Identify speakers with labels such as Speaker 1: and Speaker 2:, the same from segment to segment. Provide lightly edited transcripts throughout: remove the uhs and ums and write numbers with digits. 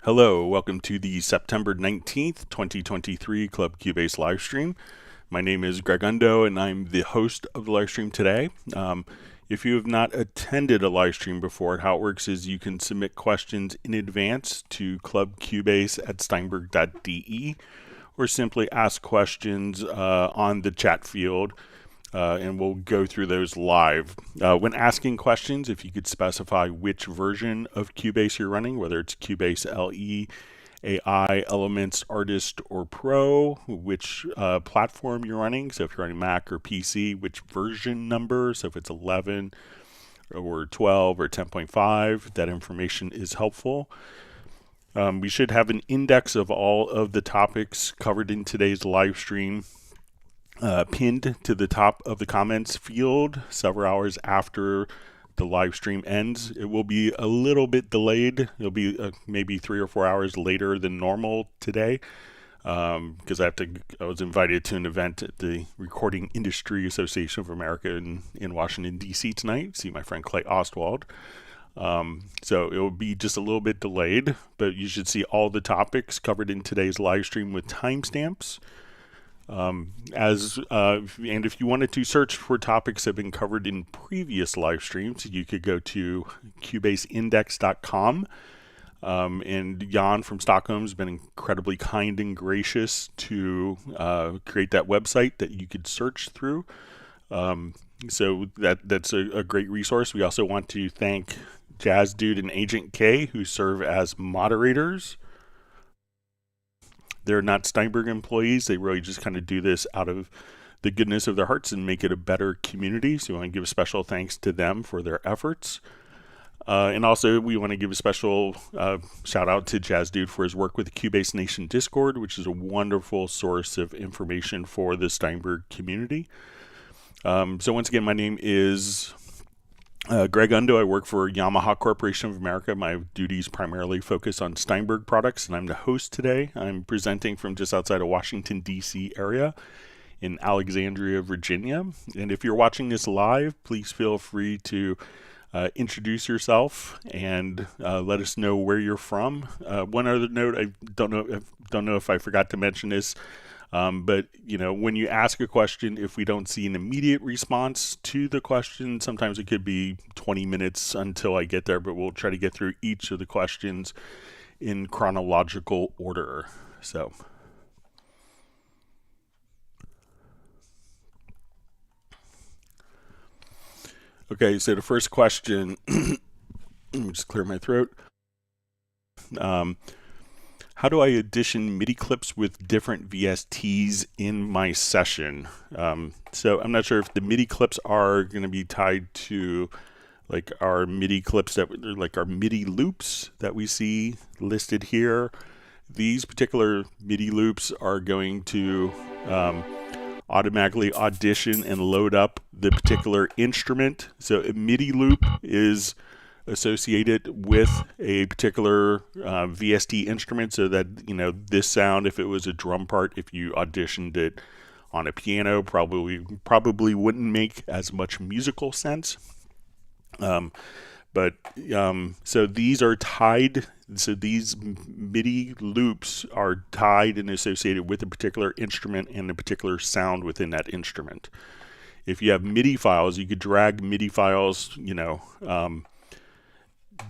Speaker 1: Hello, welcome to the September 19th, 2023 Club Cubase livestream. My name is Greg Undo and I'm the host of the livestream today. If you have not attended a livestream before, how it works is you can submit questions in advance to clubcubase@steinberg.de or simply ask questions on the chat field. And we'll go through those live. When asking questions, if you could specify which version of Cubase you're running, whether it's Cubase LE, AI, Elements, Artist, or Pro, which platform you're running, so if you're running Mac or PC, which version number, so if it's 11 or 12 or 10.5, that information is helpful. We should have an index of all of the topics covered in today's live stream pinned to the top of the comments field several hours after the live stream ends. It will be a little bit delayed. It'll be maybe 3 or 4 hours later than normal today because I was invited to an event at the Recording Industry Association of America in Washington, D.C. tonight. See my friend Clay Ostwald. So it will be just a little bit delayed, but you should see all the topics covered in today's live stream with timestamps. And if you wanted to search for topics that have been covered in previous live streams, you could go to cubaseindex.com. And Jan from Stockholm has been incredibly kind and gracious to create that website that you could search through. So that's a great resource. We also want to thank Jazz Dude and Agent K, who serve as moderators. They're not Steinberg employees. They really just kind of do this out of the goodness of their hearts and make it a better community. So we want to give a special thanks to them for their efforts. And also we want to give a special shout out to Jazz Dude for his work with the Cubase Nation Discord, which is a wonderful source of information for the Steinberg community. So once again, my name is Greg Undo. I work for Yamaha Corporation of America. My duties primarily focus on Steinberg products, and I'm the host today. I'm presenting from just outside of Washington, D.C. area in Alexandria, Virginia. And if you're watching this live, please feel free to introduce yourself and let us know where you're from. One other note, I don't know if I forgot to mention this. But when you ask a question, if we don't see an immediate response to the question, sometimes it could be 20 minutes until I get there, but we'll try to get through each of the questions in chronological order. So. Okay, so the first question, let me just clear my throat. How do I audition MIDI clips with different VSTs in my session? So I'm not sure if the MIDI clips are going to be tied to like our MIDI clips like our MIDI loops that we see listed here. These particular MIDI loops are going to automatically audition and load up the particular instrument. So a MIDI loop is associated with a particular VST instrument, so that this sound, if it was a drum part, if you auditioned it on a piano, probably wouldn't make as much musical sense. So these are tied. So these MIDI loops are tied and associated with a particular instrument and a particular sound within that instrument. If you have MIDI files, you could drag MIDI files,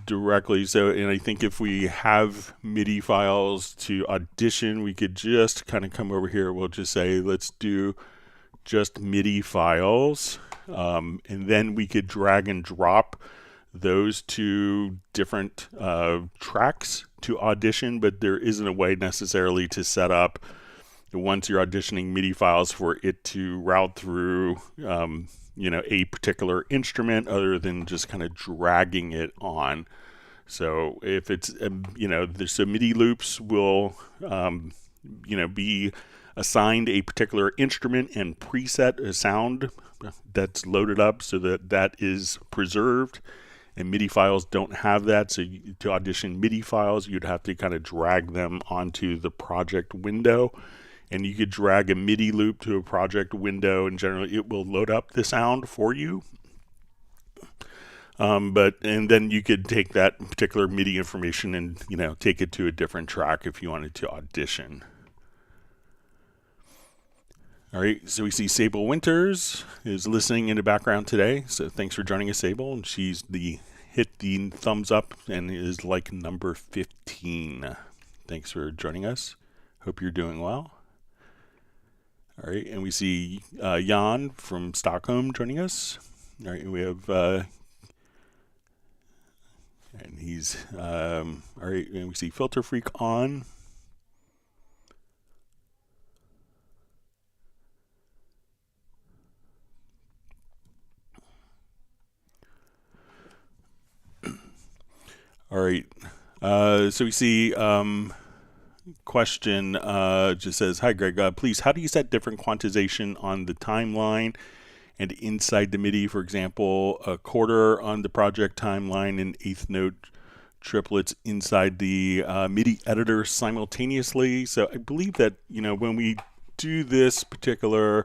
Speaker 1: directly. So, and I think if we have MIDI files to audition, we could just kind of come over here. We'll just say, let's do just MIDI files. And then we could drag and drop those two different tracks to audition, but there isn't a way necessarily to set up, once you're auditioning MIDI files, for it to route through a particular instrument other than just kind of dragging it on. So if it's, so MIDI loops will, be assigned a particular instrument and preset a sound that's loaded up so that is preserved. And MIDI files don't have that. So to audition MIDI files, you'd have to kind of drag them onto the project window. And you could drag a MIDI loop to a project window, and generally it will load up the sound for you. And then you could take that particular MIDI information and, take it to a different track if you wanted to audition. All right, so we see Sable Winters is listening in the background today. So thanks for joining us, Sable. And she's hit the thumbs up and is like number 15. Thanks for joining us. Hope you're doing well. All right, and we see Jan from Stockholm joining us. All right, we have, and he's, all right, and we see Filter Freak on. All right, so we see question just says, hi Greg, please, how do you set different quantization on the timeline and inside the MIDI? For example, a quarter on the project timeline and eighth note triplets inside the MIDI editor simultaneously. So I believe that, when we do this particular,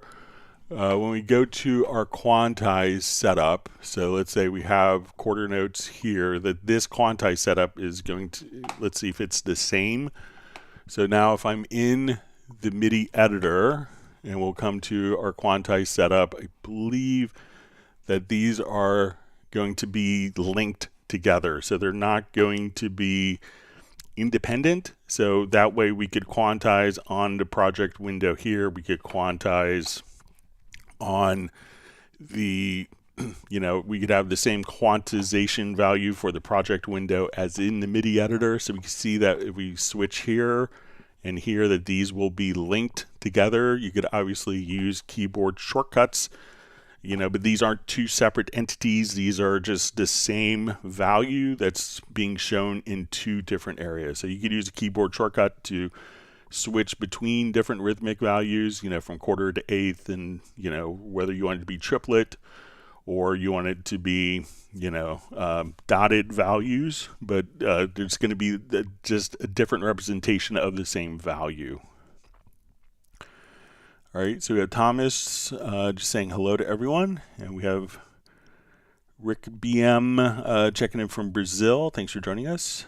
Speaker 1: when we go to our Quantize setup, so let's say we have quarter notes here, that this Quantize setup is going to, let's see if it's the same. So now if I'm in the MIDI editor, and we'll come to our Quantize setup, I believe that these are going to be linked together. So they're not going to be independent. So that way we could quantize on the project window here. We could quantize on the, we could have the same quantization value for the project window as in the MIDI editor. So we can see that if we switch here and here, that these will be linked together. You could obviously use keyboard shortcuts, but these aren't two separate entities. These are just the same value that's being shown in two different areas. So you could use a keyboard shortcut to switch between different rhythmic values, from quarter to eighth, and, whether you want it to be triplet or you want it to be, dotted values, but there's going to be just a different representation of the same value. All right, so we have Thomas just saying hello to everyone, and we have Rick BM checking in from Brazil. Thanks for joining us.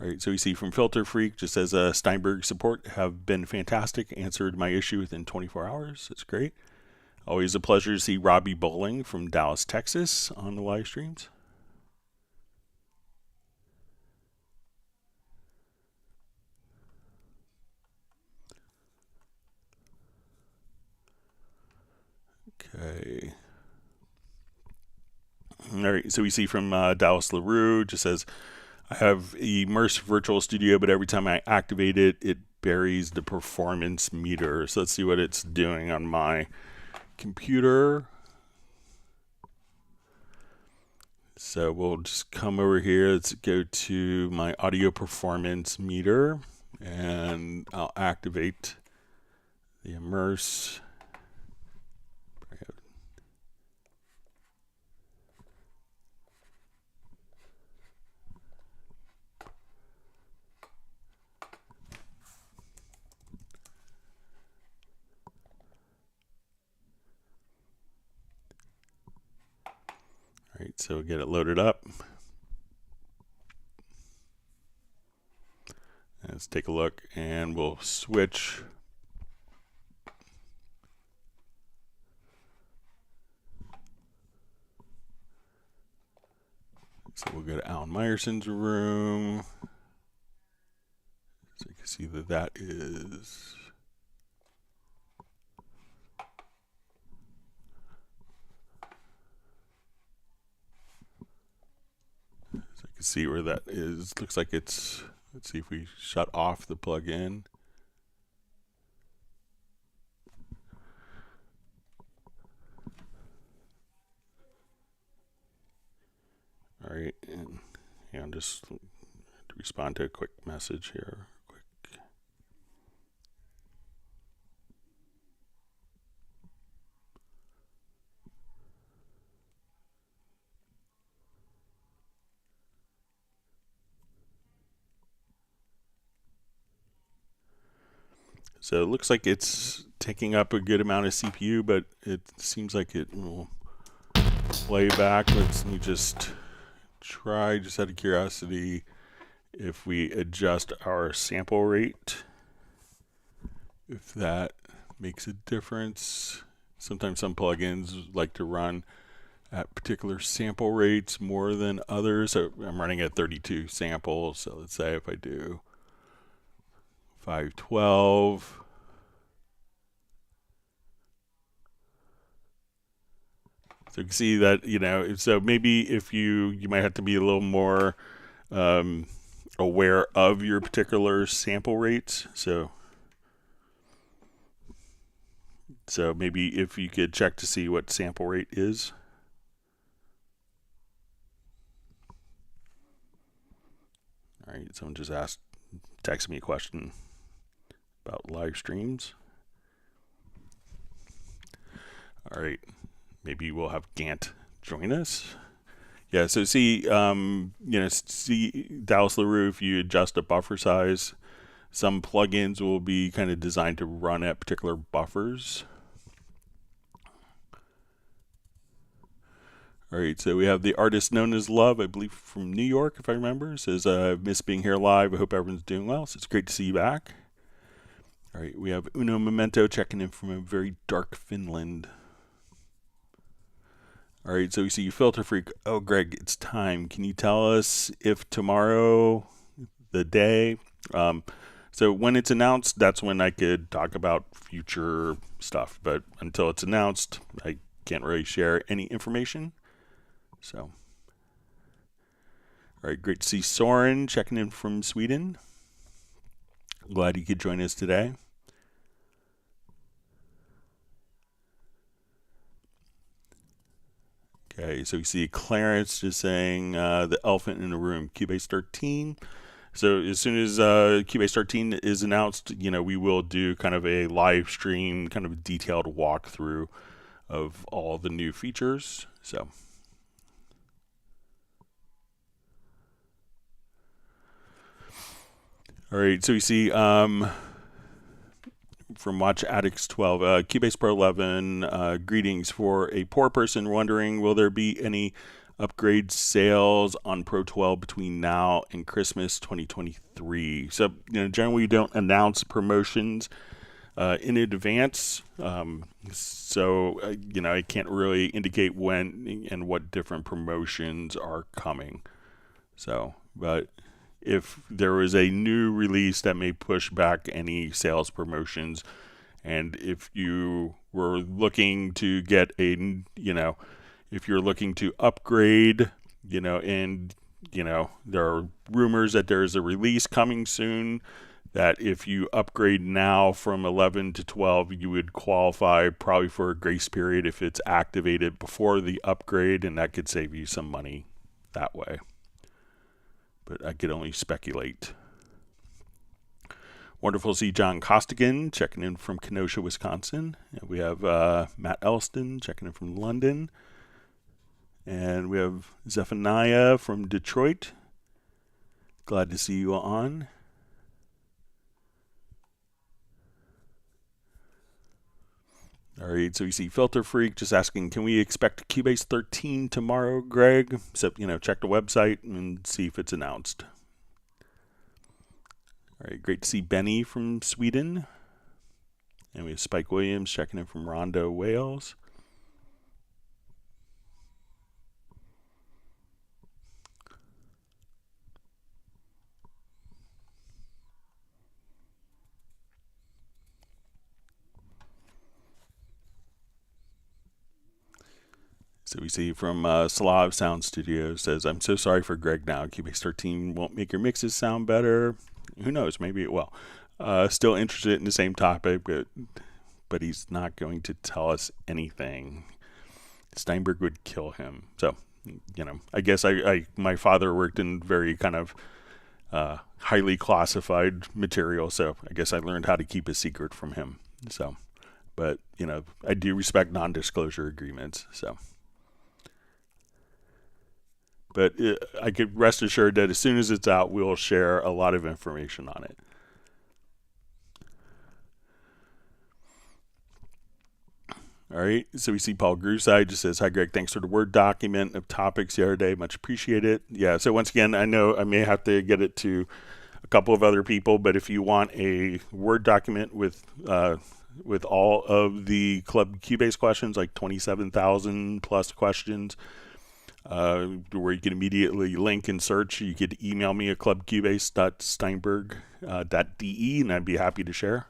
Speaker 1: All right, so we see from Filter Freak just says Steinberg support have been fantastic, answered my issue within 24 hours. That's great. Always a pleasure to see Robbie Bowling from Dallas, Texas on the live streams. Okay. All right, so we see from Dallas LaRue just says, I have Immerse Virtual Studio, but every time I activate it, it buries the performance meter. So let's see what it's doing on my computer. So we'll just come over here. Let's go to my audio performance meter, and I'll activate the Immerse. All right, so we'll get it loaded up. Let's take a look, and we'll switch. So we'll go to Alan Meyerson's room. So you can see that that is. So you can see where that is. Looks like it's, let's see if we shut off the plugin. All right, and yeah, I'm just to respond to a quick message here. So it looks like it's taking up a good amount of CPU, but it seems like it will play back. Let me just try, just out of curiosity, if we adjust our sample rate, if that makes a difference. Sometimes some plugins like to run at particular sample rates more than others. So I'm running at 32 samples. So let's say if I do 512, so you can see that, you know, so maybe if you might have to be a little more aware of your particular sample rates. So maybe if you could check to see what sample rate is. All right, someone just texted me a question about live streams. All right, maybe we'll have Gant join us. Yeah, so see, see Dallas LaRue, if you adjust the buffer size, some plugins will be kind of designed to run at particular buffers. All right, so we have the artist known as Love, I believe from New York, if I remember. It says, miss being here live. I hope everyone's doing well. So it's great to see you back. All right, we have Uno Memento checking in from a very dark Finland. All right, so we see you Filter Freak. Oh, Greg, it's time. Can you tell us if tomorrow, the day, so when it's announced, that's when I could talk about future stuff. But until it's announced, I can't really share any information. So, all right, great to see Soren checking in from Sweden. Glad you could join us today. Okay, so we see Clarence just saying the elephant in the room, Cubase 13. So as soon as Cubase 13 is announced, you know, we will do kind of a live stream, kind of a detailed walkthrough of all the new features. So. All right, so you see from Watch Addicts 12, Cubase Pro 11, greetings. For a poor person wondering, will there be any upgrade sales on Pro 12 between now and Christmas 2023? So, you know, generally we don't announce promotions in advance. So, you know, I can't really indicate when and what different promotions are coming. So, but if there was a new release that may push back any sales promotions, and if you were looking to get a, you know, if you're looking to upgrade, you know, and, you know, there are rumors that there's a release coming soon, that if you upgrade now from 11 to 12, you would qualify probably for a grace period if it's activated before the upgrade, and that could save you some money that way. But I could only speculate. Wonderful to see John Costigan checking in from Kenosha, Wisconsin. And we have Matt Elston checking in from London. And we have Zephaniah from Detroit. Glad to see you on. All right, so you see Filter Freak just asking, can we expect Cubase 13 tomorrow, Greg? So, you know, check the website and see if it's announced. All right, great to see Benny from Sweden. And we have Spike Williams checking in from Rondo, Wales. So we see from Slav Sound Studio says, I'm so sorry for Greg now. Cubase 13 won't make your mixes sound better. Who knows? Maybe it will. Still interested in the same topic, but he's not going to tell us anything. Steinberg would kill him. So, you know, I guess my father worked in very kind of highly classified material, so I guess I learned how to keep a secret from him. So, but, you know, I do respect non-disclosure agreements, so. But I could rest assured that as soon as it's out, we'll share a lot of information on it. All right, so we see Paul Gruside just says, hi, Greg, thanks for the Word document of topics the other day. Much appreciated. Yeah, so once again, I know I may have to get it to a couple of other people, but if you want a Word document with all of the Club Cubase questions, like 27,000 plus questions, where you can immediately link and search, you could email me at clubcubase.steinberg.de, and I'd be happy to share.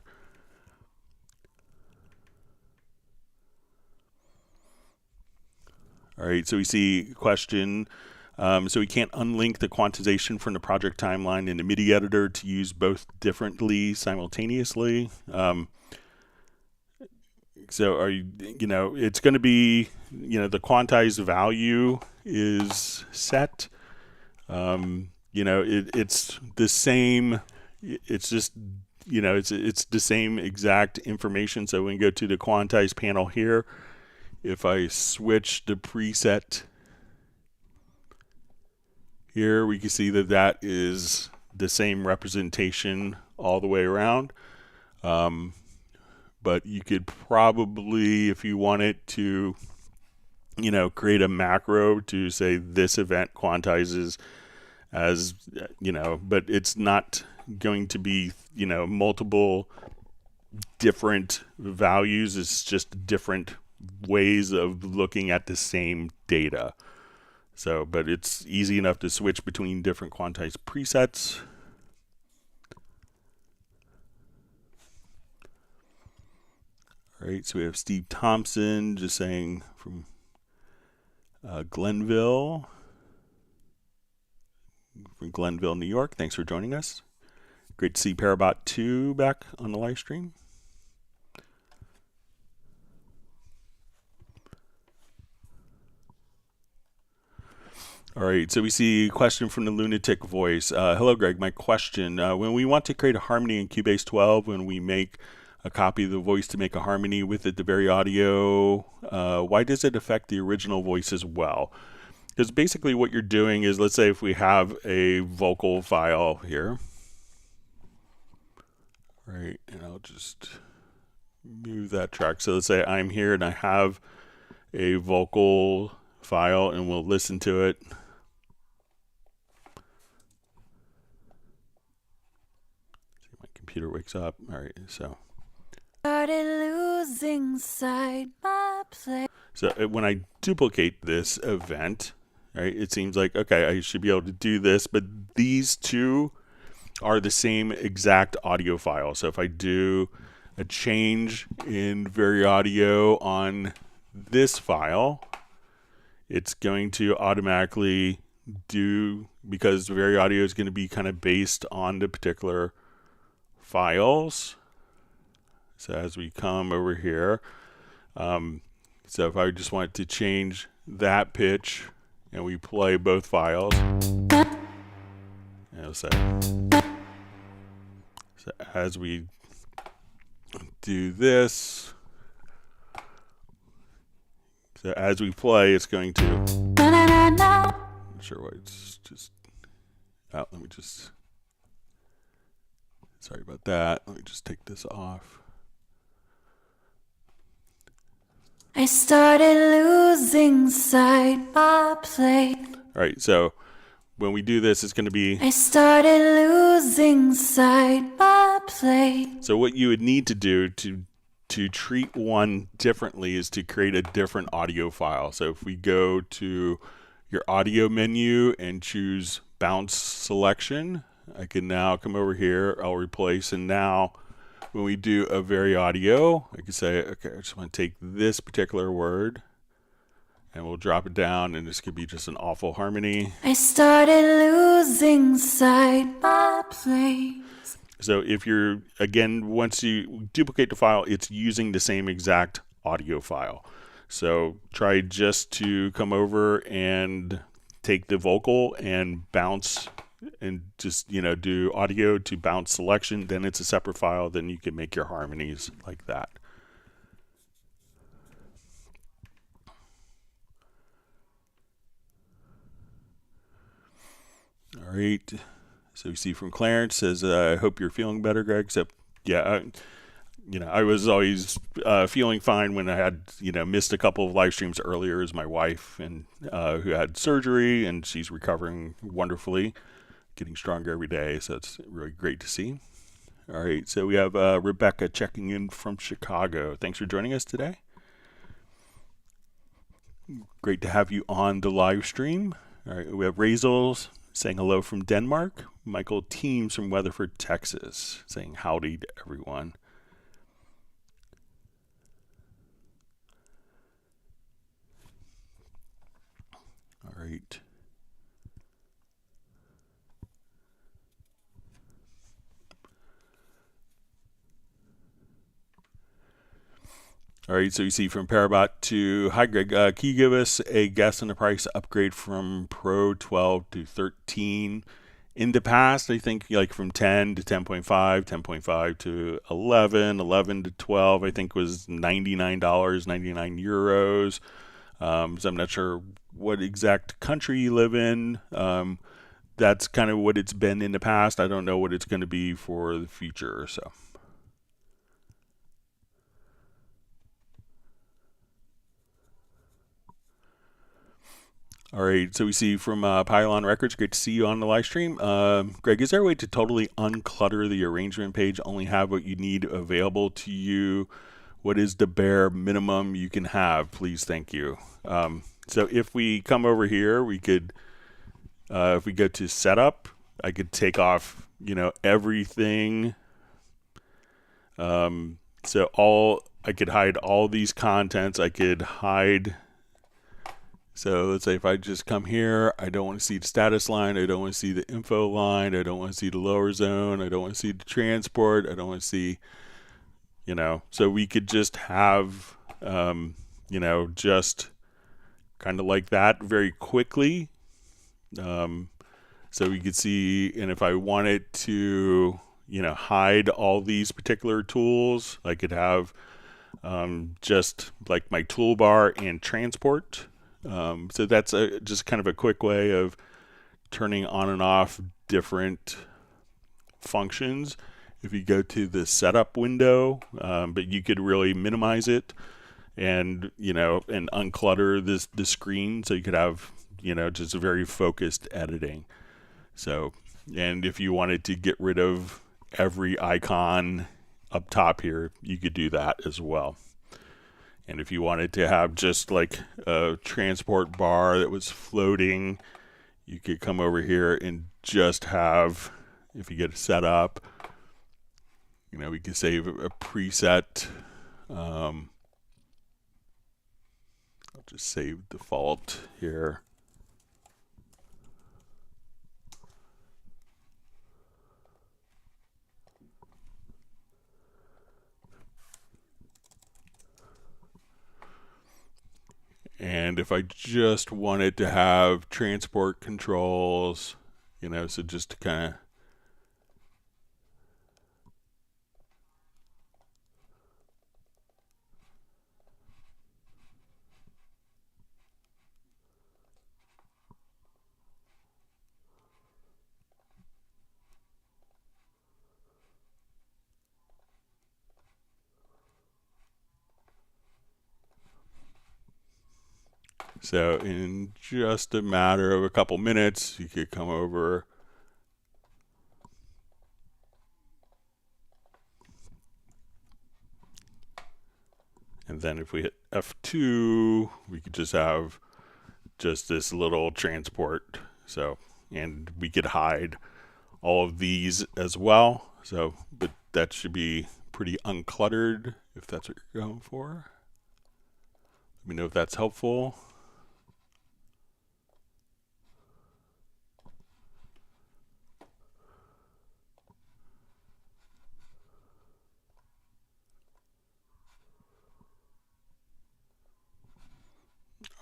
Speaker 1: All right, so we see a question. So we can't unlink the quantization from the project timeline in the MIDI editor to use both differently simultaneously. So are you know, it's going to be, the quantized value is set. It's the same. It's just, it's the same exact information. So when we go to the quantize panel here, if I switch the preset here, we can see that that is the same representation all the way around. But you could probably, if you wanted to, create a macro to say this event quantizes as, but it's not going to be, multiple different values. It's just different ways of looking at the same data. So, but it's easy enough to switch between different quantized presets. All right, so we have Steve Thompson just saying from Glenville, New York. Thanks for joining us. Great to see Parabot 2 back on the live stream. All right, so we see a question from the Lunatic Voice. Hello, Greg. My question, when we want to create a harmony in Cubase 12, when we make a copy of the voice to make a harmony with it, the very audio, why does it affect the original voice as well? Because basically what you're doing is, let's say if we have a vocal file here, right, and I'll just move that track. So let's say I'm here and I have a vocal file and we'll listen to it. See, my computer wakes up. All right, so.
Speaker 2: Started losing sight my place.
Speaker 1: So when I duplicate this event, right, it seems like, okay, I should be able to do this, but these two are the same exact audio file. So if I do a change in Very Audio on this file, it's going to automatically do, because Very Audio is going to be kind of based on the particular files. So as we come over here, so if I just want to change that pitch and we play both files, it'll say, so as we do this, so as we play, it's going to, I'm not sure why it's just, oh, let me just, sorry about that. Let me just take this off.
Speaker 2: I started losing sight my place.
Speaker 1: All right, so when we do this, it's going to be,
Speaker 2: I started losing sight my place.
Speaker 1: So what you would need to do to treat one differently is to create a different audio file. So if we go to your audio menu and choose bounce selection, I can now come over here, I'll replace, and now when we do a Very Audio, I can say, okay, I just want to take this particular word and we'll drop it down, and this could be just an awful harmony.
Speaker 2: I started losing sight my place.
Speaker 1: So if you're, again, once you duplicate the file, it's using the same exact audio file. So try just to come over and take the vocal and bounce and just, do audio to bounce selection, then it's a separate file, then you can make your harmonies like that. All right, so we see from Clarence says, I hope you're feeling better, Greg. So yeah, I was always feeling fine when I had, missed a couple of live streams earlier as my wife and who had surgery, and she's recovering wonderfully, getting stronger every day. So it's really great to see. All right. So we have Rebecca checking in from Chicago. Thanks for joining us today. Great to have you on the live stream. All right. We have Razels saying hello from Denmark. Michael Teams from Weatherford, Texas, saying howdy to everyone. All right. All right, so you see from Parabot to, hi Greg, can you give us a guess on the price upgrade from Pro 12 to 13? In the past, I think like from 10 to 10.5, 10.5 to 11, 11 to 12, I think was $99, 99 euros. So I'm not sure what exact country you live in. That's kind of what it's been in the past. I don't know what it's going to be for the future. So. All right, so we see from Pylon Records, great to see you on the live stream. Greg, is there a way to totally unclutter the arrangement page, only have what you need available to you? What is the bare minimum you can have? Please, thank you. So if we come over here, we could, if we go to setup, I could take off, everything. I could hide all these contents. I could hide. So let's say if I just come here, I don't want to see the status line, I don't want to see the info line, I don't want to see the lower zone, I don't want to see the transport, I don't want to see, so we could just have, just kind of like that very quickly. So we could see, and if I wanted to, hide all these particular tools, I could have just like my toolbar and transport. So that's just kind of a quick way of turning on and off different functions. If you go to the setup window, but you could really minimize it and, and unclutter the screen. So you could have, just a very focused editing. So, and if you wanted to get rid of every icon up top here, you could do that as well. And if you wanted to have just like a transport bar that was floating, you could come over here and just have, if you get it set up, we could save a preset. I'll just save default here. And if I just wanted to have transport controls, so just to kind of so in just a matter of a couple minutes, you could come over and then if we hit F2, we could just have just this little transport. So, and we could hide all of these as well. So, but that should be pretty uncluttered if that's what you're going for. Let me know if that's helpful.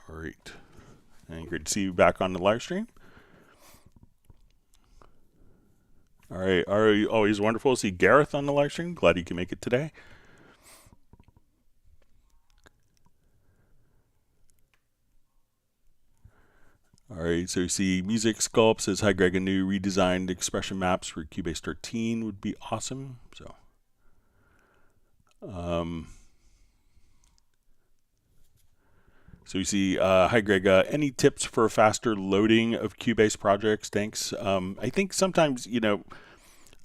Speaker 1: All right, and great to see you back on the live stream. All right, always wonderful to see Gareth on the live stream. Glad you can make it today. All right, so you see Music Sculpt says, hi Greg, a new redesigned expression maps for Cubase 13 would be awesome. So So you see, hi Greg, any tips for faster loading of Cubase projects? Thanks. I think sometimes,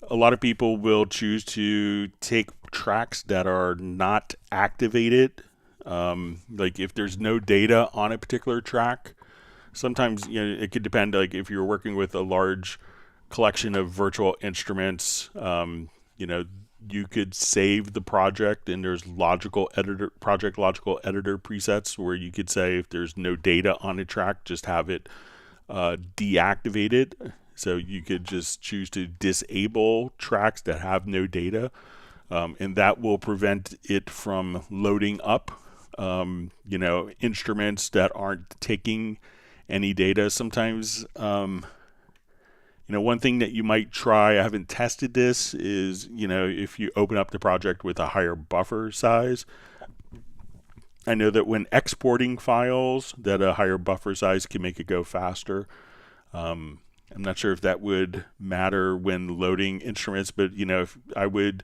Speaker 1: a lot of people will choose to take tracks that are not activated. Like if there's no data on a particular track, sometimes it could depend. Like if you're working with a large collection of virtual instruments, you could save the project, and there's project logical editor presets where you could say if there's no data on a track, just have it deactivated. So you could just choose to disable tracks that have no data, and that will prevent it from loading up. Instruments that aren't taking any data. Sometimes, one thing that you might try, I haven't tested this, is, if you open up the project with a higher buffer size. I know that when exporting files, that a higher buffer size can make it go faster. I'm not sure if that would matter when loading instruments, but, if I would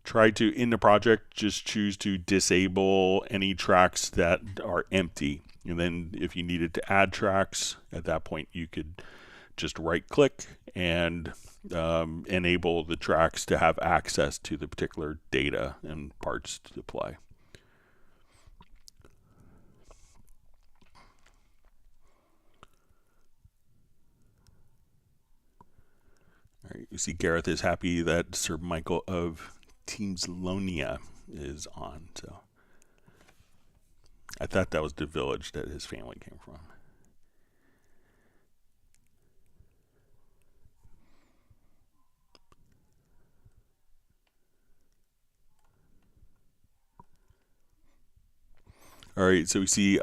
Speaker 1: try to, in the project, just choose to disable any tracks that are empty. And then if you needed to add tracks, at that point you could just right click and enable the tracks to have access to the particular data and parts to play. All right, you see Gareth is happy that Sir Michael of Teams Lonia is on. So I thought that was the village that his family came from. All right, so we see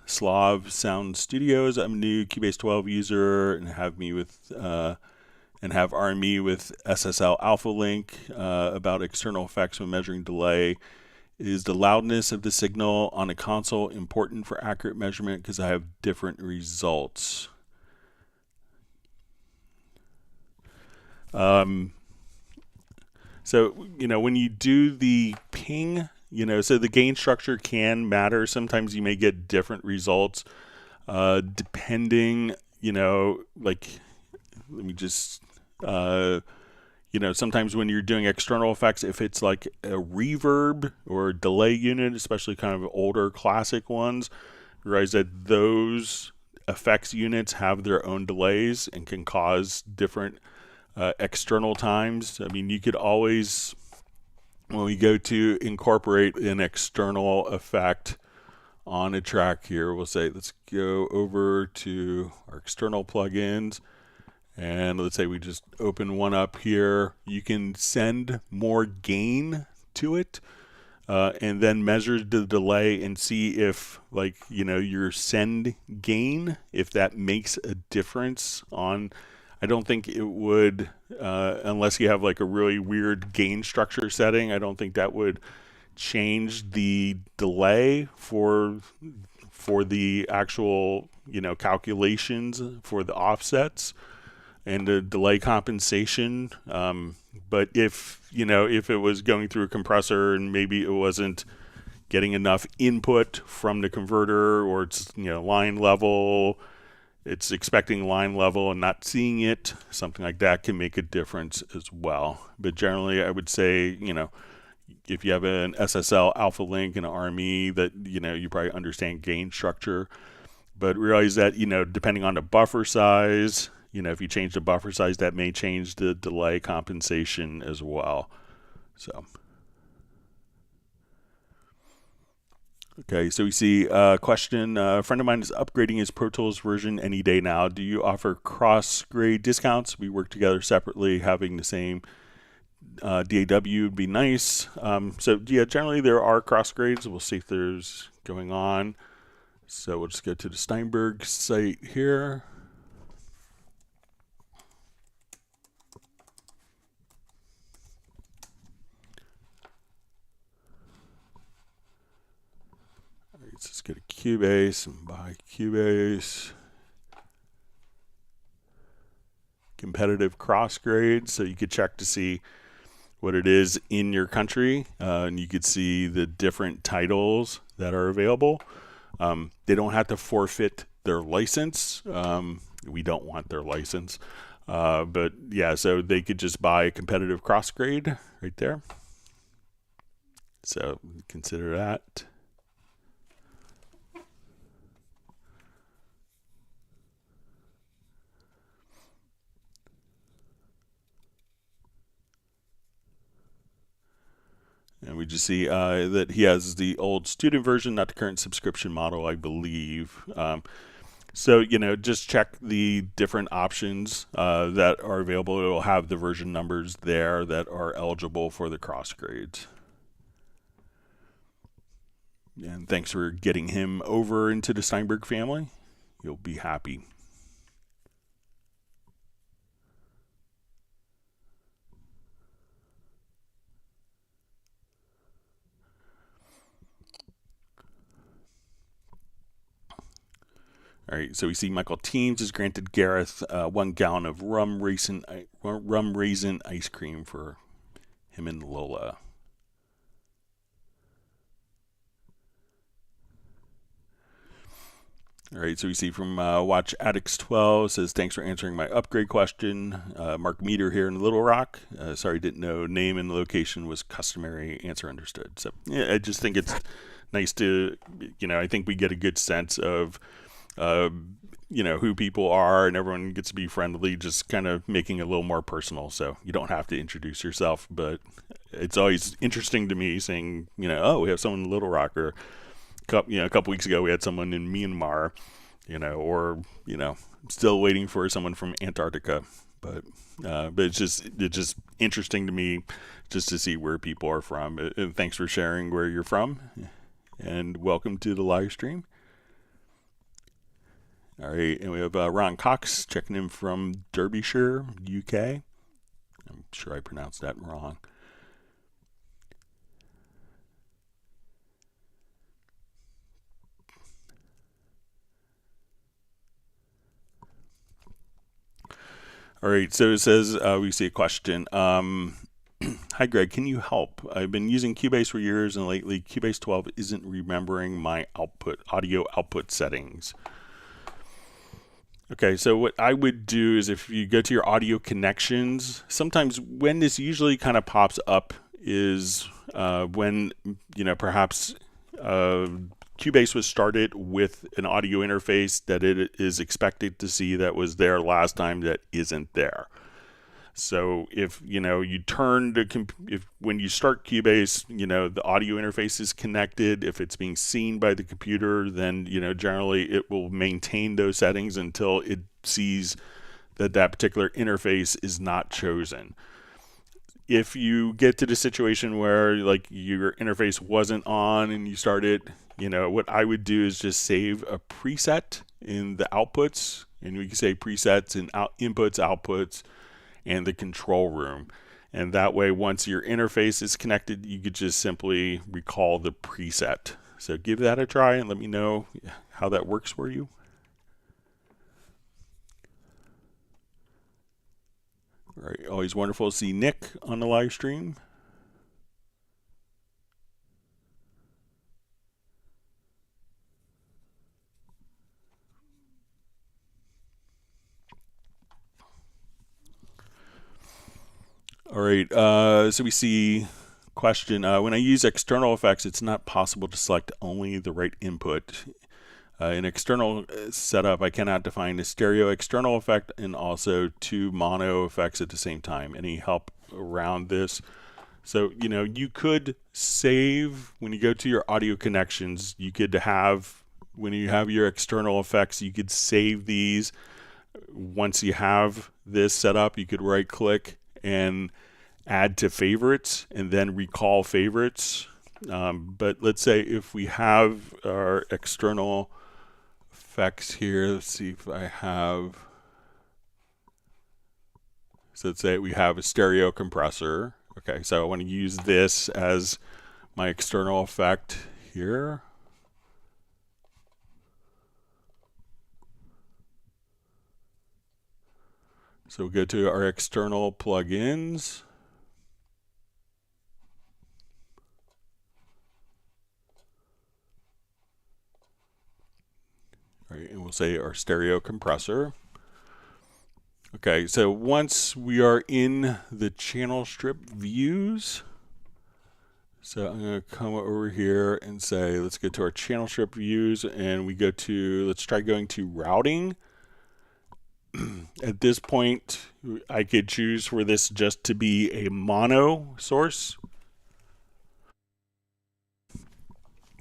Speaker 1: Slav Sound Studios. I'm a new Cubase 12 user and have RME with SSL Alpha Link about external effects when measuring delay. Is the loudness of the signal on a console important for accurate measurement? Because I have different results. So, when you do the ping, so the gain structure can matter. Sometimes you may get different results depending, like, let me just, sometimes when you're doing external effects, if it's like a reverb or a delay unit, especially kind of older classic ones, realize that those effects units have their own delays and can cause different external times. I mean, you could always, when we go to incorporate an external effect on a track here, we'll say, let's go over to our external plugins. And let's say we just open one up here. You can send more gain to it and then measure the delay and see if, your send gain, if that makes a difference on. I don't think it would, unless you have like a really weird gain structure setting. I don't think that would change the delay for the actual, calculations for the offsets and the delay compensation. But if it was going through a compressor and maybe it wasn't getting enough input from the converter, or it's line level, it's expecting line level and not seeing it, something like that can make a difference as well. But generally, I would say, if you have an SSL Alpha Link and an RME, that you probably understand gain structure. But realize that depending on the buffer size, if you change the buffer size, that may change the delay compensation as well. So, okay, so we see a question. A friend of mine is upgrading his Pro Tools version any day now. Do you offer cross-grade discounts? We work together separately. Having the same DAW would be nice. So, yeah, generally there are cross-grades. We'll see if there's going on. So we'll just go to the Steinberg site here. Let's go to Cubase and buy Cubase. Competitive cross grades, so you could check to see what it is in your country, and you could see the different titles that are available. They don't have to forfeit their license. We don't want their license. But yeah, so they could just buy a competitive crossgrade right there. So consider that. And we just see that he has the old student version, not the current subscription model, I believe. So, just check the different options that are available. It will have the version numbers there that are eligible for the cross grades. And thanks for getting him over into the Steinberg family. You'll be happy. All right, so we see Michael Teams has granted Gareth 1 gallon of rum raisin ice cream for him and Lola. All right, so we see from Watch Addicts 12 says, thanks for answering my upgrade question. Mark Meter here in Little Rock. Sorry, didn't know name and location was customary. Answer understood. So yeah, I just think it's nice to, I think we get a good sense of, who people are, and everyone gets to be friendly, just kind of making it a little more personal. So you don't have to introduce yourself, but it's always interesting to me saying, oh, we have someone in Little Rock, or a couple weeks ago we had someone in Myanmar, or still waiting for someone from Antarctica. But it's just interesting to me just to see where people are from. And thanks for sharing where you're from, and welcome to the live stream. All right, and we have Ron Cox checking in from Derbyshire, UK. I'm sure I pronounced that wrong. All right, so it says, we see a question. Hi, Greg, can you help? I've been using Cubase for years, and lately Cubase 12 isn't remembering my audio output settings. Okay, so what I would do is, if you go to your audio connections, sometimes when this usually kind of pops up is when, perhaps Cubase was started with an audio interface that it is expected to see that was there last time that isn't there. So if you turn when you start Cubase, the audio interface is connected. If it's being seen by the computer, then generally it will maintain those settings until it sees that particular interface is not chosen. If you get to the situation where like your interface wasn't on and you started, what I would do is just save a preset in the outputs, and we can say presets in inputs, outputs, and the control room. And that way, once your interface is connected, you could just simply recall the preset. So give that a try and let me know how that works for you. All right, always wonderful to see Nick on the live stream. All right, so we see question. When I use external effects, it's not possible to select only the right input. In external setup, I cannot define a stereo external effect and also 2 mono effects at the same time. Any help around this? So, you could save, when you go to your audio connections, you could have, when you have your external effects, you could save these. Once you have this set up, you could right click and add to favorites and then recall favorites. But let's say if we have our external effects here, let's see if I have, so let's say we have a stereo compressor. Okay, so I want to use this as my external effect here. So we'll go to our external plugins. All right, and we'll say our stereo compressor. Okay, so once we are in the channel strip views, so I'm going to come over here and say, let's go to our channel strip views, and we go to, let's try going to routing. At this point, I could choose for this just to be a mono source.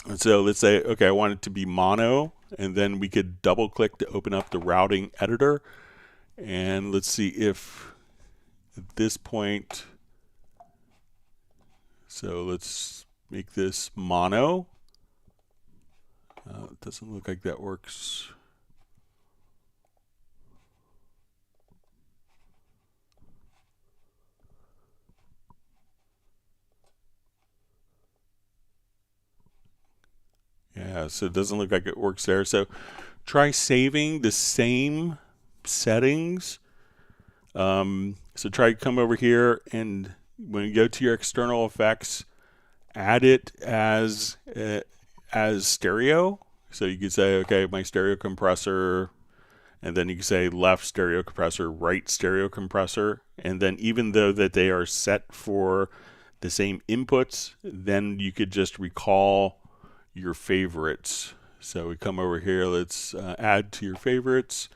Speaker 1: And so let's say, okay, I want it to be mono, and then we could double click to open up the routing editor. And let's see if at this point, so let's make this mono. It doesn't look like that works. Yeah, so it doesn't look like it works there. So try saving the same settings. So try to come over here, and when you go to your external effects, add it as stereo. So you could say, okay, my stereo compressor, and then you can say left stereo compressor, right stereo compressor, and then even though that they are set for the same inputs, then you could just recall your favorites. So we come over here, let's add to your favorites.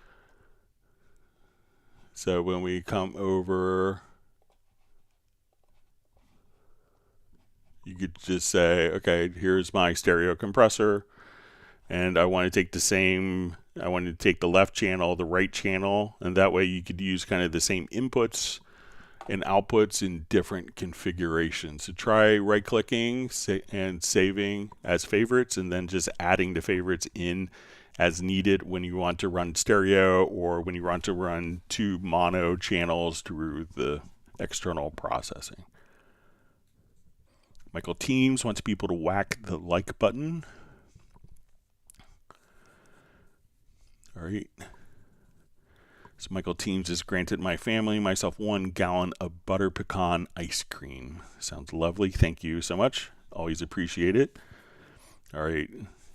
Speaker 1: So when we come over, you could just say, okay, here's my stereo compressor, and I want to take the same, I want to take the left channel, the right channel, and that way you could use kind of the same inputs and outputs in different configurations. So try right-clicking and saving as favorites, and then just adding the favorites in as needed when you want to run stereo or when you want to run two mono channels through the external processing. Michael Teams wants people to whack the like button. All right. So Michael Teams has granted my family, myself, 1 gallon of butter pecan ice cream. Sounds lovely. Thank you so much. Always appreciate it. All right.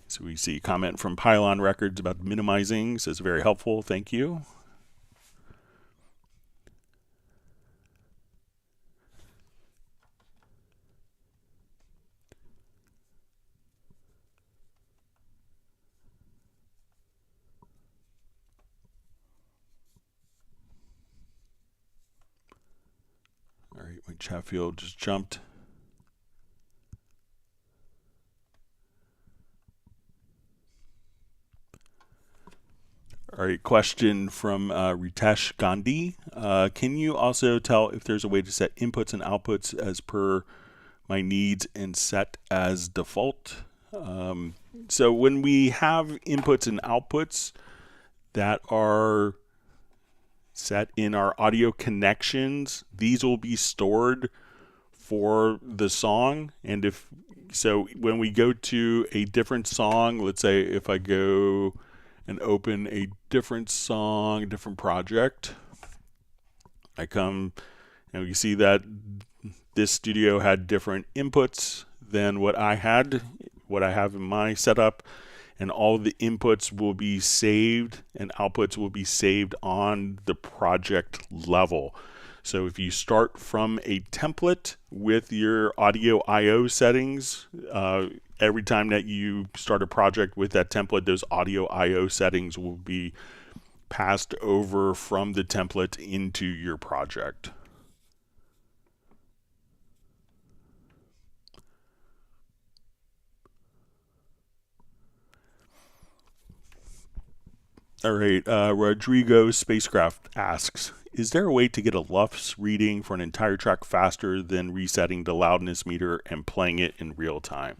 Speaker 1: So we see a comment from Pylon Records about minimizing. Says very helpful. Thank you. All right, my chat field just jumped. All right, question from Ritesh Gandhi. Can you also tell if there's a way to set inputs and outputs as per my needs and set as default? So when we have inputs and outputs that are set in our audio connections, these will be stored for the song. And if so, when we go to a different song, let's say if I go and open a different song, a different project, I come and you see that this studio had different inputs than what I have in my setup, and all the inputs will be saved and outputs will be saved on the project level. So if you start from a template with your audio I/O settings, every time that you start a project with that template, those audio I/O settings will be passed over from the template into your project. All right, Rodrigo Spacecraft asks, is there a way to get a LUFS reading for an entire track faster than resetting the loudness meter and playing it in real time?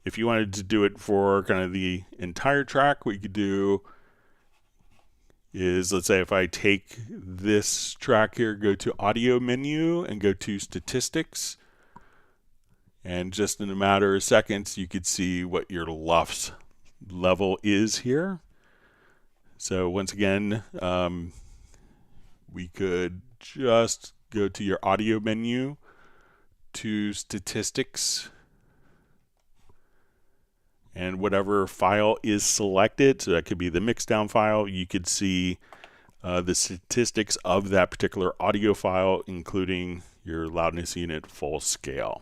Speaker 1: If you wanted to do it for kind of the entire track, what you could do is, let's say if I take this track here, go to audio menu and go to statistics, and just in a matter of seconds, you could see what your LUFS level is here. So once again, we could just go to your audio menu, to statistics, and whatever file is selected, so that could be the mixdown file, you could see the statistics of that particular audio file, including your loudness unit full scale.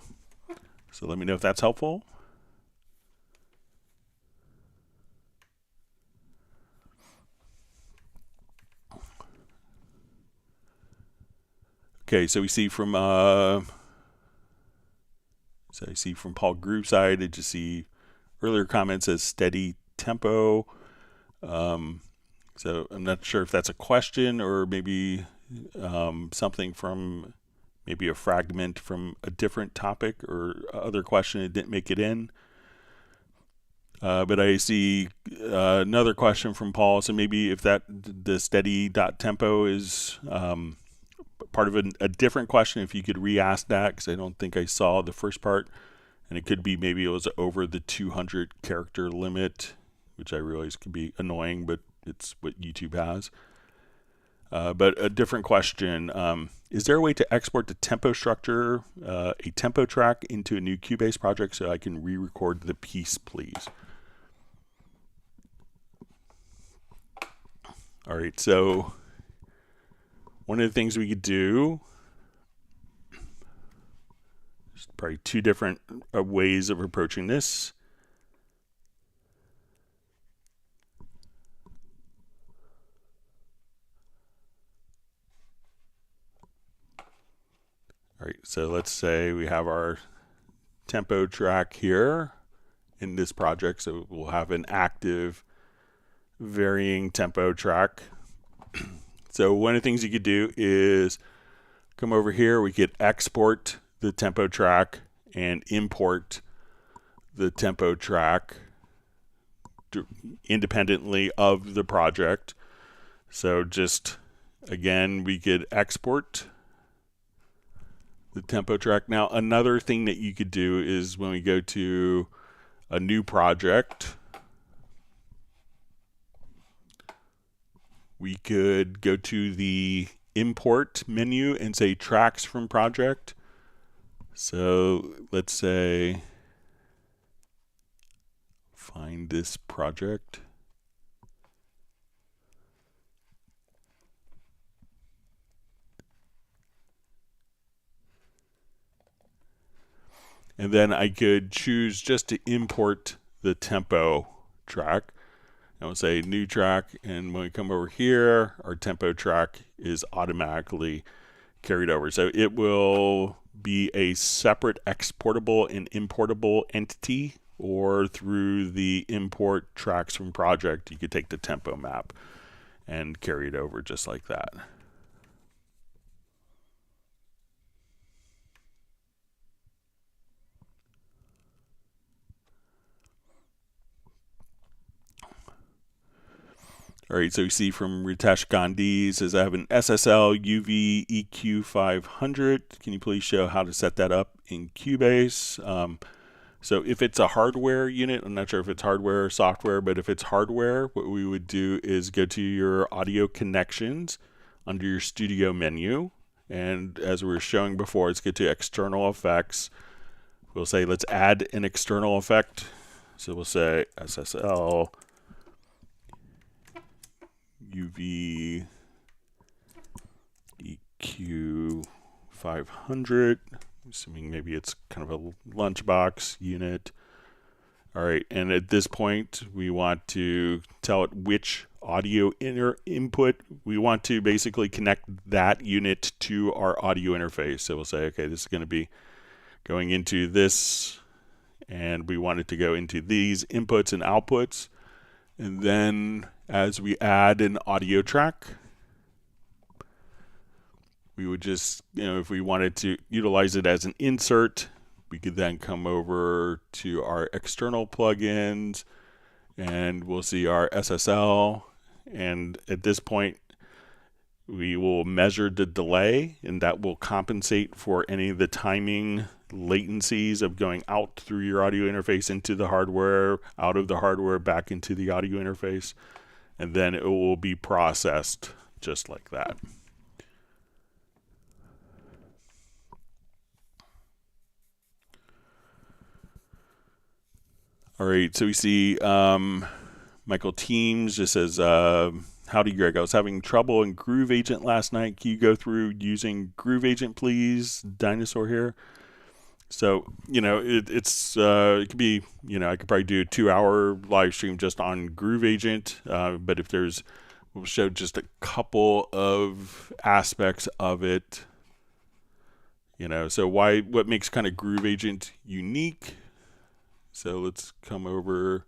Speaker 1: So let me know if that's helpful. Okay, so we see from Paul Grooveside, I just see earlier comments as steady tempo. So I'm not sure if that's a question or maybe something from maybe a fragment from a different topic or other question that didn't make it in. But I see another question from Paul. So maybe if that the steady.tempo is part of a different question, if you could re-ask that, because I don't think I saw the first part. And it could be maybe it was over the 200 character limit, which I realize can be annoying, but it's what YouTube has. But a different question, is there a way to export the tempo structure, a tempo track into a new Cubase project so I can re-record the piece, please? All right, so one of the things we could do, there's probably two different ways of approaching this. All right, so let's say we have our tempo track here in this project. So we'll have an active varying tempo track. So one of the things you could do is come over here. We could export the tempo track and import the tempo track independently of the project. So just, again, we could export the tempo track. Now, another thing that you could do is when we go to a new project, we could go to the import menu and say tracks from project. So let's say find this project. And then I could choose just to import the tempo track. I would say new track, and when we come over here, our tempo track is automatically carried over. So it will be a separate exportable and importable entity, or through the import tracks from project, you could take the tempo map and carry it over just like that. All right, so you see from Ritesh Gandhi says, I have an SSL UV EQ 500. Can you please show how to set that up in Cubase? So if it's a hardware unit, I'm not sure if it's hardware or software, but if it's hardware, what we would do is go to your audio connections under your studio menu. And as we were showing before, let's get to external effects. We'll say, let's add an external effect. So we'll say SSL UV EQ 500, assuming maybe it's kind of a lunchbox unit. All right, and at this point, we want to tell it which audio input. We want to basically connect that unit to our audio interface. So we'll say, okay, this is going to be going into this, and we want it to go into these inputs and outputs. And then as we add an audio track, we would just, if we wanted to utilize it as an insert, we could then come over to our external plugins and we'll see our SSL. And at this point, we will measure the delay, and that will compensate for any of the timing latencies of going out through your audio interface into the hardware, out of the hardware, back into the audio interface. And then it will be processed just like that. All right, so we see Michael Teams just says, howdy Greg, I was having trouble in Groove Agent last night. Can you go through using Groove Agent please? Dinosaur here. So, it could be, I could probably do a 2-hour live stream just on Groove Agent, but if we'll show just a couple of aspects of it, so what makes kind of Groove Agent unique. So let's come over.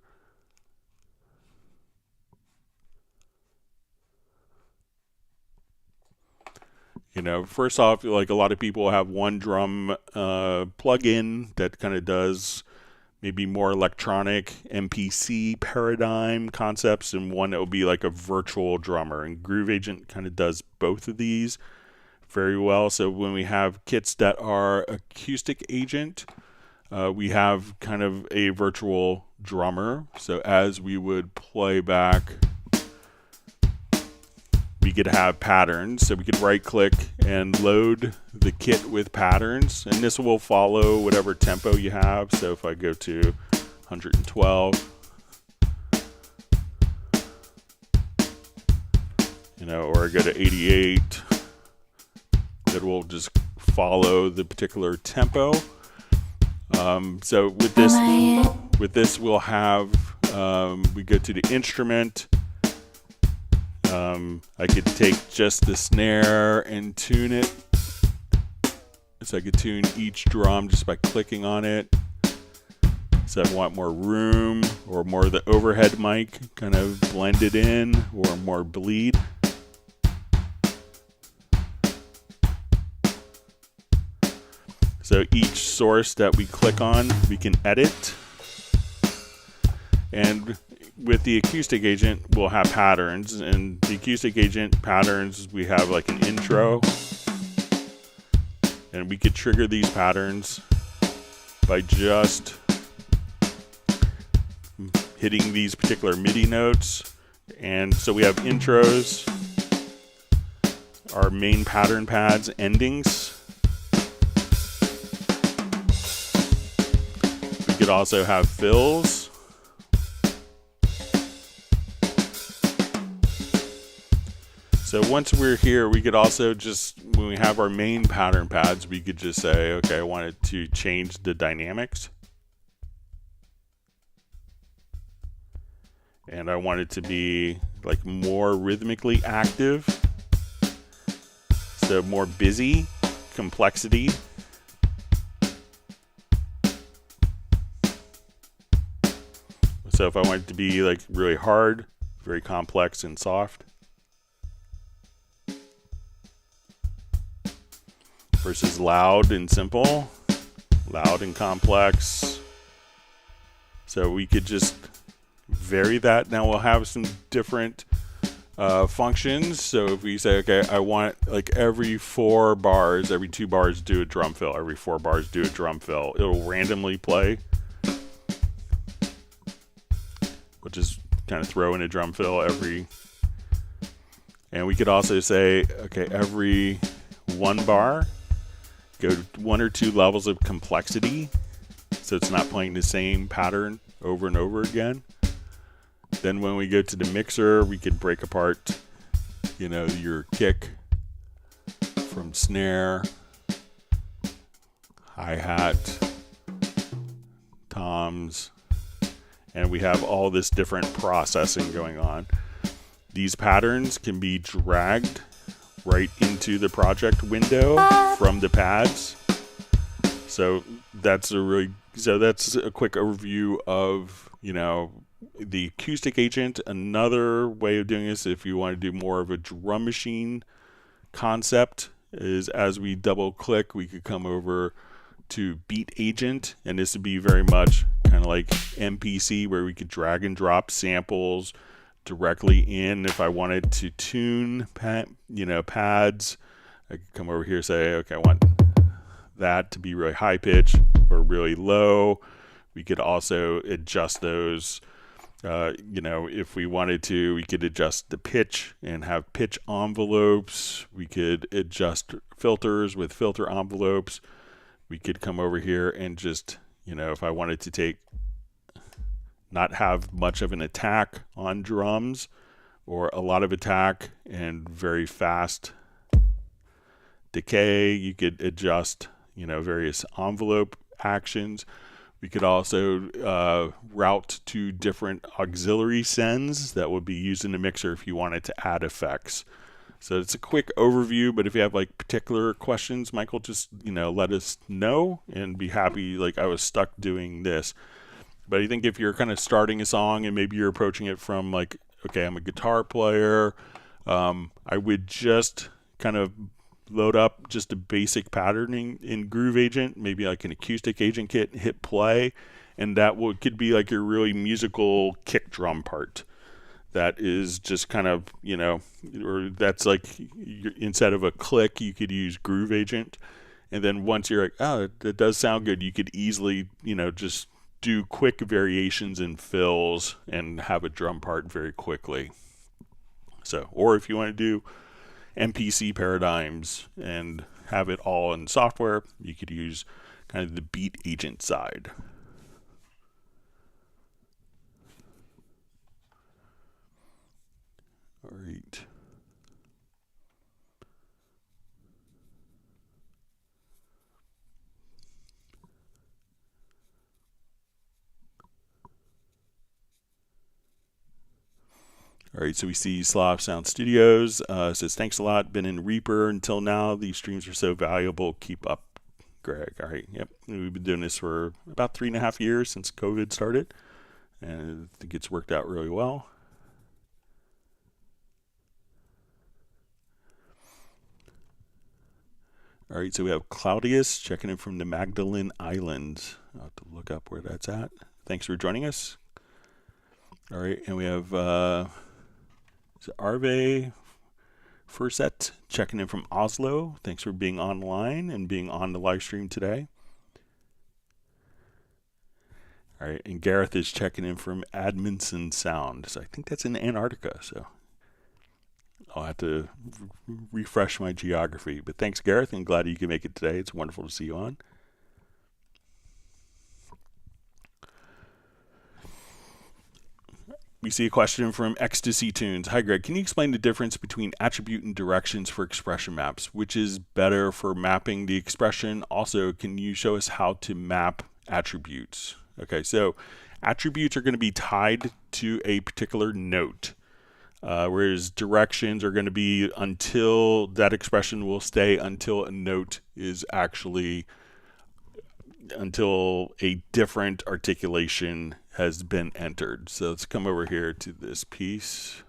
Speaker 1: First off, like a lot of people have one drum plugin that kind of does maybe more electronic MPC paradigm concepts, and one that will be like a virtual drummer. And Groove Agent kind of does both of these very well. So when we have kits that are Acoustic Agent, we have kind of a virtual drummer. So as we would play back, we could have patterns. So we could right click and load the kit with patterns, and this will follow whatever tempo you have. So if I go to 112, or I go to 88, it will just follow the particular tempo. So with this we'll have, we go to the instrument. I could take just the snare and tune it. So I could tune each drum just by clicking on it. So I want more room or more of the overhead mic kind of blended in, or more bleed. So each source that we click on, we can edit. And with the Acoustic Agent, we'll have patterns. And the Acoustic Agent patterns, we have like an intro. And we could trigger these patterns by just hitting these particular MIDI notes. And so we have intros, our main pattern pads, endings. We could also have fills. So once we're here, we could also just, when we have our main pattern pads, we could just say, okay, I want it to change the dynamics. And I want it to be like more rhythmically active. So more busy, complexity. So if I want it to be like really hard, very complex and soft. Versus loud and simple, loud and complex. So we could just vary that. Now we'll have some different functions. So if we say, okay, I want like every 4 bars, every 2 bars do a drum fill, every 4 bars do a drum fill, it'll randomly play. We'll just kind of throw in a drum fill every, and we could also say, okay, every 1 bar, go 1 or 2 levels of complexity, so it's not playing the same pattern over and over again. Then when we go to the mixer, we could break apart, your kick from snare, hi-hat, toms, and we have all this different processing going on. These patterns can be dragged right into the project window from the pads. So that's a quick overview of, the Acoustic Agent. Another way of doing this, if you want to do more of a drum machine concept, is as we double click, we could come over to Beat Agent, and this would be very much kind of like MPC, where we could drag and drop samples directly in. If I wanted to tune pads, I could come over here and say, okay, I want that to be really high pitch or really low. We could also adjust those. If we wanted to, we could adjust the pitch and have pitch envelopes. We could adjust filters with filter envelopes. We could come over here and just, if I wanted to take not have much of an attack on drums or a lot of attack and very fast decay. You could adjust, various envelope actions. We could also route to different auxiliary sends that would be used in the mixer if you wanted to add effects. So it's a quick overview, but if you have like particular questions, Michael, just let us know and be happy. Like, I was stuck doing this. But I think if you're kind of starting a song and maybe you're approaching it from like, okay, I'm a guitar player, I would just kind of load up just a basic patterning in Groove Agent, maybe like an Acoustic Agent kit, hit play, and that could be like your really musical kick drum part. That is just kind of, or that's like, instead of a click, you could use Groove Agent. And then once you're like, oh, that does sound good, you could easily, just do quick variations and fills and have a drum part very quickly. So, or if you want to do MPC paradigms and have it all in software, you could use kind of the beat agent side. All right. All right, so we see Slav Sound Studios says, thanks a lot. Been in Reaper until now. These streams are so valuable. Keep up, Greg. All right, yep. We've been doing this for about 3.5 years since COVID started, and I think it's worked out really well. All right, so we have Claudius checking in from the Magdalene Islands. I'll have to look up where that's at. Thanks for joining us. All right, and we have Arve Furset checking in from Oslo. Thanks for being online and being on the live stream today. All right, and Gareth is checking in from Admonson Sound. So I think that's in Antarctica, so I'll have to refresh my geography. But thanks, Gareth, and glad you can make it today. It's wonderful to see you on. We see a question from Ecstasy Tunes. Hi, Greg. Can you explain the difference between attribute and directions for expression maps? Which is better for mapping the expression? Also, can you show us how to map attributes? Okay, so attributes are going to be tied to a particular note, whereas directions are going to be until that expression will stay until a note is actually, until a different articulation has been entered. So let's come over here to this piece.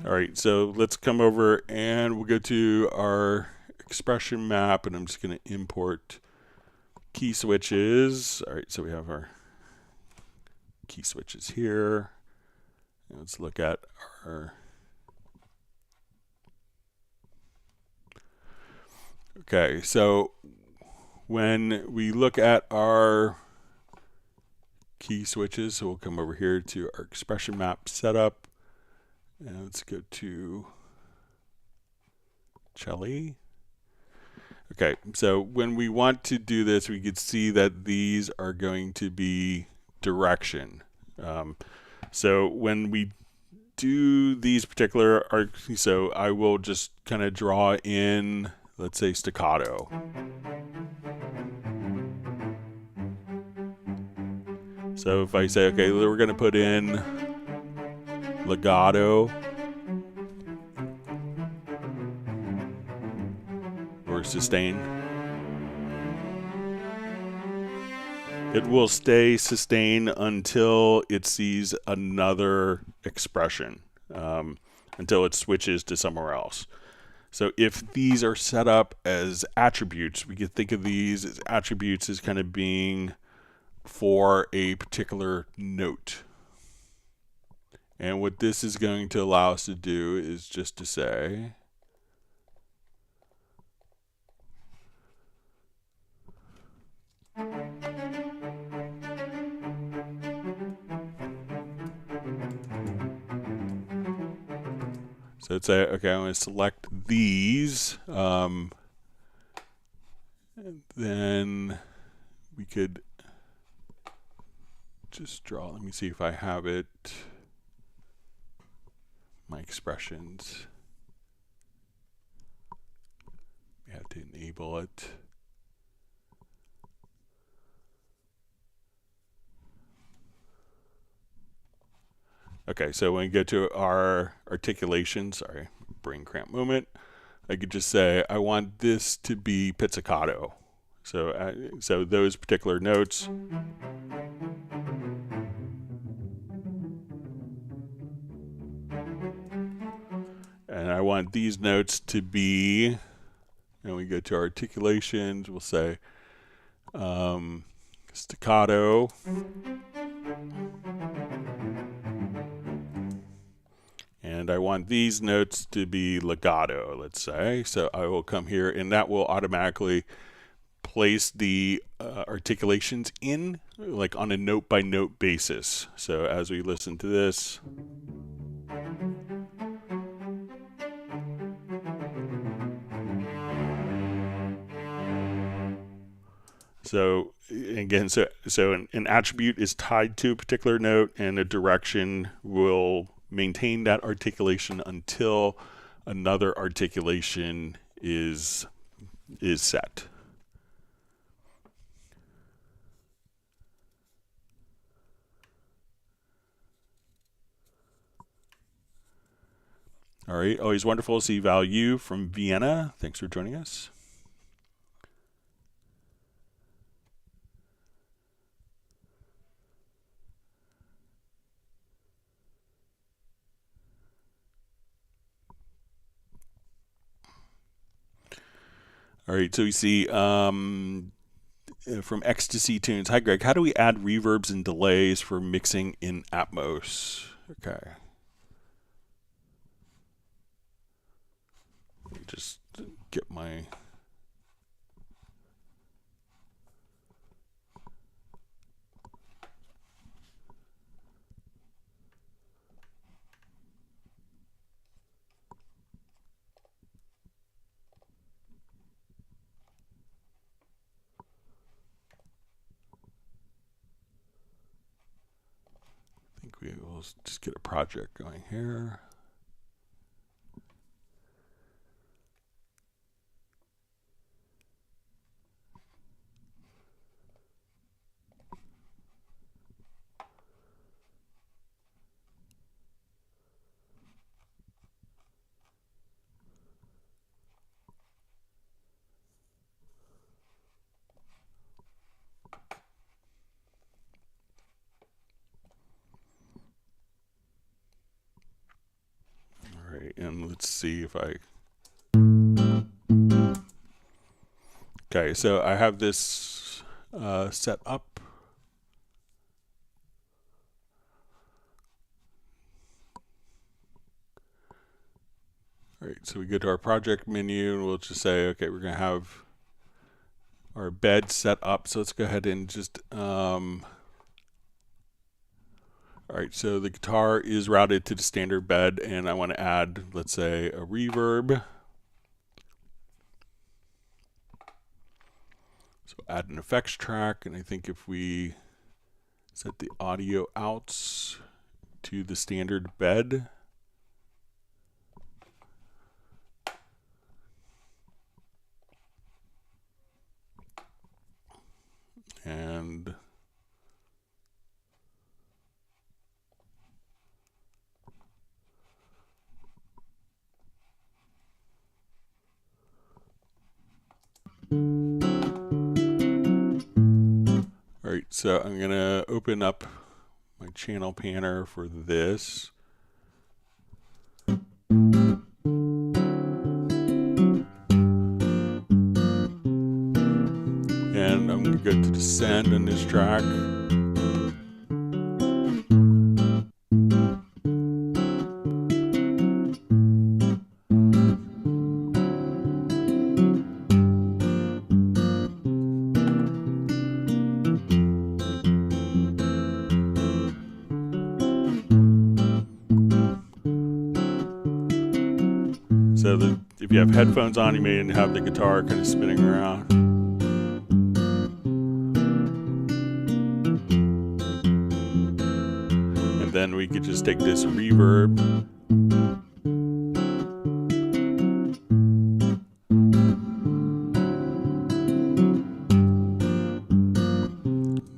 Speaker 1: All right, so let's come over and we'll go to our expression map, and I'm just going to import key switches. All right, so we have our key switches here. And let's look at our... Okay, so when we look at our key switches, so we'll come over here to our expression map setup. And let's go to Chelly. Okay, so when we want to do this, we could see that these are going to be direction. So when we do these particular arcs, so I will just kind of draw in, let's say, staccato. So if I say, okay, we're going to put in legato or sustain, it will stay sustain until it sees another expression, until it switches to somewhere else. So if these are set up as attributes, we could think of these as attributes as kind of being for a particular note. And what this is going to allow us to do is just to say, so let's say, okay, I'm going to select these. And then we could just draw. Let me see if I have it. My expressions. We have to enable it. Okay, so when we go to our articulation, sorry, brain cramp moment, I could just say, I want this to be pizzicato. So those particular notes. And I want these notes to be, and we go to articulations, we'll say staccato. And I want these notes to be legato, let's say. So I will come here, and that will automatically place the articulations in, like on a note-by-note basis. So as we listen to this, so again, so an attribute is tied to a particular note, and a direction will maintain that articulation until another articulation is set. All right, always wonderful to see Value from Vienna. Thanks for joining us. All right, so we see from Ecstasy Tunes. Hi, Greg. How do we add reverbs and delays for mixing in Atmos? Okay. Let me just get my... We will just get a project going here. And let's see if I... Okay, so I have this set up. All right, so we go to our project menu, and we'll just say, okay, we're going to have our bed set up. So let's go ahead and just... All right, so the guitar is routed to the standard bed, and I want to add, let's say, a reverb. So add an effects track, and I think if we set the audio outs to the standard bed, and all right, so I'm going to open up my channel panner for this. And I'm going to go to descend on this track. So if you have headphones on, you may have the guitar kind of spinning around. And then we could just take this reverb.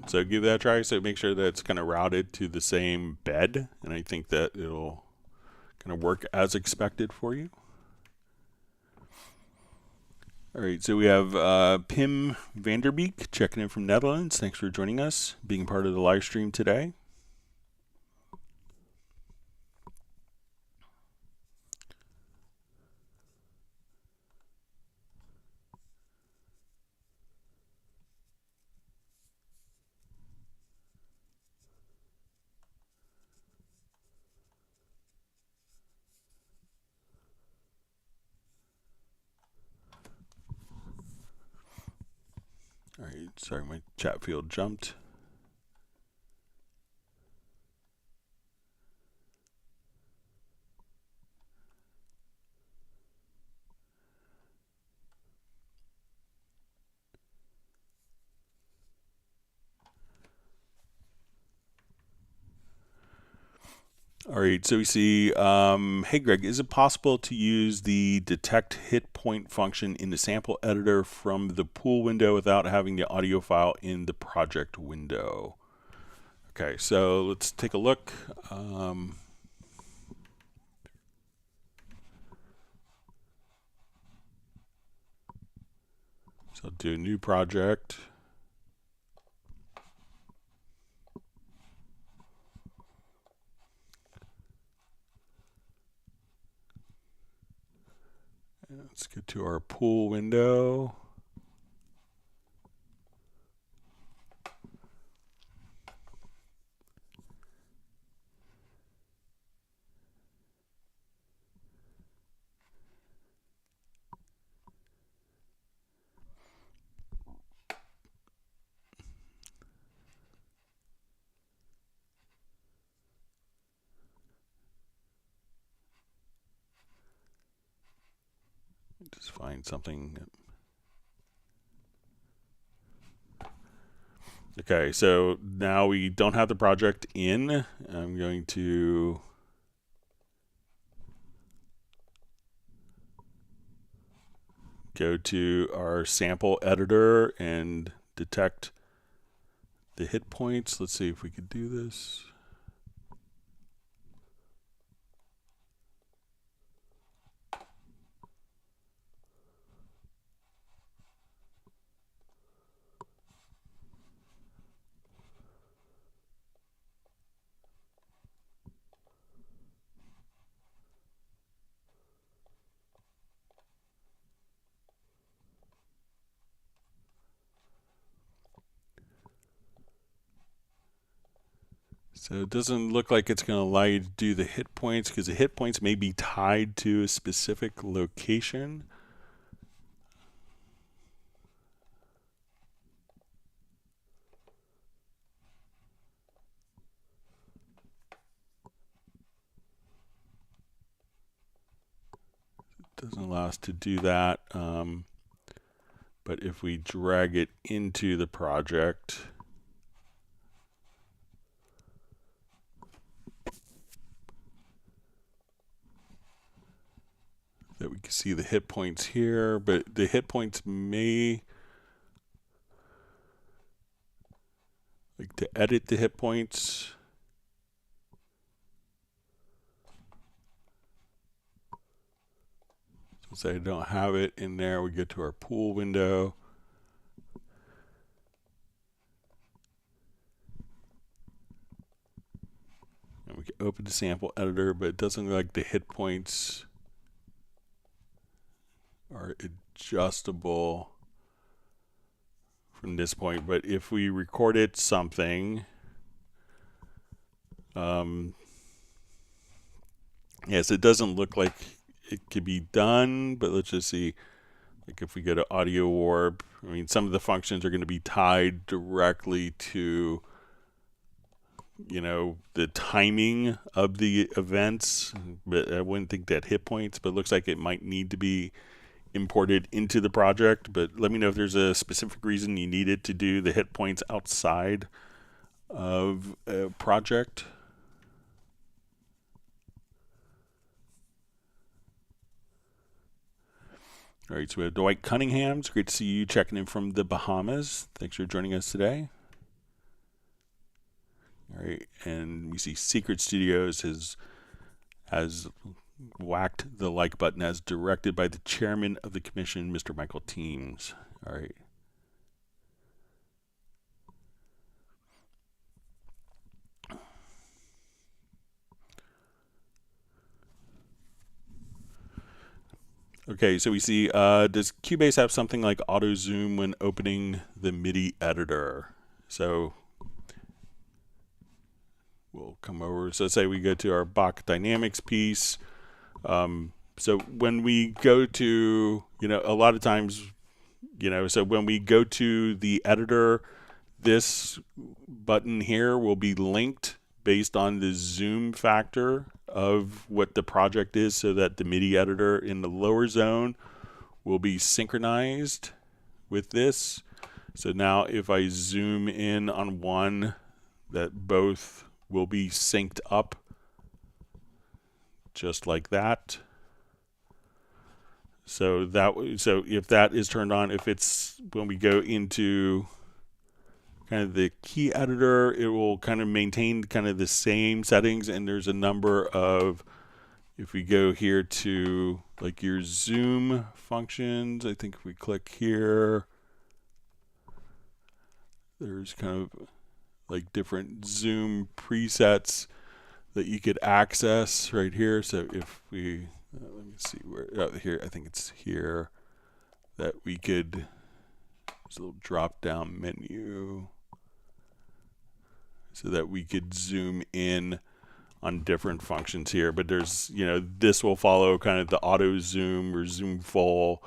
Speaker 1: So give that a try. So make sure that it's kind of routed to the same bed. And I think that it'll kind of work as expected for you. All right, so we have Pim Vanderbeek checking in from Netherlands. Thanks for joining us, being part of the live stream today. All right, sorry, my chat field jumped. All right, so we see, hey Greg, is it possible to use the detect hit point function in the sample editor from the pool window without having the audio file in the project window? Okay, so let's take a look. So I'll do a new project. Let's get to our pool window. Just find something. Okay, so now we don't have the project in. I'm going to go to our sample editor and detect the hit points. Let's see if we could do this. So it doesn't look like it's going to allow you to do the hit points because the hit points may be tied to a specific location. It doesn't allow us to do that. But if we drag it into the project, that we can see the hit points here, but the hit points may, like to edit the hit points, so say I don't have it in there, we get to our pool window. And we can open the sample editor, but it doesn't look like the hit points are adjustable from this point. But if we recorded something, yes, it doesn't look like it could be done, but let's just see. Like if we go to audio warp, I mean, some of the functions are going to be tied directly to the timing of the events, but I wouldn't think that hit points, but it looks like it might need to be imported into the project. But let me know if there's a specific reason you needed to do the hit points outside of a project. All right, so we have Dwight Cunningham. It's great to see you checking in from the Bahamas. Thanks for joining us today. All right, and we see Secret Studios has whacked the like button as directed by the chairman of the commission, Mr. Michael Teams. All right. Okay, so we see, does Cubase have something like auto zoom when opening the MIDI editor? So we'll come over. So say we go to our Bach Dynamics piece. So when we go to, a lot of times, so when we go to the editor, this button here will be linked based on the zoom factor of what the project is, so that the MIDI editor in the lower zone will be synchronized with this. So now if I zoom in on one, that both will be synced up just like that. So if that is turned on, if it's when we go into kind of the key editor, it will kind of maintain kind of the same settings, and there's a number of, if we go here to like your zoom functions, I think if we click here, there's kind of like different zoom presets that you could access right here. So if we, let me see where, here, I think it's here, that we could, there's a little drop down menu, so that we could zoom in on different functions here. But there's, this will follow kind of the auto zoom or zoom full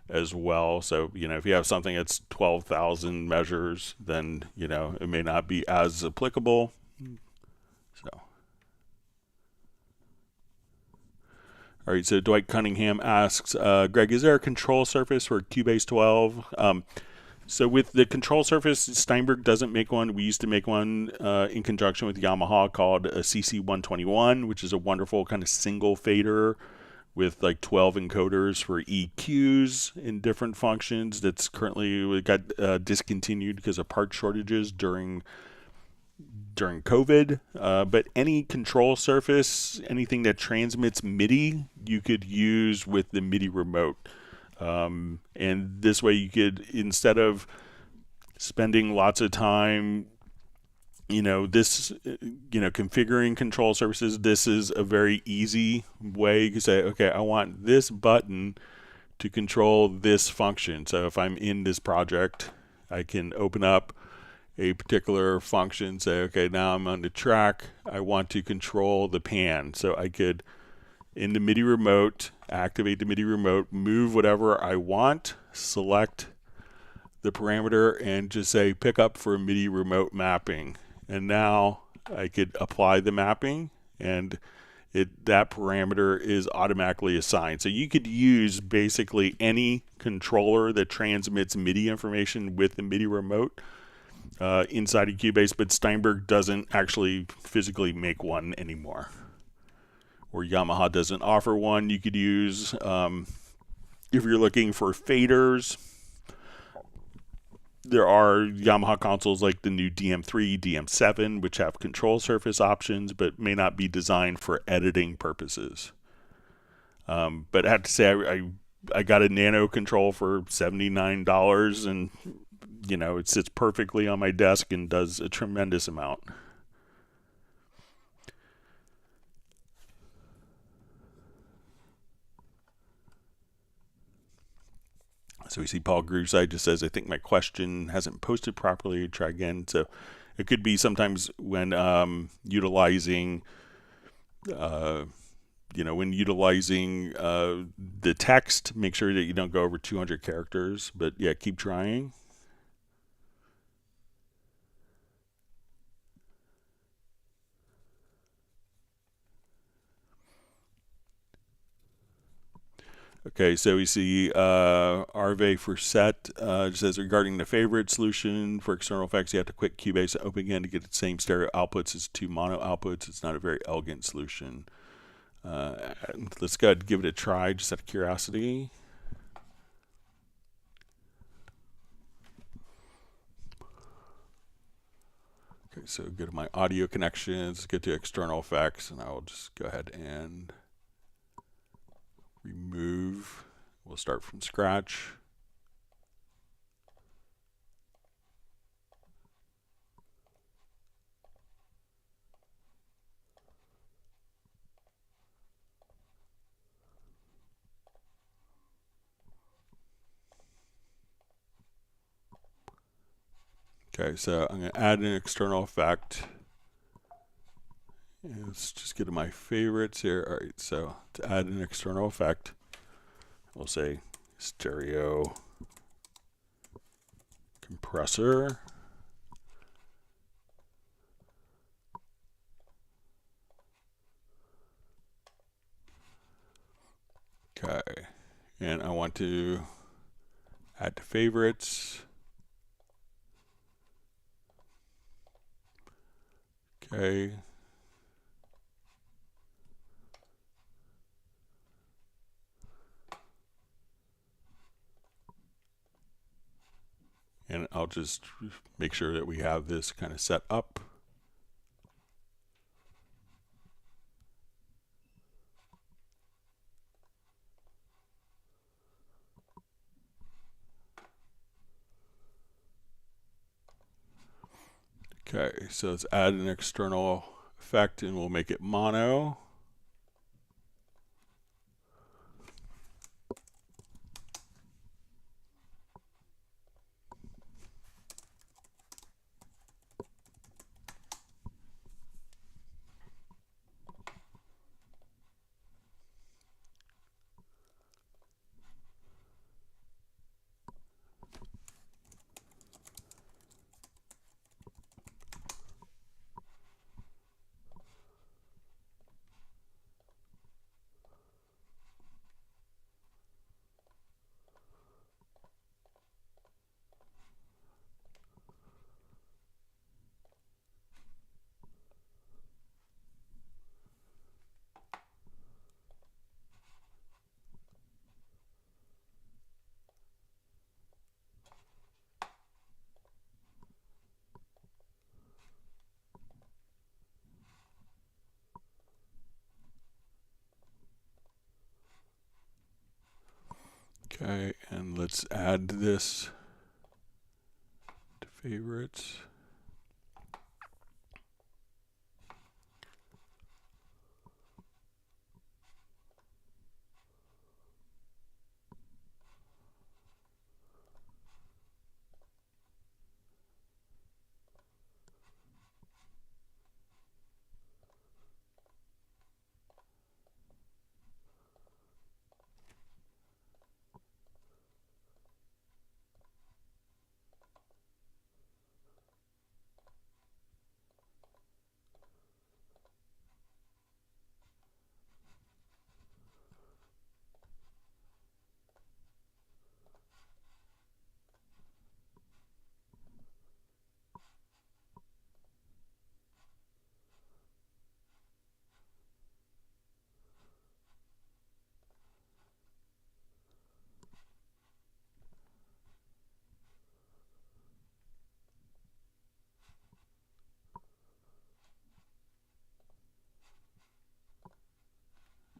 Speaker 1: as well. So, if you have something that's 12,000 measures, then, it may not be as applicable. So, all right, so Dwight Cunningham asks, Greg, is there a control surface for Cubase 12? So with the control surface, Steinberg doesn't make one. We used to make one in conjunction with Yamaha called a CC121, which is a wonderful kind of single fader with like 12 encoders for EQs in different functions. That's currently got discontinued because of part shortages during COVID. But any control surface, anything that transmits MIDI, you could use with the MIDI remote. And this way you could, instead of spending lots of time, configuring control surfaces, this is a very easy way. You can say, okay, I want this button to control this function. So if I'm in this project, I can open up a particular function, say, okay, now I'm on the track, I want to control the pan. So I could, in the MIDI remote, activate the MIDI remote, move whatever I want, select the parameter, and just say pick up for MIDI remote mapping. And now I could apply the mapping, and that parameter is automatically assigned. So you could use basically any controller that transmits MIDI information with the MIDI remote inside of Cubase, but Steinberg doesn't actually physically make one anymore, or Yamaha doesn't offer one. You could use, if you're looking for faders, there are Yamaha consoles like the new DM3, DM7, which have control surface options, but may not be designed for editing purposes. But I have to say, I got a Nano control for $79, and it sits perfectly on my desk and does a tremendous amount. So we see Paul Grooveside just says, I think my question hasn't posted properly. Try again. So it could be sometimes when utilizing, the text, make sure that you don't go over 200 characters. But yeah, keep trying. Okay, so we see Arve for set. It says regarding the favorite solution for external effects, you have to quit Cubase and open again to get the same stereo outputs as two mono outputs. It's not a very elegant solution. Let's go ahead and give it a try, just out of curiosity. Okay, so go to my audio connections, get to external effects, and I will just go ahead and remove. We'll start from scratch. Okay, so I'm going to add an external effect. And let's just get to my favorites here. All right, so to add an external effect, we'll say stereo compressor. Okay, and I want to add to favorites. Okay. And I'll just make sure that we have this kind of set up. Okay, so let's add an external effect and we'll make it mono. Okay, and let's add this to favorites.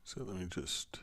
Speaker 1: So let me just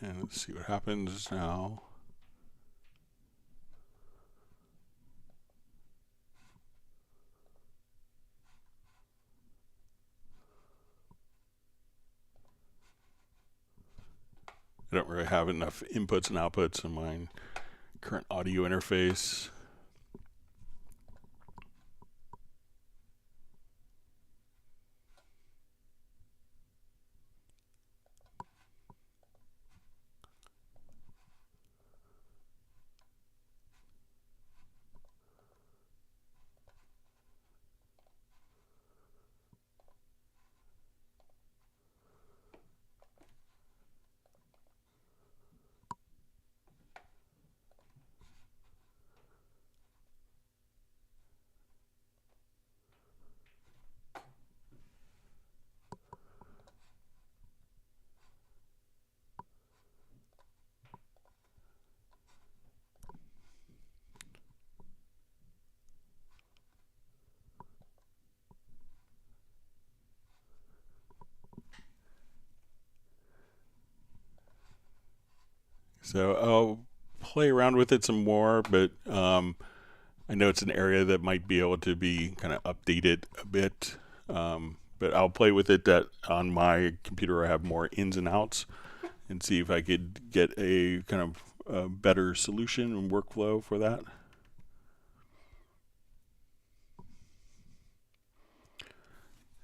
Speaker 1: And let's see what happens now. I don't really have enough inputs and outputs in my current audio interface. So I'll play around with it some more, but I know it's an area that might be able to be kind of updated a bit. But I'll play with it that on my computer I have more ins and outs and see if I could get a kind of a better solution and workflow for that.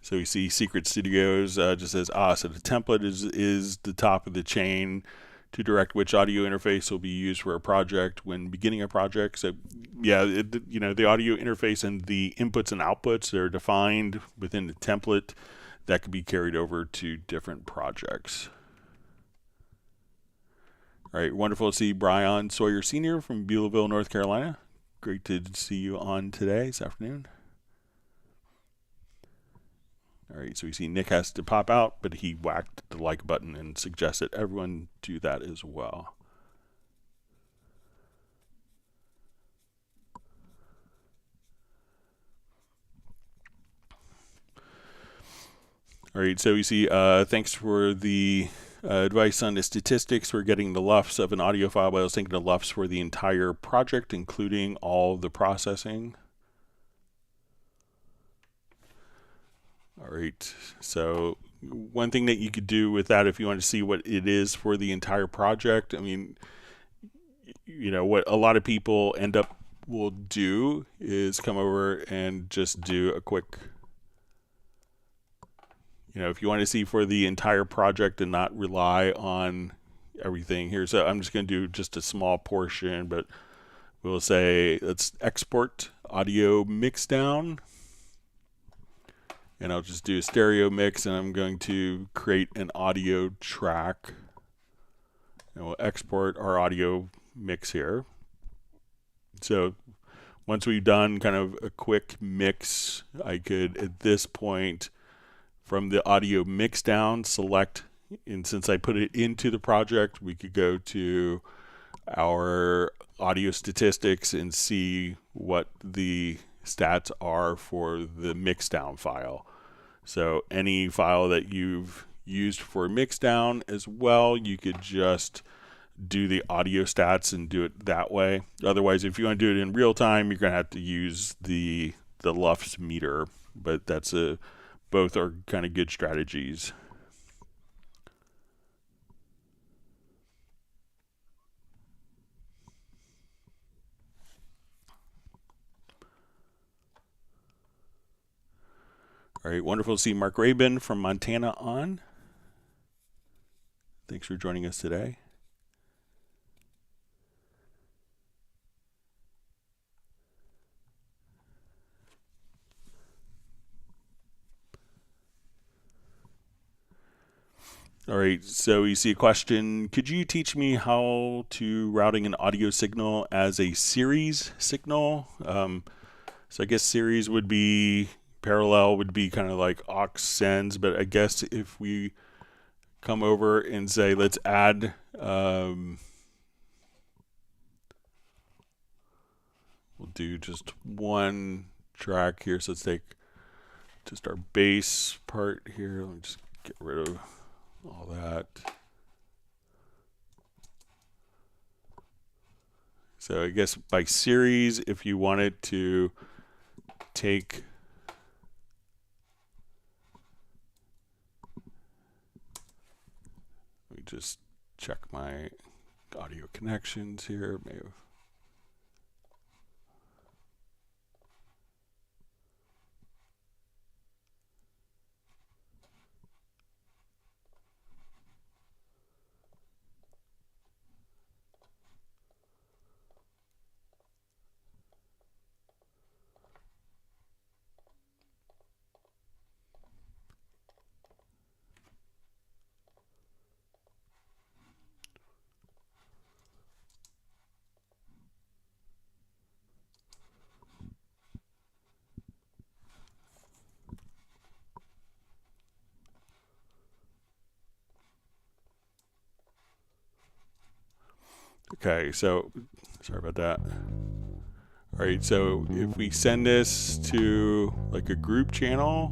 Speaker 1: So you see Secret Studios just says, so the template is the top of the chain to direct which audio interface will be used for a project when beginning a project. So yeah, the audio interface and the inputs and outputs are defined within the template that could be carried over to different projects. All right, wonderful to see Brian Sawyer Sr. from Beulahville, North Carolina. Great to see you on today, this afternoon. All right, so we see Nick has to pop out, but he whacked the like button and suggested everyone do that as well. All right, so we see thanks for the advice on the statistics for getting the LUFS of an audio file, but I was thinking the LUFS for the entire project, including all the processing. All right, so one thing that you could do with that, if you want to see what it is for the entire project, I mean, what a lot of people will do is come over and just do a quick, if you want to see for the entire project and not rely on everything here. So I'm just going to do just a small portion, but we'll say let's export audio mix down. And I'll just do a stereo mix, and I'm going to create an audio track. And we'll export our audio mix here. So once we've done kind of a quick mix, I could, at this point, from the audio mix down, select, and since I put it into the project, we could go to our audio statistics and see what the stats are for the mixdown file. So any file that you've used for mixdown as well, you could just do the audio stats and do it that way. Otherwise, if you want to do it in real time, you're going to have to use the LUFS meter, but that's both are kind of good strategies. All right, wonderful to see Mark Rabin from Montana on. Thanks for joining us today. All right, so you see a question. Could you teach me how to routing an audio signal as a series signal? So I guess series would be, parallel would be kind of like aux sends, but I guess if we come over and say, let's add, we'll do just one track here. So let's take just our bass part here. Let me just get rid of all that. So I guess by series, if you wanted to take let me just check my audio connections here. Maybe. Okay, so sorry about that. All right, so if we send this to like a group channel,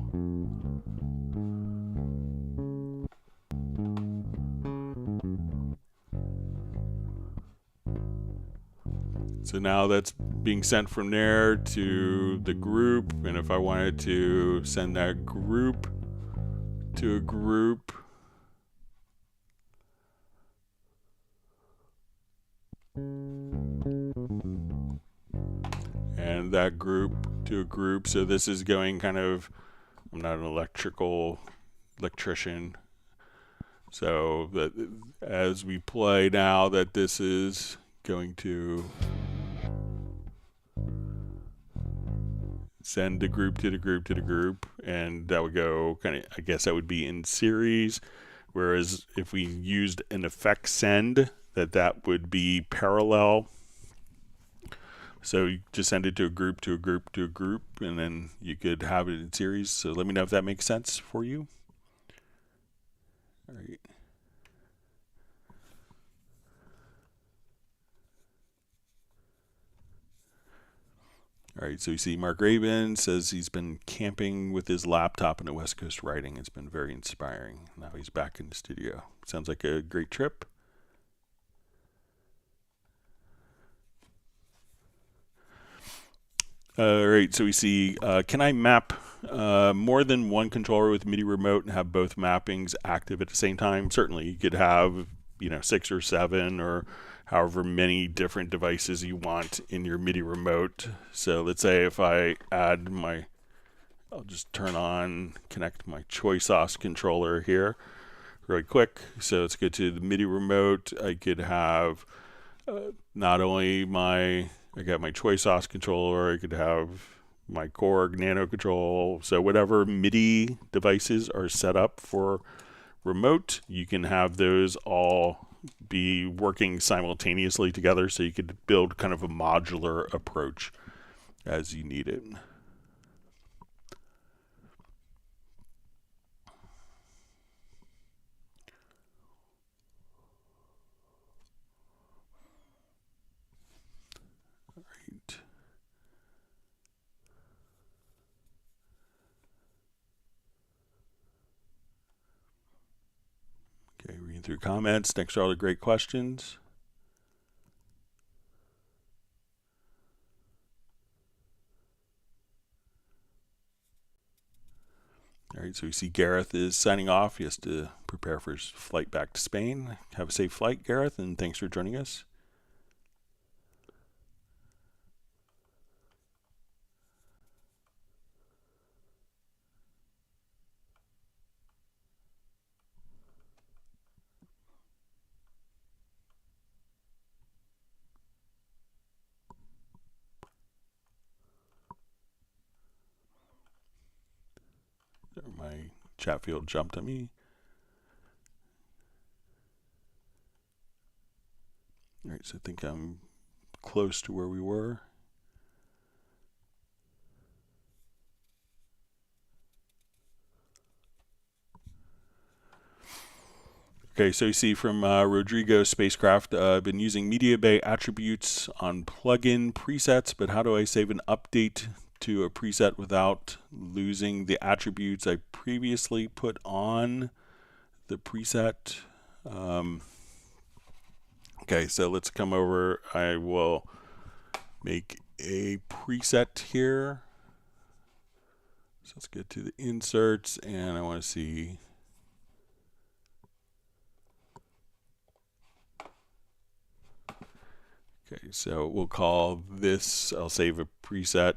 Speaker 1: so now that's being sent from there to the group, and if I wanted to send that group to a group, and that group to a group, so this is going kind of, I'm not an electrician, so that as we play now that this is going to send the group to the group to the group, and that would go kind of, I guess that would be in series, whereas if we used an effect send, that would be parallel. So you just send it to a group to a group to a group, and then you could have it in series. So let me know if that makes sense for you. All right. All right, so you see Mark Rabin says he's been camping with his laptop in the West Coast writing. It's been very inspiring. Now he's back in the studio. Sounds like a great trip. All right, so we see, can I map more than one controller with MIDI remote and have both mappings active at the same time? Certainly, you could have, 6 or 7 or however many different devices you want in your MIDI remote. So let's say if I add I'll just connect my Quantize controller here really quick. So let's go to the MIDI remote. I could have not only I got my Quantize controller, I could have my Korg Nano Control. So whatever MIDI devices are set up for remote, you can have those all be working simultaneously together, so you could build kind of a modular approach as you need it. Okay, reading through comments. Thanks for all the great questions. All right, so we see Gareth is signing off. He has to prepare for his flight back to Spain. Have a safe flight, Gareth, and thanks for joining us. My chat field jumped at me. All right, so I think I'm close to where we were. Okay, so you see from Rodrigo Spacecraft, I've been using Media Bay attributes on plugin presets, but how do I save an update to a preset without losing the attributes I previously put on the preset? Okay, so let's come over. I will make a preset here. So let's get to the inserts, and I want to see. Okay, so we'll call this, I'll save a preset.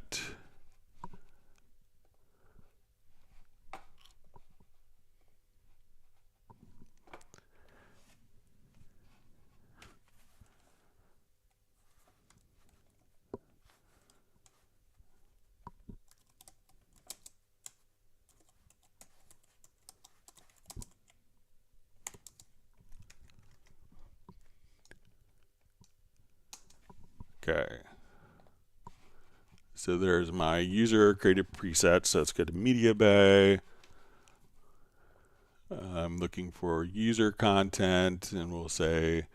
Speaker 1: Okay. So there's my user created preset. So let's go to Media Bay. I'm looking for user content, and we'll say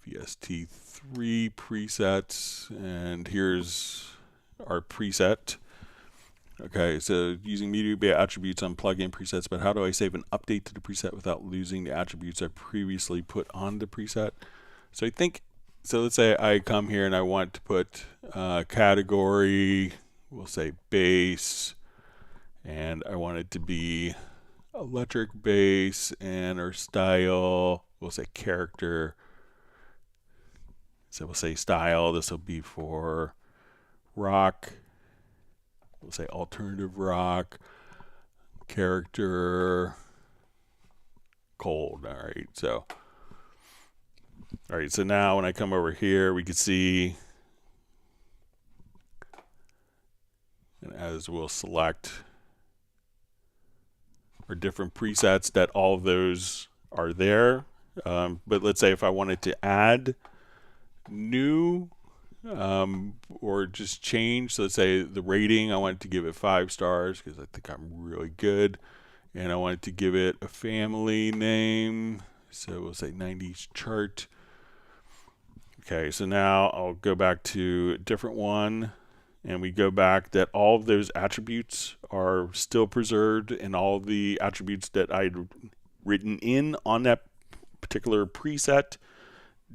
Speaker 1: VST3 presets, and here's our preset. Okay, so using Media Bay attributes on plugin presets, but how do I save an update to the preset without losing the attributes I previously put on the preset? So I think, so let's say I come here and I want to put category, we'll say bass, and I want it to be electric bass, and our style, we'll say character. So we'll say style, this will be for rock. We'll say alternative rock, character, cold. All right, so now when I come over here, we can see, and as we'll select our different presets, that all of those are there. But let's say if I wanted to add new or just change, so let's say the rating, I wanted to give it 5 stars because I think I'm really good, and I wanted to give it a family name, so we'll say 90s chart. Okay, so now I'll go back to a different one, and we go back that all of those attributes are still preserved, and all of the attributes that I'd written in on that particular preset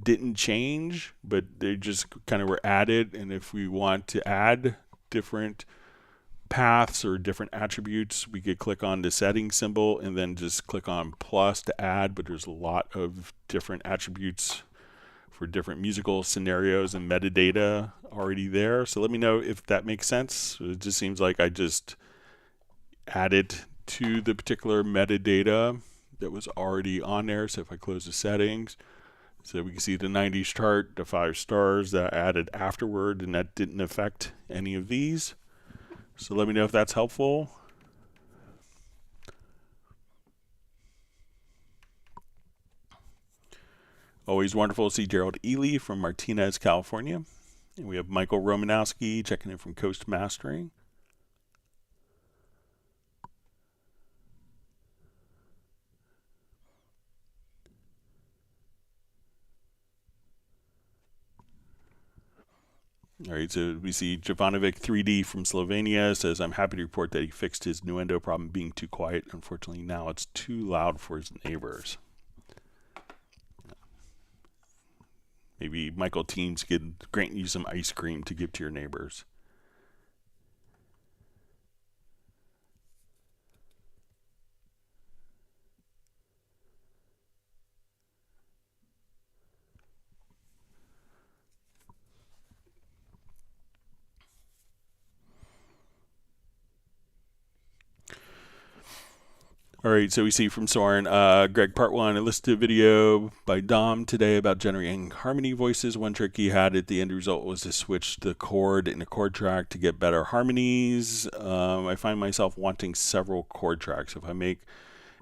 Speaker 1: didn't change, but they just kind of were added. And if we want to add different paths or different attributes, we could click on the settings symbol and then just click on plus to add, but there's a lot of different attributes for different musical scenarios and metadata already there. So let me know if that makes sense. It just seems like I just added to the particular metadata that was already on there. So if I close the settings, so we can see the 90s chart, the 5 stars that I added afterward, and that didn't affect any of these. So let me know if that's helpful. Always wonderful to see Gerald Ely from Martinez, California. And we have Michael Romanowski checking in from Coast Mastering. All right, so we see Jovanovic 3D from Slovenia says, I'm happy to report that he fixed his Nuendo problem being too quiet. Unfortunately, now it's too loud for his neighbors. Maybe Michael Teams could grant you some ice cream to give to your neighbors. All right, so we see from Soren, Greg, part 1, I listened to a video by Dom today about generating harmony voices. One trick he had at the end result was to switch the chord in a chord track to get better harmonies. I find myself wanting several chord tracks. If I make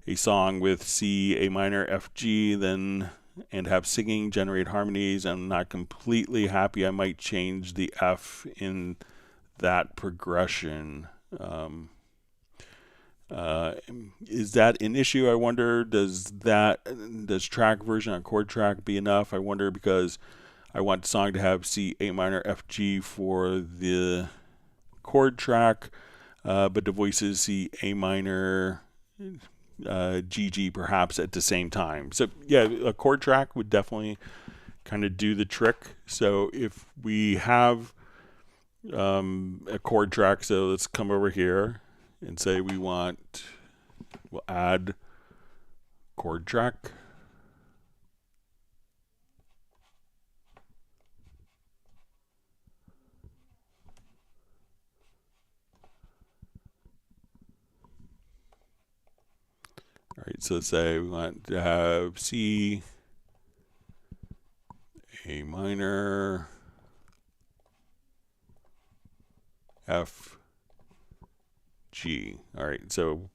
Speaker 1: a song with C, A minor, F, G, and have singing generate harmonies, I'm not completely happy. I might change the F in that progression. Is that an issue? I wonder, does track version on chord track be enough? I wonder, because I want the song to have C, A minor, F, G for the chord track, but the voices C, A minor, G, G perhaps at the same time. So yeah, a chord track would definitely kind of do the trick. So if we have a chord track, so let's come over here and say we'll add chord track. All right, so let's say we want to have C, A minor, F, G. All right, so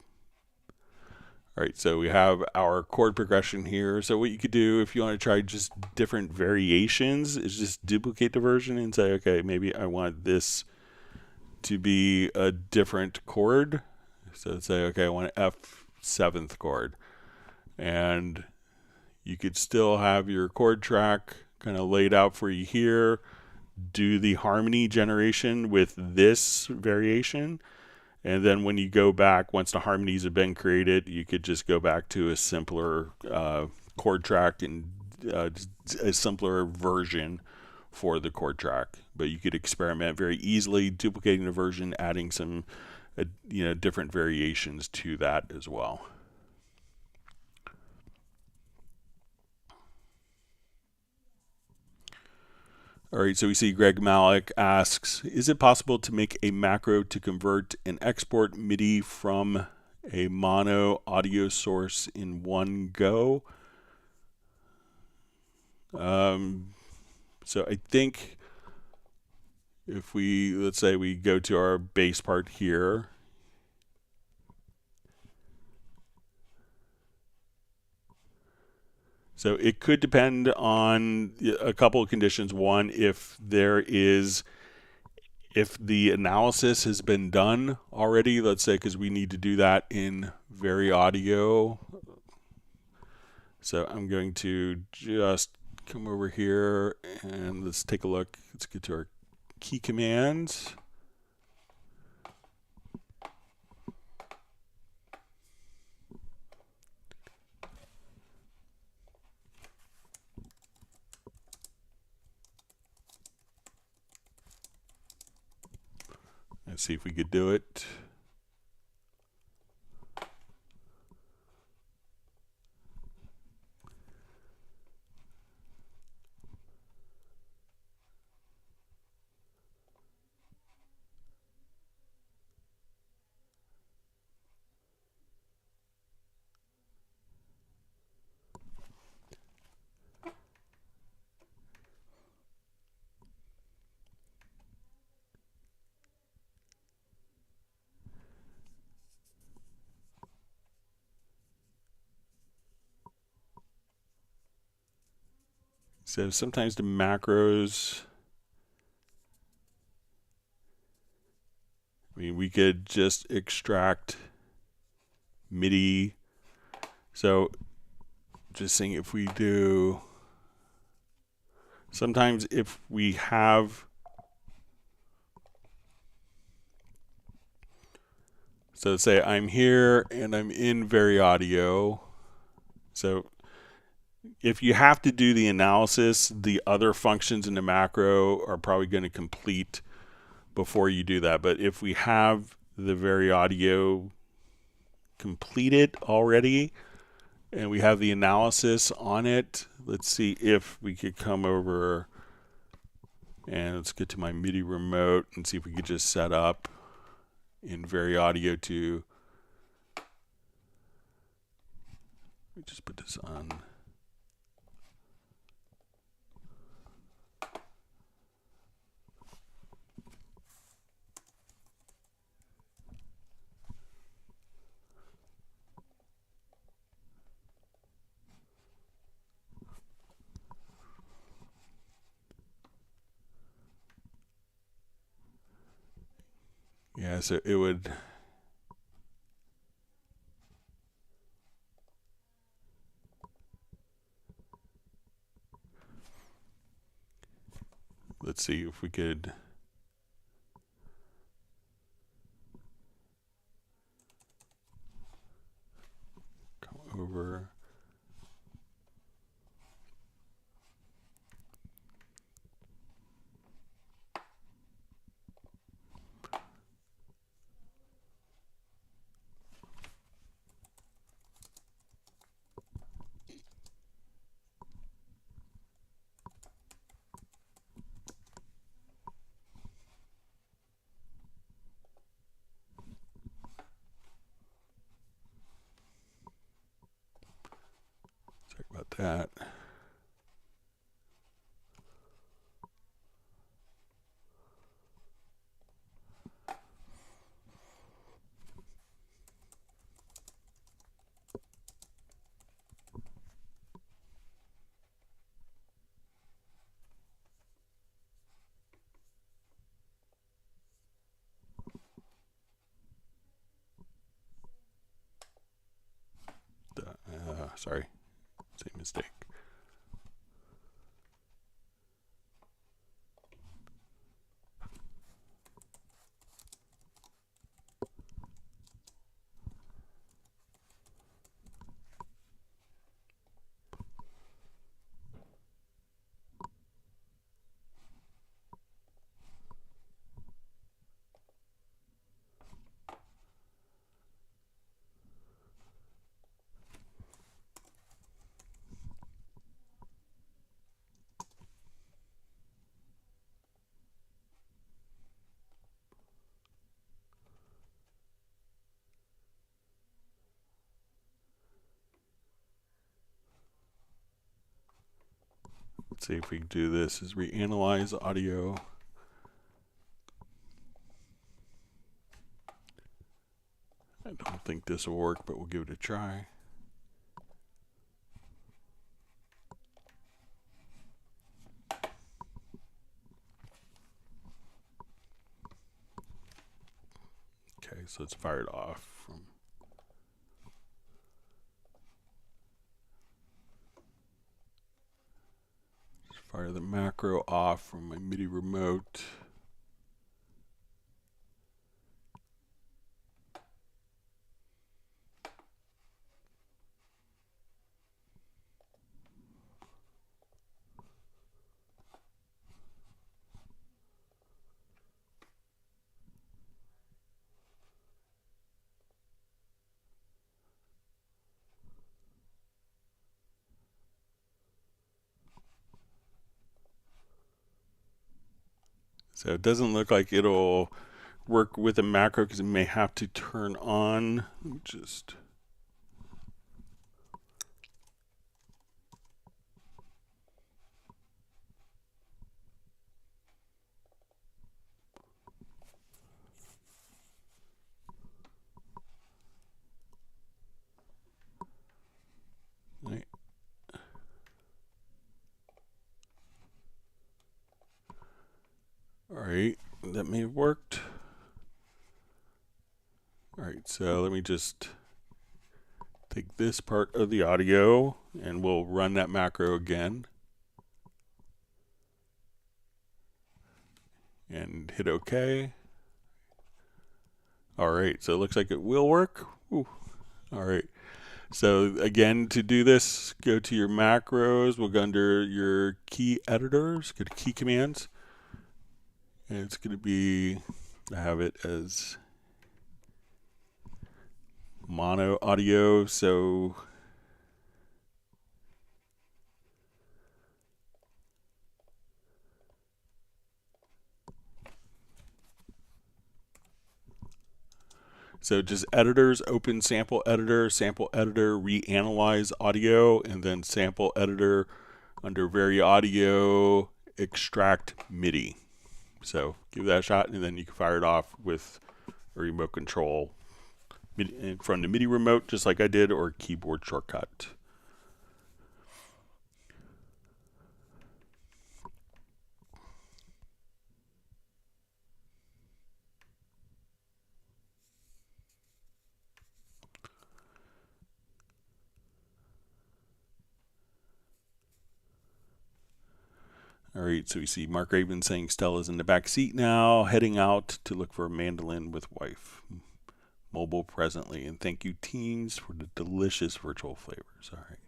Speaker 1: we have our chord progression here. So what you could do if you want to try just different variations is just duplicate the version and say, okay, maybe I want this to be a different chord. So say, okay, I want an F7th chord. And you could still have your chord track kind of laid out for you here. Do the harmony generation with this variation. And then when you go back, once the harmonies have been created, you could just go back to a simpler chord track and a simpler version for the chord track. But you could experiment very easily, duplicating the version, adding some different variations to that as well. All right, so we see Greg Malik asks, is it possible to make a macro to convert and export MIDI from a mono audio source in one go? So I think if let's say we go to our bass part here. So it could depend on a couple of conditions. One, if the analysis has been done already, let's say, because we need to do that in Very Audio. So I'm going to just come over here and let's take a look. Let's get to our key commands. Let's see if we could do it. So sometimes the macros, we could just extract MIDI. So just saying, if we do, sometimes if we have, so say I'm here and I'm in Very Audio. So if you have to do the analysis, the other functions in the macro are probably going to complete before you do that. But if we have the Very Audio completed already and we have the analysis on it, let's see if we could come over and let's get to my MIDI remote and see if we could just set up in Very Audio to, let me just put this on. Yeah, so it would, let's see if we could, come over. about that. Sorry, same mistake. Let's see if we can do this. Is reanalyze audio. I don't think this will work, but we'll give it a try. Okay, so it's fired off from. Just fire the macro off from my MIDI remote. So it doesn't look like it'll work with a macro because it may have to turn on. Just right. All right, that may have worked. All right, so let me just take this part of the audio and we'll run that macro again. And hit OK. All right, so it looks like it will work. Ooh. All right, so again, to do this, go to your macros. We'll go under your key editors, go to key commands. And it's going to be, I have it as mono audio, so just editors, open sample editor, reanalyze audio, and then sample editor under vary audio, extract MIDI. So give that a shot, and then you can fire it off with a remote control from the MIDI remote, just like I did, or keyboard shortcut. All right, so we see Mark Raven saying Stella's in the back seat now, heading out to look for a mandolin with wife. Mobile presently. And thank you, teams, for the delicious virtual flavors. All right.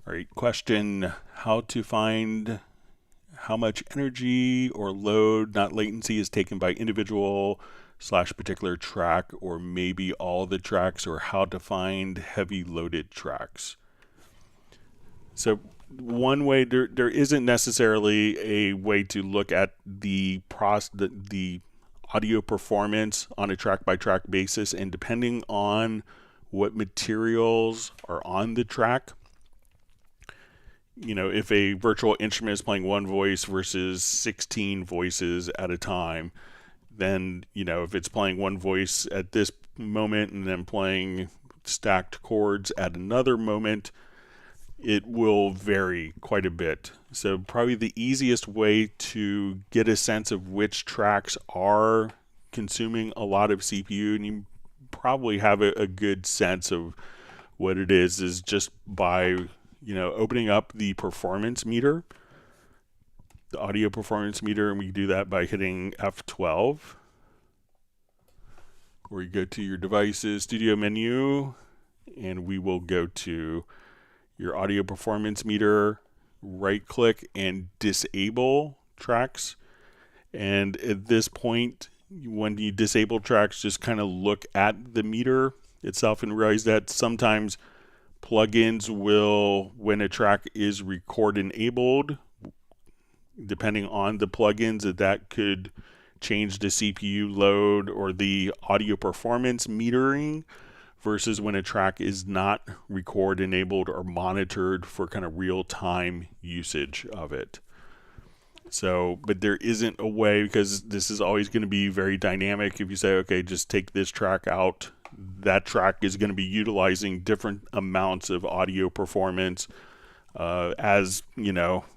Speaker 1: All right, question, how to find how much energy or load, not latency, is taken by individual / particular track, or maybe all the tracks, or how to find heavy loaded tracks. So one way, there isn't necessarily a way to look at the audio performance on a track by track basis, and depending on what materials are on the track, if a virtual instrument is playing one voice versus 16 voices at a time, then if it's playing one voice at this moment and then playing stacked chords at another moment, it will vary quite a bit. So probably the easiest way to get a sense of which tracks are consuming a lot of CPU, and you probably have a good sense of what it is just by opening up the performance meter, the audio performance meter, and we do that by hitting F12, where you go to your devices studio menu, and we will go to your audio performance meter, right click and disable tracks. And at this point, when you disable tracks, just kind of look at the meter itself and realize that sometimes plugins will, when a track is record enabled, depending on the plugins, that could change the CPU load or the audio performance metering, versus when a track is not record enabled or monitored for kind of real time usage of it. So, but there isn't a way, because this is always going to be very dynamic. If you say, okay, just take this track out, that track is going to be utilizing different amounts of audio performance, as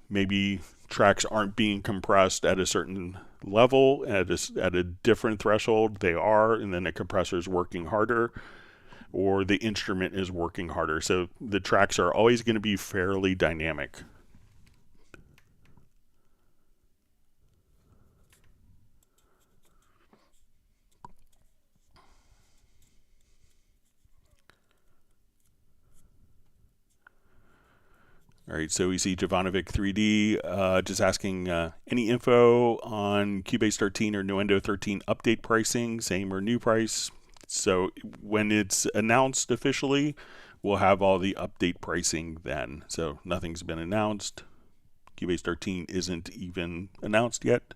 Speaker 1: maybe tracks aren't being compressed at a certain level, at a different threshold they are, and then the compressor is working harder, or the instrument is working harder. So the tracks are always going to be fairly dynamic. All right, so we see Jovanovic 3D just asking any info on Cubase 13 or Nuendo 13 update pricing, same or new price. So when it's announced officially, we'll have all the update pricing then. So nothing's been announced. Cubase 13 isn't even announced yet.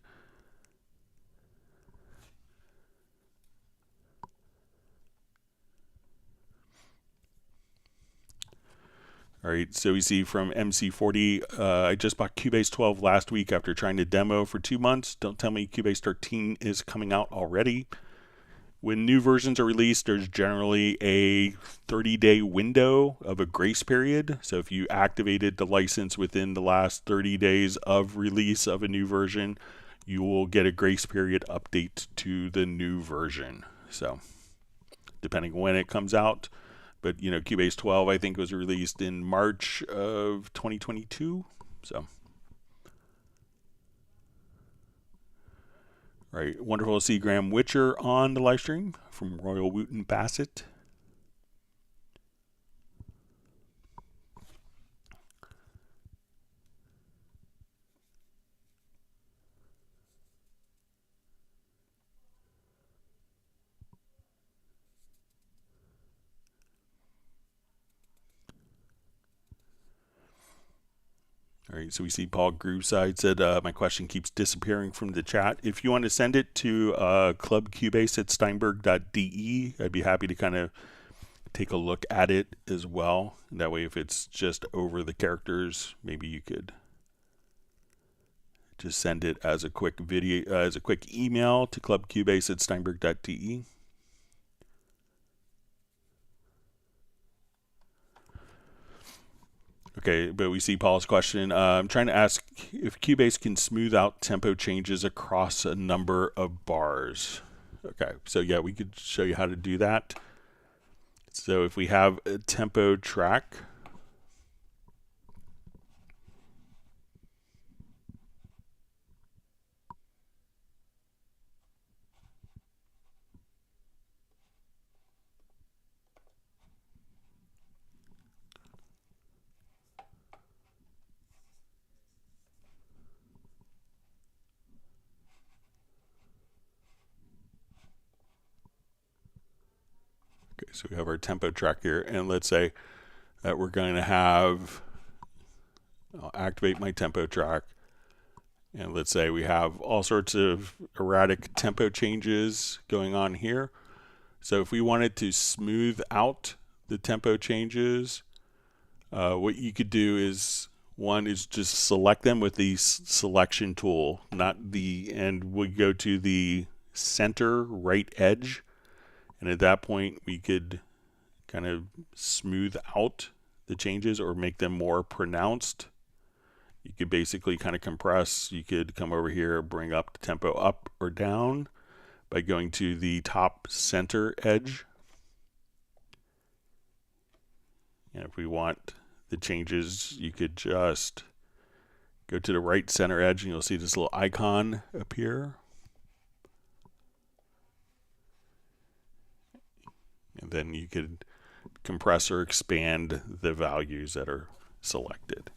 Speaker 1: All right, so we see from MC40, I just bought Cubase 12 last week after trying to demo for 2 months. Don't tell me Cubase 13 is coming out already. When new versions are released, there's generally a 30-day window of a grace period. So if you activated the license within the last 30 days of release of a new version, you will get a grace period update to the new version. So depending on when it comes out. But, Cubase 12, I think, was released in March of 2022. So, right. Wonderful to see Graham Witcher on the live stream from Royal Wooten Bassett. All right, so we see Paul Grooveside said, my question keeps disappearing from the chat. If you want to send it to clubcubase@steinberg.de, I'd be happy to kind of take a look at it as well. And that way, if it's just over the characters, maybe you could just send it as a quick video, as a quick email to clubcubase@steinberg.de. Okay, but we see Paul's question. I'm trying to ask if Cubase can smooth out tempo changes across a number of bars. Okay, so yeah, we could show you how to do that. So if we have a tempo track, So we have our tempo track here, and let's say that we're going to have, I'll activate my tempo track, and let's say we have all sorts of erratic tempo changes going on here. So if we wanted to smooth out the tempo changes, what you could do is, one is just select them with the selection tool, and we go to the center right edge, and at that point we could kind of smooth out the changes or make them more pronounced. You could basically kind of compress. You could come over here, bring up the tempo up or down by going to the top center edge. And if we want the changes, you could just go to the right center edge and you'll see this little icon appear. And then you could compress or expand the values that are selected.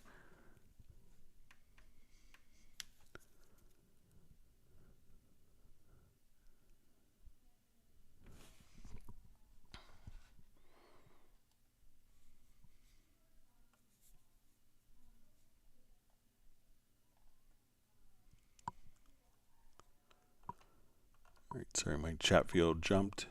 Speaker 1: All right, sorry, my chat field jumped.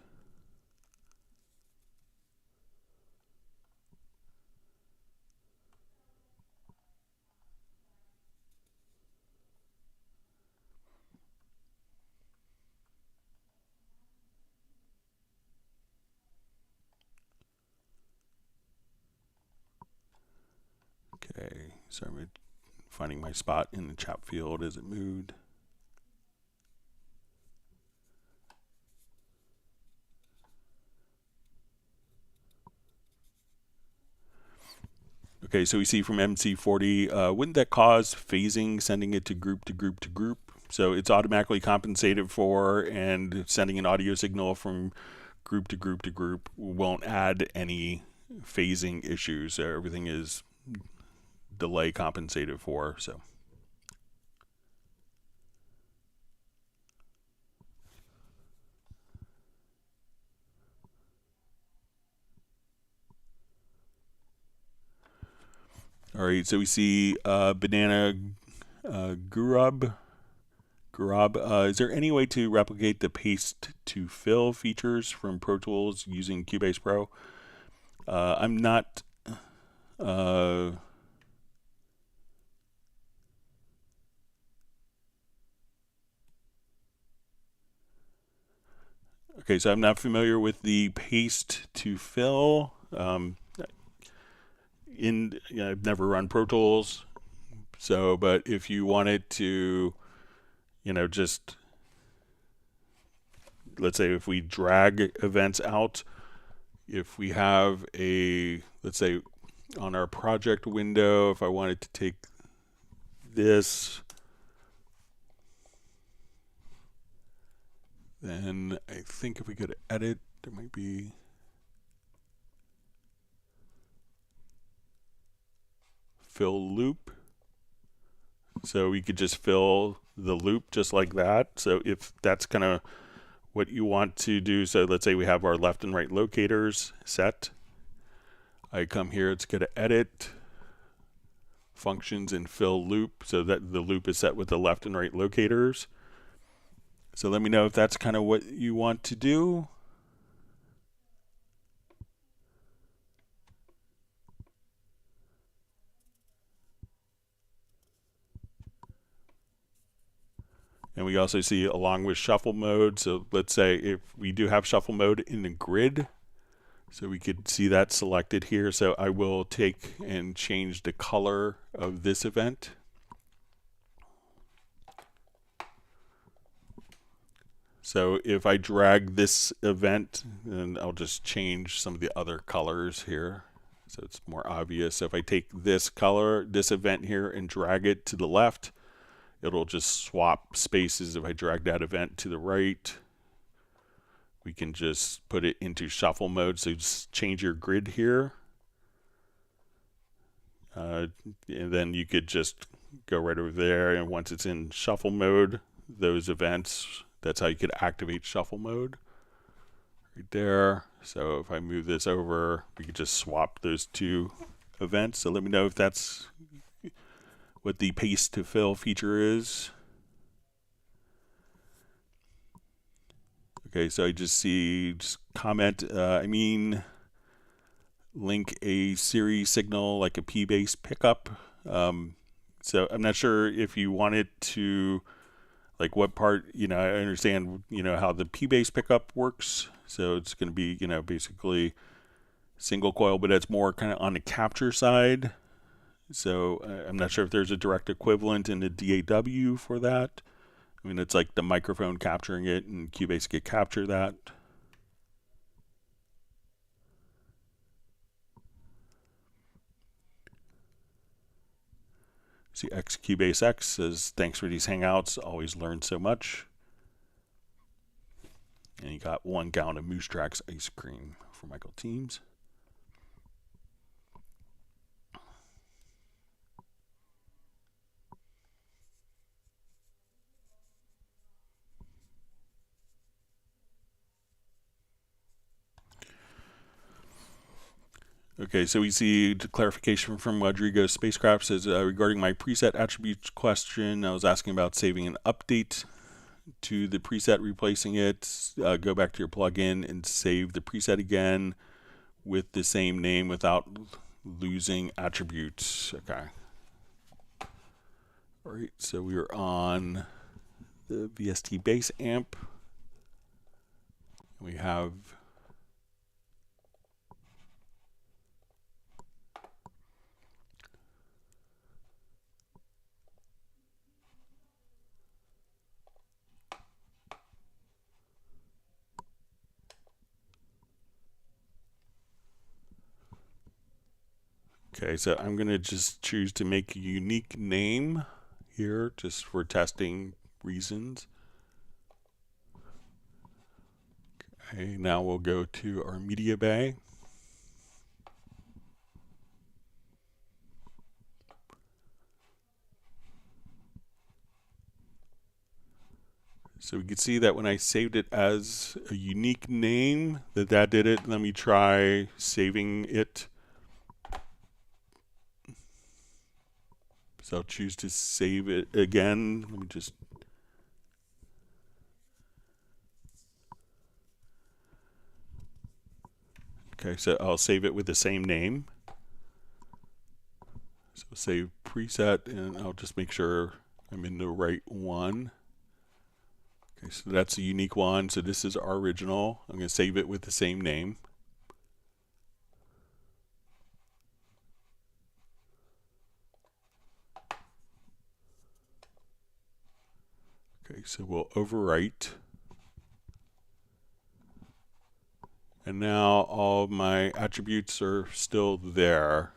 Speaker 1: Okay, so I'm finding my spot in the chat field as it moved. Okay, so we see from MC40, wouldn't that cause phasing, sending it to group to group to group? So it's automatically compensated for, and sending an audio signal from group to group to group won't add any phasing issues. So everything is delay compensated for. So. All right, so we see Banana Gurab. Is there any way to replicate the paste to fill features from Pro Tools using Cubase Pro? I'm not. Okay, so I'm not familiar with the paste to fill. I've never run Pro Tools, so, but if you wanted to, just, let's say if we drag events out, if we have let's say on our project window, if I wanted to take this, then I think if we go to edit, there might be fill loop. So we could just fill the loop just like that. So if that's kind of what you want to do, so let's say we have our left and right locators set. I come here, it's going to edit functions and fill loop, so that the loop is set with the left and right locators. So let me know if that's kind of what you want to do. And we also see along with shuffle mode. So let's say if we do have shuffle mode in the grid, so we could see that selected here. So I will take and change the color of this event. So if I drag this event, then I'll just change some of the other colors here, so it's more obvious. So if I take this color, this event here, and drag it to the left, it'll just swap spaces. If I drag that event to the right, we can just put it into shuffle mode. So just change your grid here. And then you could just go right over there, and once it's in shuffle mode, those events, that's how you could activate shuffle mode right there. So if I move this over, we could just swap those two events. So let me know if that's what the paste to fill feature is. Okay, so I just see, just comment, link a series signal like a P-bass pickup. So I'm not sure if you want it to, like what part, I understand, how the P-bass pickup works. So it's going to be, basically single coil, but it's more kind of on the capture side. So I'm not sure if there's a direct equivalent in the DAW for that. I mean, it's like the microphone capturing it and Cubase can capture that. See, Cubase X says, thanks for these hangouts, always learn so much. And you got 1 gallon of Moose Tracks ice cream for Michael Teams. Okay, so we see clarification from Rodrigo Spacecraft says, regarding my preset attributes question, I was asking about saving an update to the preset, replacing it. Go back to your plugin and save the preset again with the same name without losing attributes. Okay. All right, so we are on the VST bass amp. We have okay, so I'm going to just choose to make a unique name here just for testing reasons. Okay, now we'll go to our media bay. So we can see that when I saved it as a unique name, that did it. Let me try saving it. So I'll choose to save it again. Let me just. Okay, so I'll save it with the same name. So save preset, and I'll just make sure I'm in the right one. Okay, so that's a unique one. So this is our original. I'm going to save it with the same name. Okay, so we'll overwrite. And now all my attributes are still there.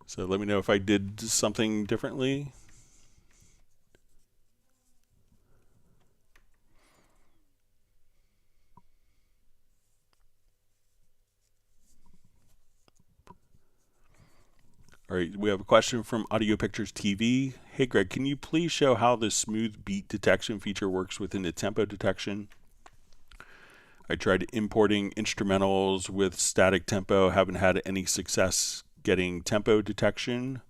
Speaker 1: So let me know if I did something differently. All right, we have a question from Audio Pictures TV. Hey Greg, can you please show how the smooth beat detection feature works within the tempo detection? I tried importing instrumentals with static tempo, haven't had any success getting tempo detection.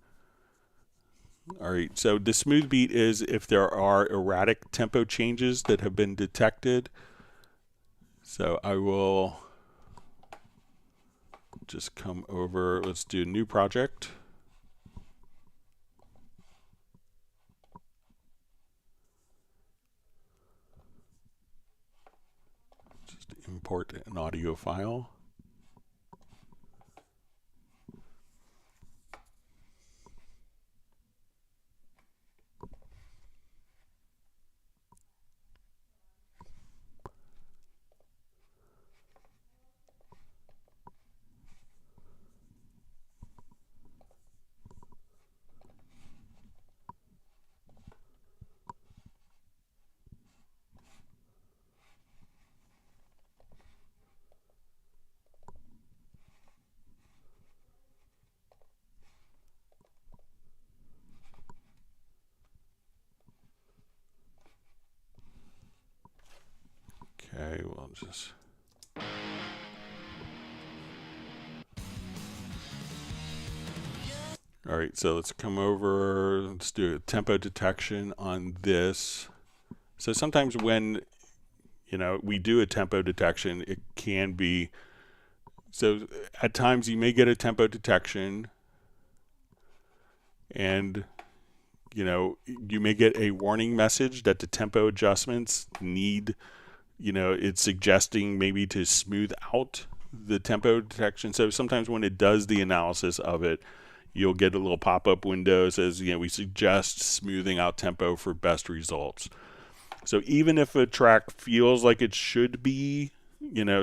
Speaker 1: All right, so the smooth beat is if there are erratic tempo changes that have been detected. So I will just come over, let's do a new project. Just import an audio file. just. All right, so let's come over. Let's do a tempo detection on this. So sometimes when we do a tempo detection, it can be. So at times you may get a tempo detection, and you may get a warning message that the tempo adjustments need, it's suggesting maybe to smooth out the tempo detection. So sometimes when it does the analysis of it, you'll get a little pop-up window that says, we suggest smoothing out tempo for best results. So even if a track feels like it should be,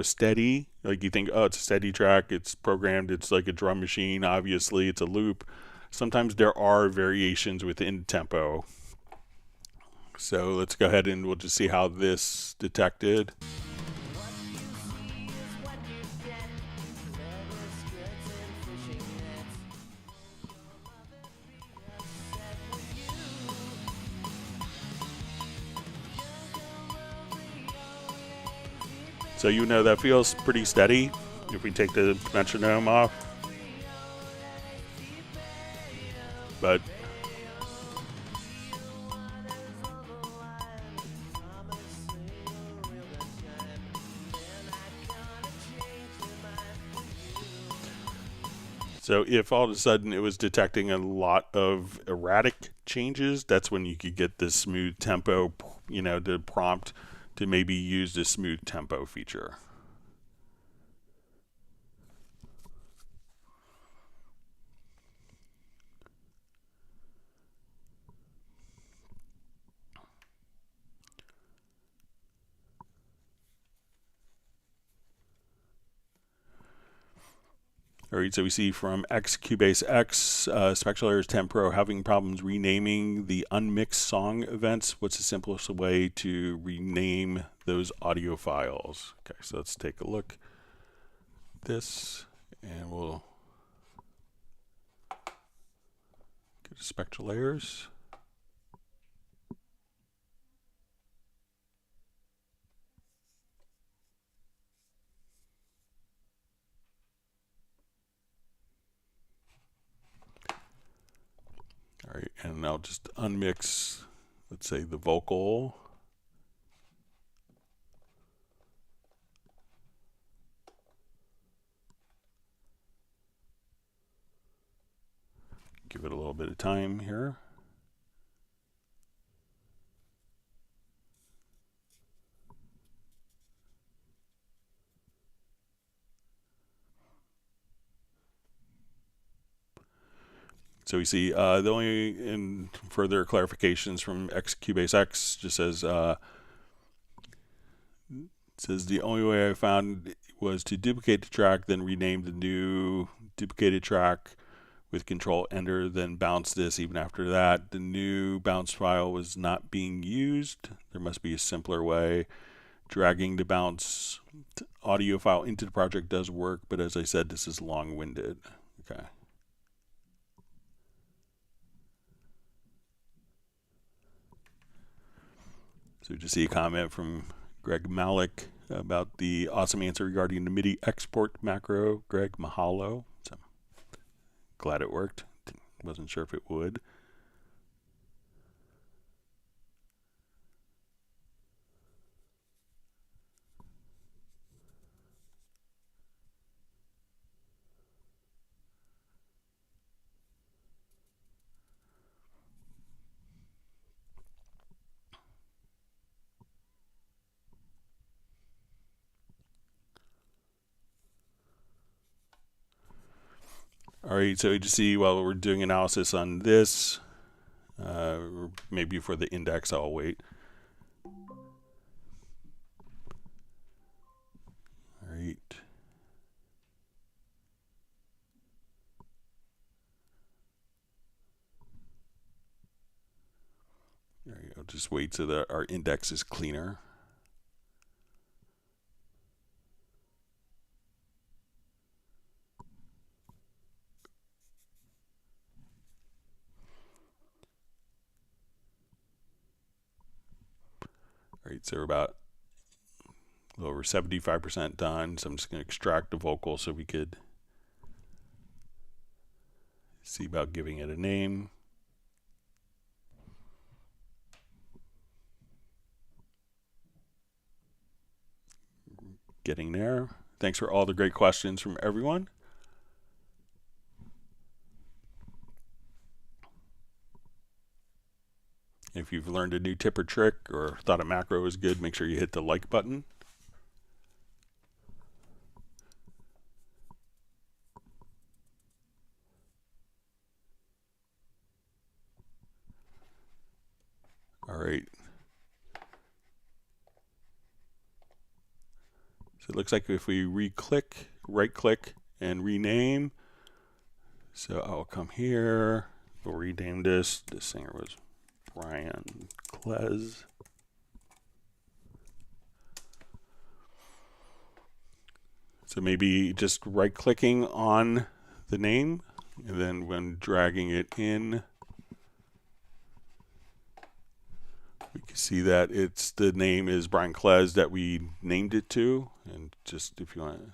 Speaker 1: steady, like you think, oh, it's a steady track, it's programmed, it's like a drum machine, obviously it's a loop. Sometimes there are variations within tempo. So let's go ahead and we'll just see how this detected. So that feels pretty steady if we take the metronome off. But so if all of a sudden it was detecting a lot of erratic changes, that's when you could get this smooth tempo, the prompt to maybe use the smooth tempo feature. All right, so we see from Cubase X, Spectral Errors 10 Pro having problems renaming the unmixed song events. What's the simplest way to rename those audio files? Okay, so let's take a look at this, and we'll go to Spectral Errors. All right, and I'll just unmix, let's say, the vocal. Give it a little bit of time here. So we see the only in further clarifications from Cubase X just says the only way I found was to duplicate the track, then rename the new duplicated track with Control Enter, then bounce this. Even after that, the new bounce file was not being used. There must be a simpler way. Dragging the bounce audio file into the project does work, but as I said, this is long-winded. Okay. So just see a comment from Greg Malik about the awesome answer regarding the MIDI export macro. Greg, mahalo. So glad it worked. Wasn't sure if it would. All right, so you just see while we're doing analysis on this, maybe for the index, I'll wait. All right. All right, I'll just wait so that our index is cleaner. All right, so we're about A little over 75% done. So I'm just going to extract the vocal so we could see about giving it a name. Getting there. Thanks for all the great questions from everyone. If you've learned a new tip or trick or thought a macro was good, make sure you hit the like button. All right. So it looks like if we right click and rename. So I'll come here, we'll rename this. This singer was Brian Klez. So maybe just right clicking on the name, and then when dragging it in, we can see that the name is Brian Klez that we named it to. And just if you want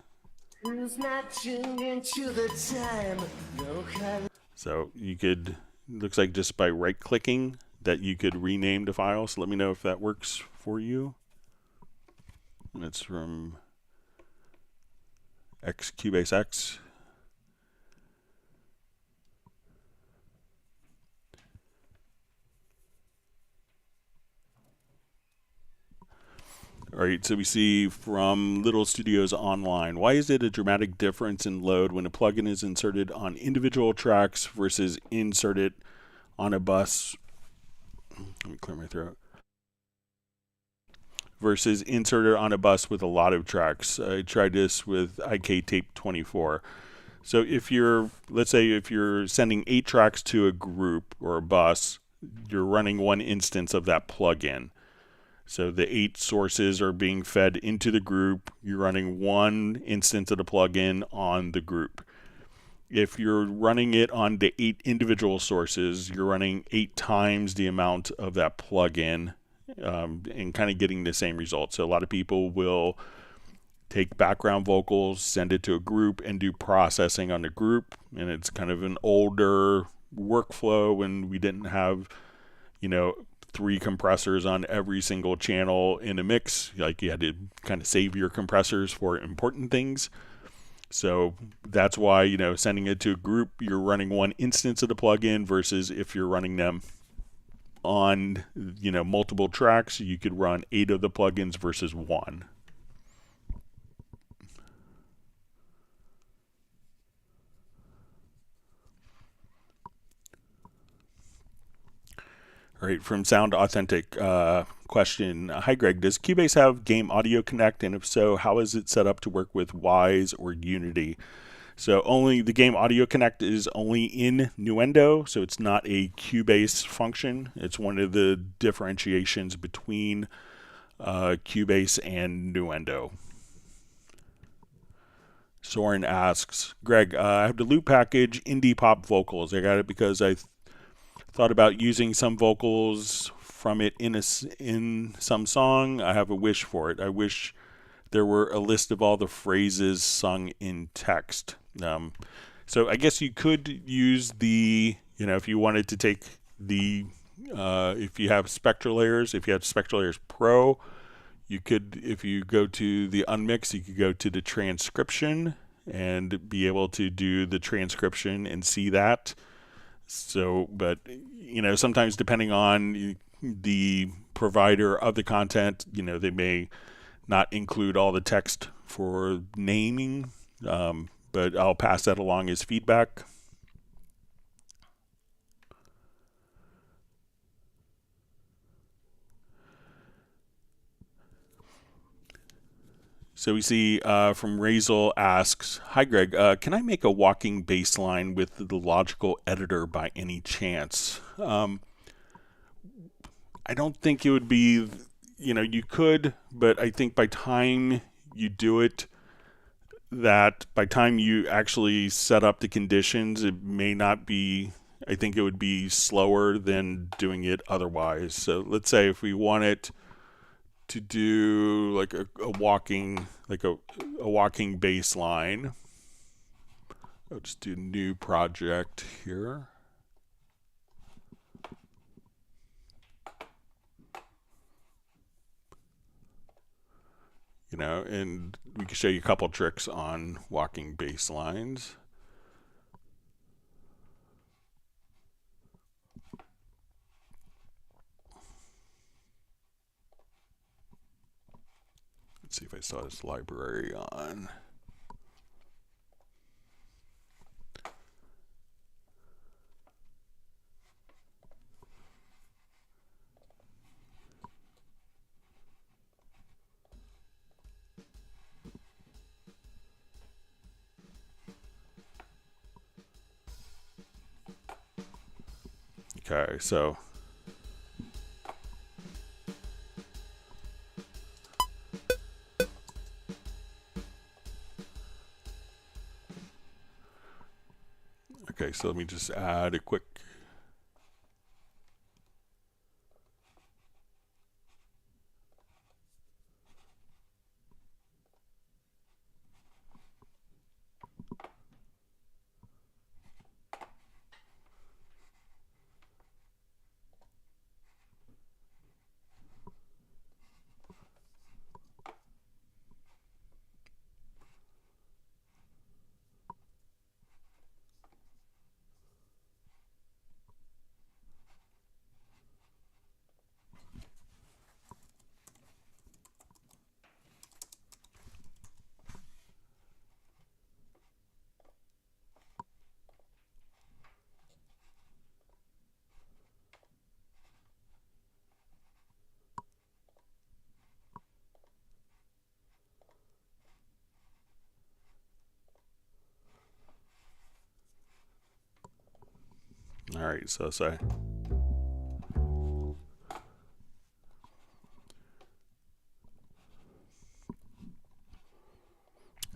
Speaker 1: so you could, looks like just by right clicking that you could rename the file. So let me know if that works for you. And it's from Cubase X. All right, so we see from Little Studios Online, why is it a dramatic difference in load when a plugin is inserted on individual tracks versus inserted on a bus? Let me clear my throat. Versus inserted on a bus with a lot of tracks. I tried this with IK Tape 24. So if you're, let's say if you're sending 8 tracks to a group or a bus, you're running one instance of that plugin. So the 8 sources are being fed into the group. You're running one instance of the plugin on the group. If you're running it on the 8 individual sources, you're running 8 times the amount of that plugin and kind of getting the same result. So a lot of people will take background vocals, send it to a group, and do processing on the group. And it's kind of an older workflow when we didn't have, 3 compressors on every single channel in a mix. Like you had to kind of save your compressors for important things. So that's why, sending it to a group, you're running one instance of the plugin versus if you're running them on, multiple tracks, you could run 8 of the plugins versus 1. All right, from Sound Authentic question. Hi, Greg. Does Cubase have Game Audio Connect? And if so, how is it set up to work with Wise or Unity? So only the Game Audio Connect is only in Nuendo, so it's not a Cubase function. It's one of the differentiations between Cubase and Nuendo. Soren asks, Greg, I have the loop package Indie Pop Vocals. I got it because I thought about using some vocals from it in some song. I have a wish for it. I wish there were a list of all the phrases sung in text. So I guess you could use the, if you wanted to take the, if you have Spectral Layers, if you have Spectral Layers Pro, you could, if you go to the unmix, you could go to the transcription and be able to do the transcription and see that. So, but, sometimes depending on the provider of the content, they may not include all the text for naming, but I'll pass that along as feedback. So we see from Razel asks, hi Greg, can I make a walking bass line with the logical editor by any chance? I don't think it would be, you could, but I think by time you do it, that by time you actually set up the conditions, it may not be, I think it would be slower than doing it otherwise. So let's say if we want it to do like a walking bass line. I'll just do new project here. You know, and we can show you a couple tricks on walking bass lines. Let's see if I saw this library on. Okay, so let me just add a quick all right, so say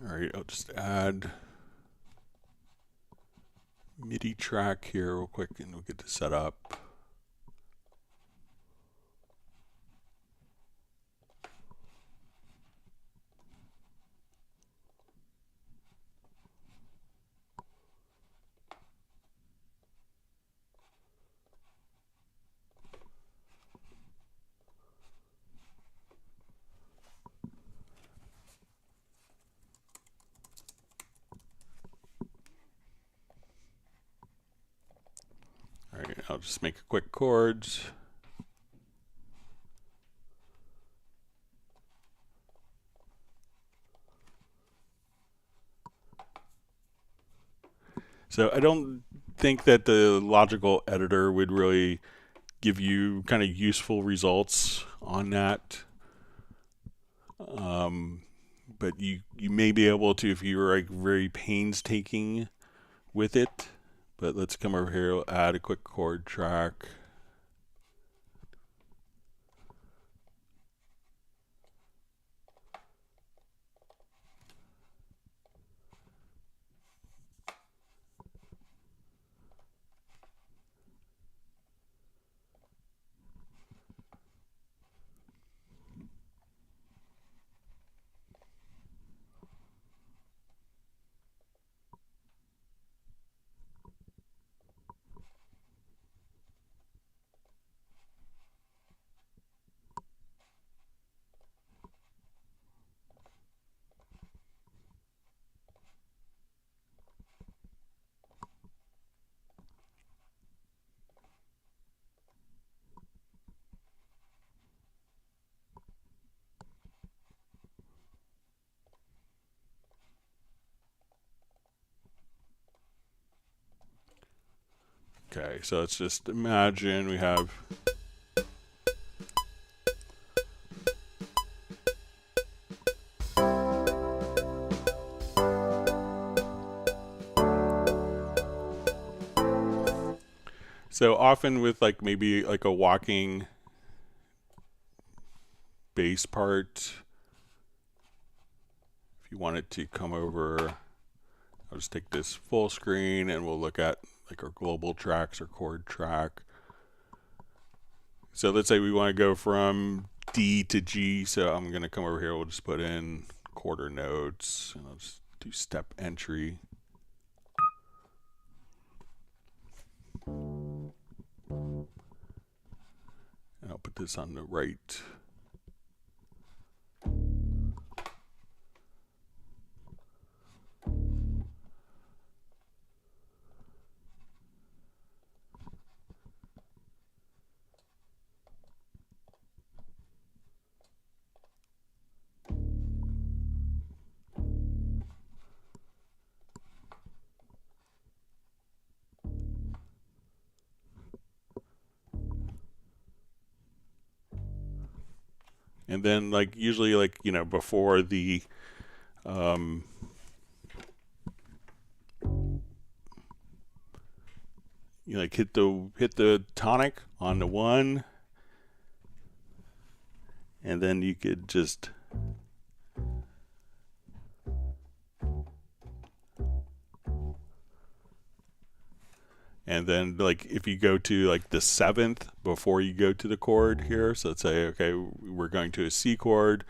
Speaker 1: all right, I'll just add MIDI track here real quick and we'll get this set up. All right, I'll just make a quick chords. So I don't think that the logical editor would really give you kind of useful results on that. But you may be able to if you're like very painstaking with it. But let's come over here, we'll add a quick chord track. Okay, so let's just imagine we have so often with like maybe like a walking bass part, if you want it to come over, I'll just take this full screen and we'll look at like our global tracks or chord track. So let's say we want to go from D to G. So I'm going to come over here. We'll just put in quarter notes, and I'll just do step entry. And I'll put this on the right. And then, like, usually, like, you know, before the you like hit the tonic on the 1, and then you could just and then, like, if you go to like the 7th before you go to the chord here, so let's say, okay, we're going to a C chord,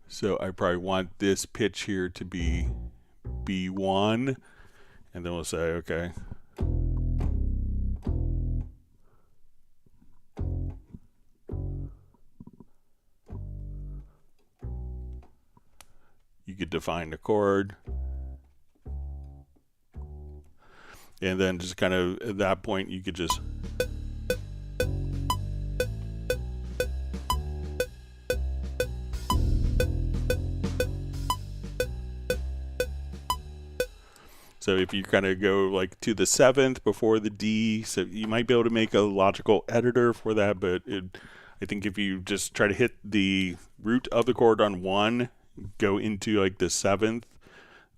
Speaker 1: so I probably want this pitch here to be B1, and then we'll say, okay, you could define the chord, and then just kind of at that point you could just so if you kind of go like to the 7th before the D, so you might be able to make a logical editor for that, but I think if you just try to hit the root of the chord on 1, go into like the 7th,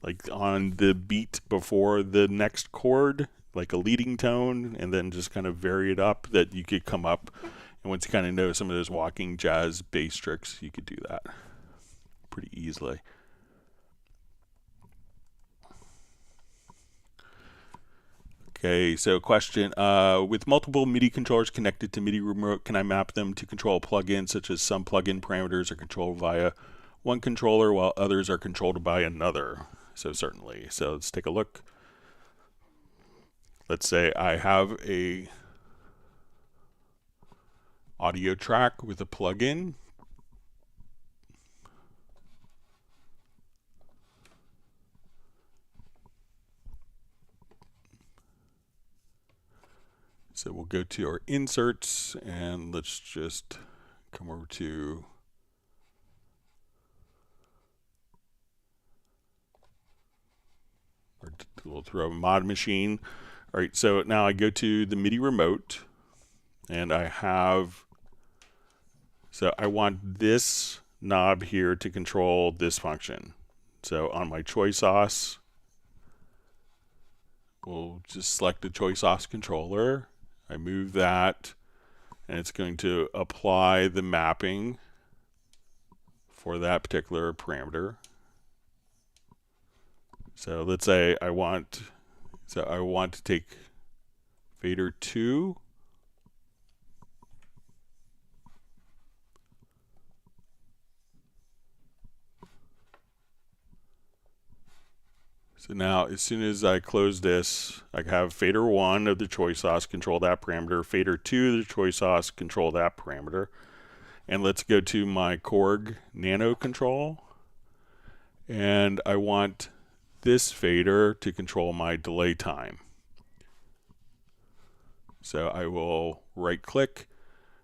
Speaker 1: like on the beat before the next chord, like a leading tone, and then just kind of vary it up, that you could come up, and once you kind of know some of those walking jazz bass tricks, you could do that pretty easily. Okay, so question, with multiple MIDI controllers connected to MIDI remote, can I map them to control plugins, such as some plugin parameters are controlled via one controller while others are controlled by another? So certainly. So let's take a look. Let's say I have a audio track with a plugin. So we'll go to our inserts, and let's just come over to we'll throw a mod machine. All right, so now I go to the MIDI remote, and I have, so I want this knob here to control this function. So on my choice os, we'll just select the choice os controller. I move that, and it's going to apply the mapping for that particular parameter. So let's say I want to take fader 2, so now as soon as I close this, I have fader 1 of the choice os control that parameter, fader 2 of the choice os control that parameter, and let's go to my Korg nano control, and I want this fader to control my delay time. So I will right click,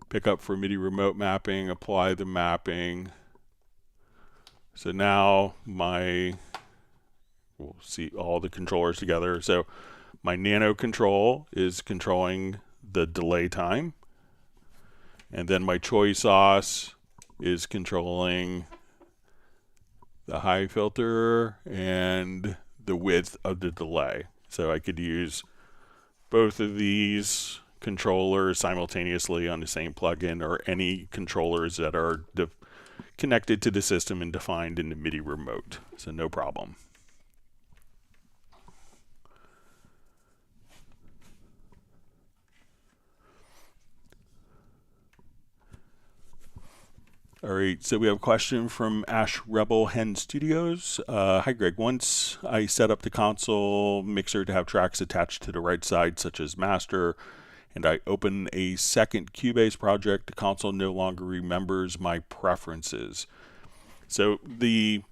Speaker 1: pick up for MIDI remote mapping, apply the mapping. So now we'll see all the controllers together. So my nano control is controlling the delay time, and then my choice os is controlling the high filter and the width of the delay. So I could use both of these controllers simultaneously on the same plugin, or any controllers that are connected to the system and defined in the MIDI remote. So no problem. All right, so we have a question from Ash Rebel Hen Studios. Hi, Greg. Once I set up the console mixer to have tracks attached to the right side, such as master, and I open a second Cubase project, the console no longer remembers my preferences. So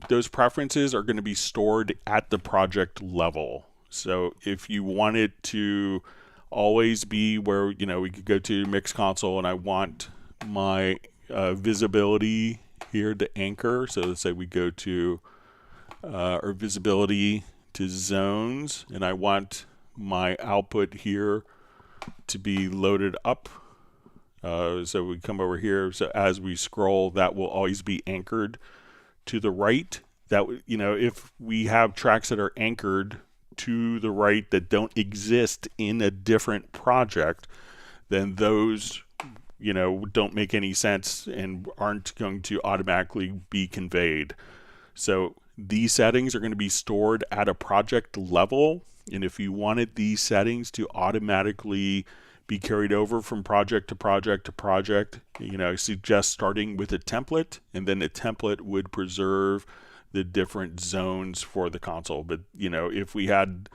Speaker 1: those preferences are going to be stored at the project level. So if you want it to always be where, we could go to mix console and I want my visibility here to anchor. So let's say we go to our visibility to zones, and I want my output here to be loaded up. So we come over here. So as we scroll, that will always be anchored to the right. That if we have tracks that are anchored to the right that don't exist in a different project, then those don't make any sense and aren't going to automatically be conveyed. So these settings are going to be stored at a project level, and if you wanted these settings to automatically be carried over from project to project to project, I suggest starting with a template, and then the template would preserve the different zones for the console. But if we had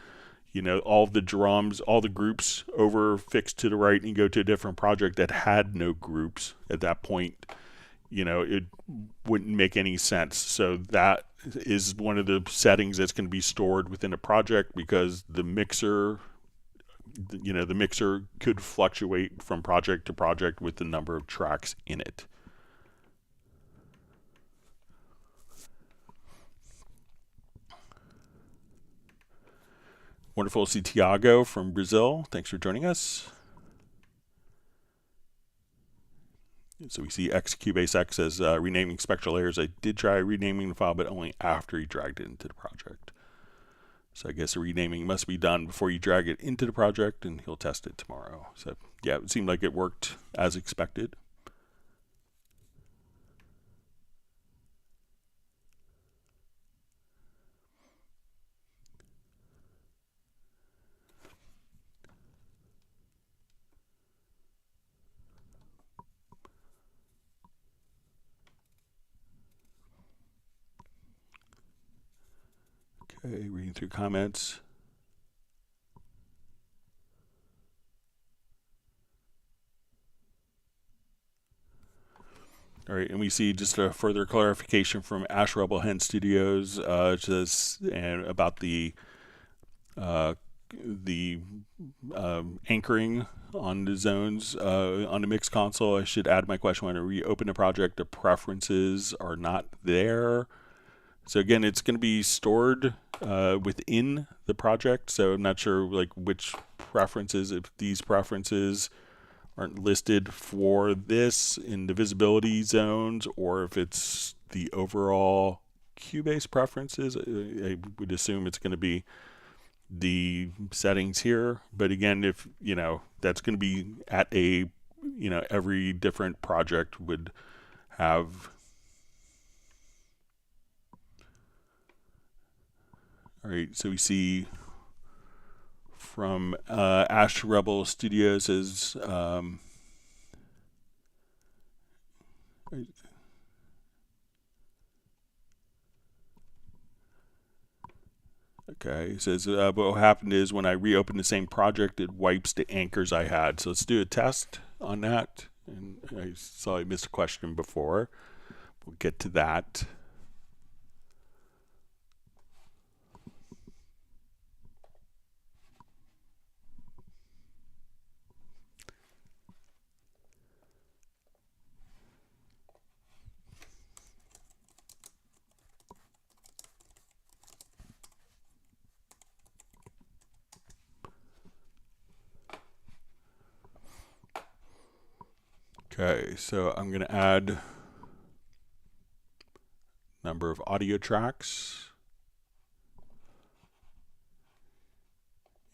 Speaker 1: all the drums, all the groups over fixed to the right, and you go to a different project that had no groups at that point, it wouldn't make any sense. So that is one of the settings that's going to be stored within a project, because the mixer could fluctuate from project to project with the number of tracks in it. Wonderful to see Tiago from Brazil. Thanks for joining us. So we see Cubase X as renaming spectral layers. I did try renaming the file, but only after he dragged it into the project. So I guess the renaming must be done before you drag it into the project, and he'll test it tomorrow. So yeah, it seemed like it worked as expected. Okay, reading through comments. All right, and we see just a further clarification from Ash Rebel Hen Studios and about the anchoring on the zones on the mix console. I should add my question: when I reopen the project, the preferences are not there. So again, it's going to be stored within the project. So I'm not sure which preferences, if these preferences aren't listed for this in the visibility zones, or if it's the overall Cubase preferences. I would assume it's going to be the settings here. But again, if that's going to be at a every different project would have. All right, so we see from Ash Rebel Studios is okay, it says but what happened is when I reopen the same project, it wipes the anchors I had. So let's do a test on that. And I saw I missed a question before. We'll get to that. Okay, so I'm going to add number of audio tracks,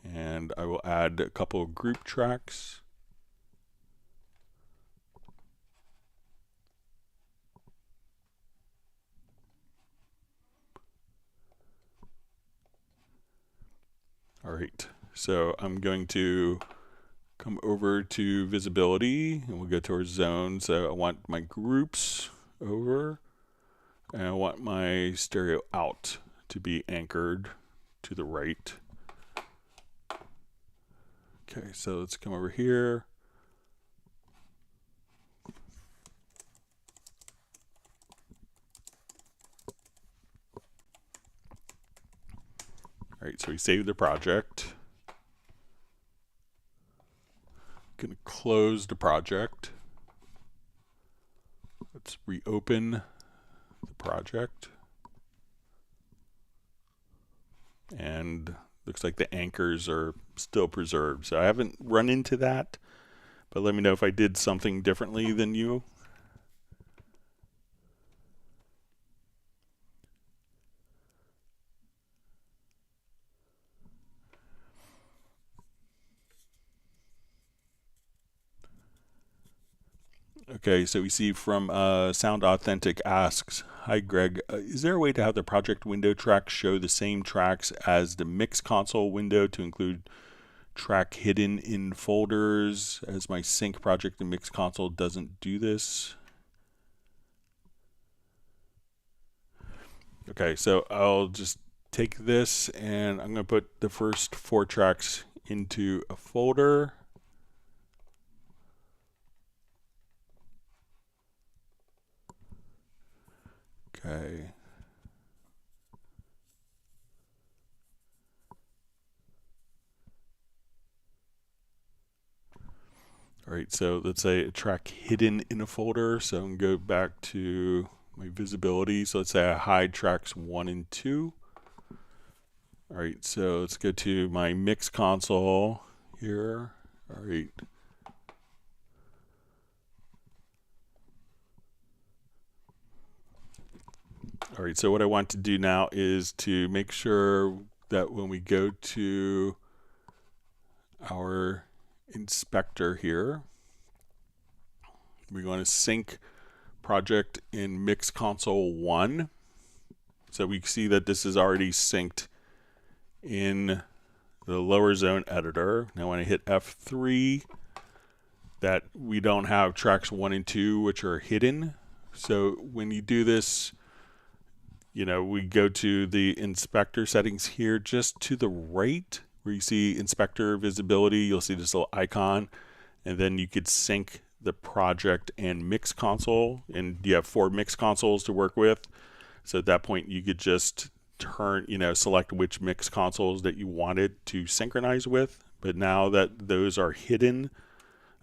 Speaker 1: and I will add a couple of group tracks. All right, so I'm going to come over to visibility, and we'll go to our zone. So I want my groups over, and I want my stereo out to be anchored to the right. Okay, so let's come over here. All right, so we saved the project. Gonna close the project. Let's reopen the project. And looks like the anchors are still preserved. So I haven't run into that, but let me know if I did something differently than you. Okay, so we see from Sound Authentic asks, hi Greg, is there a way to have the project window tracks show the same tracks as the mix console window to include track hidden in folders, as my sync project and mix console doesn't do this? Okay, so I'll just take this and I'm going to put the first 4 tracks into a folder. Okay. All right, so let's say a track hidden in a folder. So I'm going to go back to my visibility. So let's say I hide tracks 1 and 2. All right, so let's go to my mix console here. All right. All right, so what I want to do now is to make sure that when we go to our inspector here, we're going to sync project in mix console 1. So we see that this is already synced in the lower zone editor. Now when I hit F3, that we don't have tracks 1 and 2 which are hidden. So when you do this, you know, we go to the inspector settings here, just to the right where you see inspector visibility, you'll see this little icon, and then you could sync the project and mix console, and you have 4 mix consoles to work with. So at that point you could just turn, you know, select which mix consoles that you wanted to synchronize with. But now that those are hidden,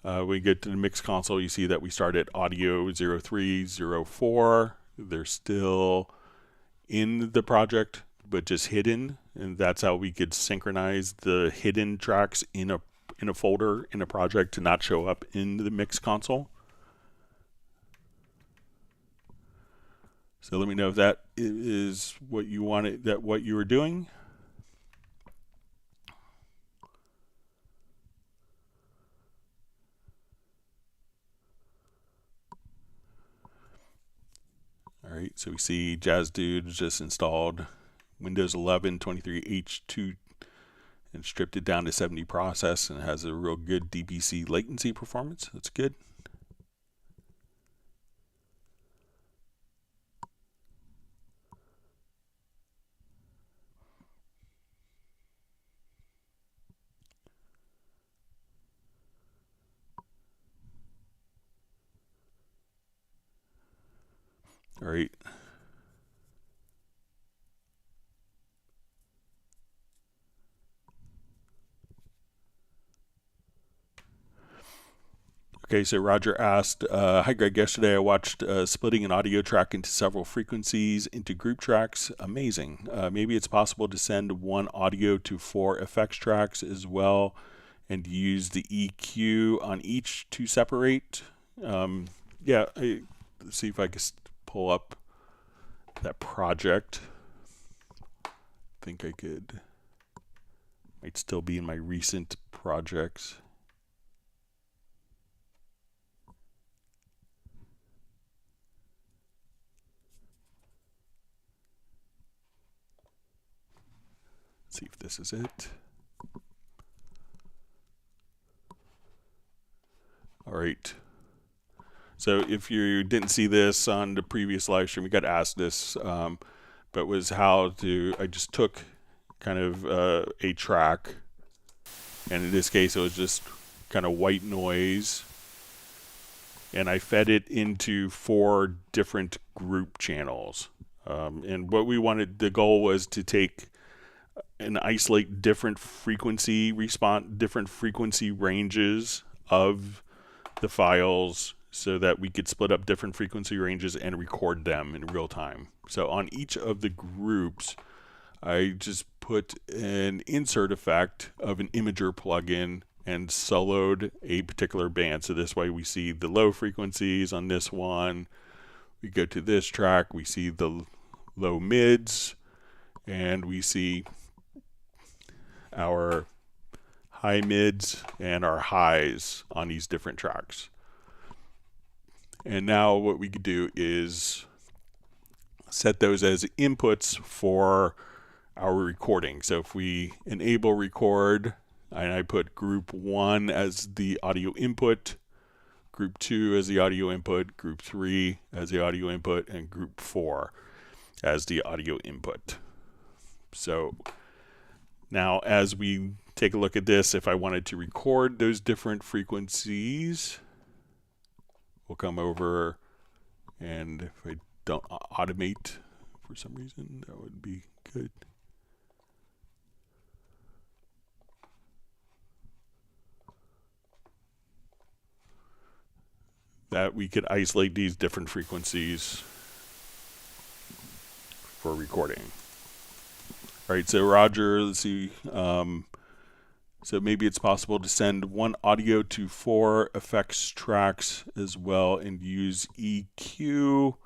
Speaker 1: we get to the mix console, you see that we start at audio 03, 04. They're still in the project but just hidden, and that's how we could synchronize the hidden tracks in a folder in a project to not show up in the mix console. So let me know if that is what you wanted, that what you were doing. All right, so we see Jazz Dude just installed Windows 11 23H2 and stripped it down to 70 process, and has a real good DPC latency performance. That's good. All right. Okay, so Roger asked, hi Greg, yesterday I watched splitting an audio track into several frequencies into group tracks. Amazing. Maybe it's possible to send one audio to 4 effects tracks as well and use the EQ on each to separate. Yeah, let's see if I can pull up that project. I think I could. Might still be in my recent projects. Let's see if this is it. All right. So if you didn't see this on the previous live stream, we got asked this, but was how to, I just took kind of a track, and in this case it was just kind of white noise, and I fed it into 4 different group channels. And what we wanted, the goal was to take and isolate different frequency different frequency ranges of the files, so that we could split up different frequency ranges and record them in real time. So on each of the groups, I just put an insert effect of an imager plugin and soloed a particular band. So this way we see the low frequencies on this one. We go to this track, we see the low mids, and we see our high mids and our highs on these different tracks. And now what we could do is set those as inputs for our recording. So if we enable record, and I put group 1 as the audio input, group 2 as the audio input, group 3 as the audio input, and group 4 as the audio input. So now as we take a look at this, if I wanted to record those different frequencies, we'll come over, and if I don't automate for some reason, that would be good. That we could isolate these different frequencies for recording. All right, so Roger, let's see. So maybe it's possible to send one audio to 4 effects tracks as well, and use EQ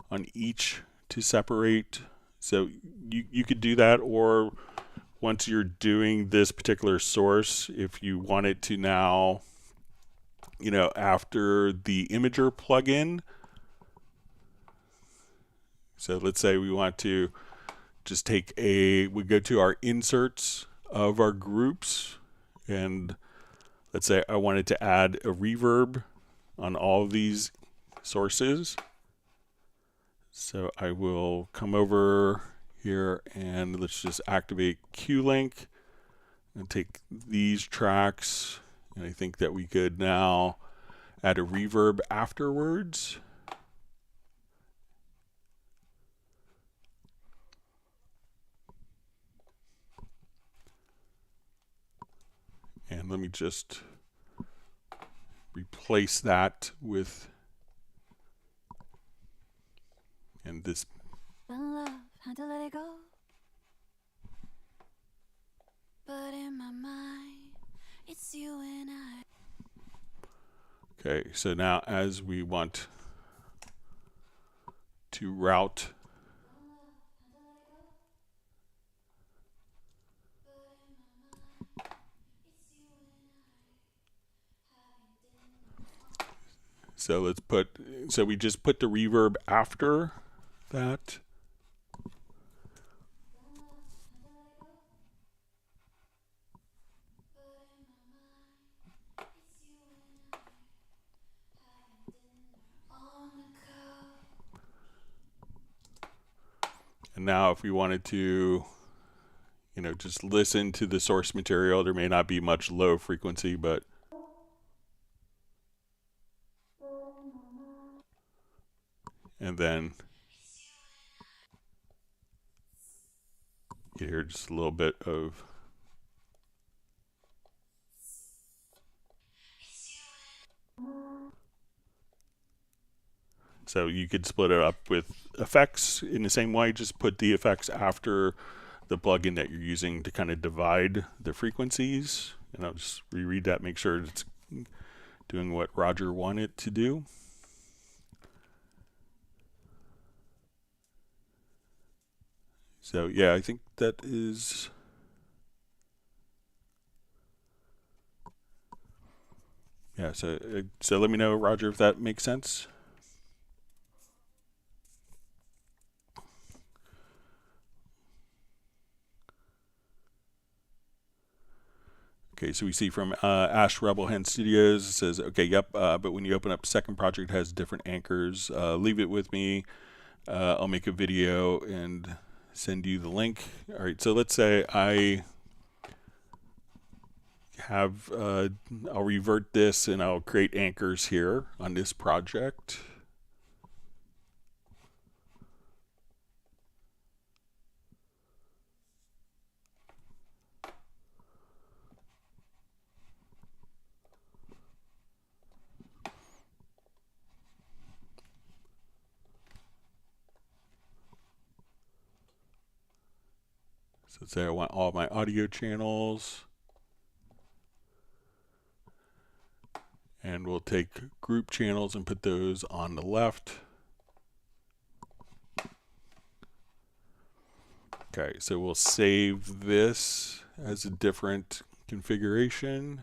Speaker 1: on each to separate. So you could do that, or once you're doing this particular source, if you wanted to now, after the imager plugin, so let's say we want to just we go to our inserts of our groups, and let's say I wanted to add a reverb on all of these sources. So I will come over here, and let's just activate Q-Link and take these tracks, and I think that we could now add a reverb afterwards. And let me just replace that with, and this.
Speaker 2: Love, had to let it go. But in my mind, it's you and I.
Speaker 1: Okay, so now as we want to route so we just put the reverb after that. And now if we wanted to, just listen to the source material, there may not be much low frequency, but and then you hear just a little bit of. So you could split it up with effects in the same way, just put the effects after the plugin that you're using to kind of divide the frequencies. And I'll just reread that, make sure it's doing what Roger wanted to do. So yeah, I think that is. Yeah, so let me know, Roger, if that makes sense. Okay, so we see from Ash Rebel Hen Studios, it says, okay, yep, but when you open up second project, it has different anchors. Leave it with me. I'll make a video and send you the link. All right, so let's say I have, I'll revert this and I'll create anchors here on this project. So let's say I want all my audio channels. And we'll take group channels and put those on the left. Okay, so we'll save this as a different configuration.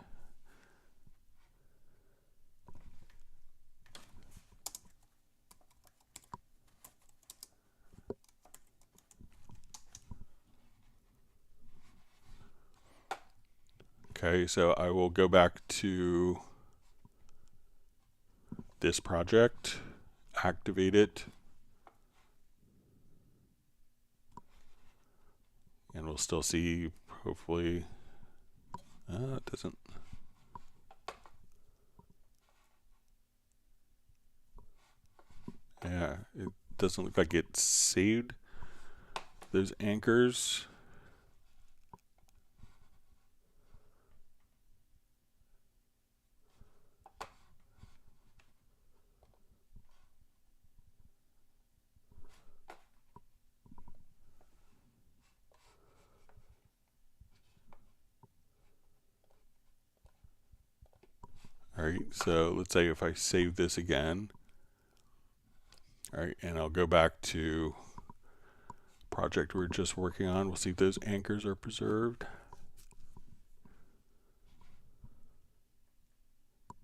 Speaker 1: Okay, so I will go back to this project, activate it, and we'll still see, hopefully, it doesn't. Yeah, it doesn't look like it saved those anchors. All right, so let's say if I save this again, all right, and I'll go back to project we're just working on. We'll see if those anchors are preserved.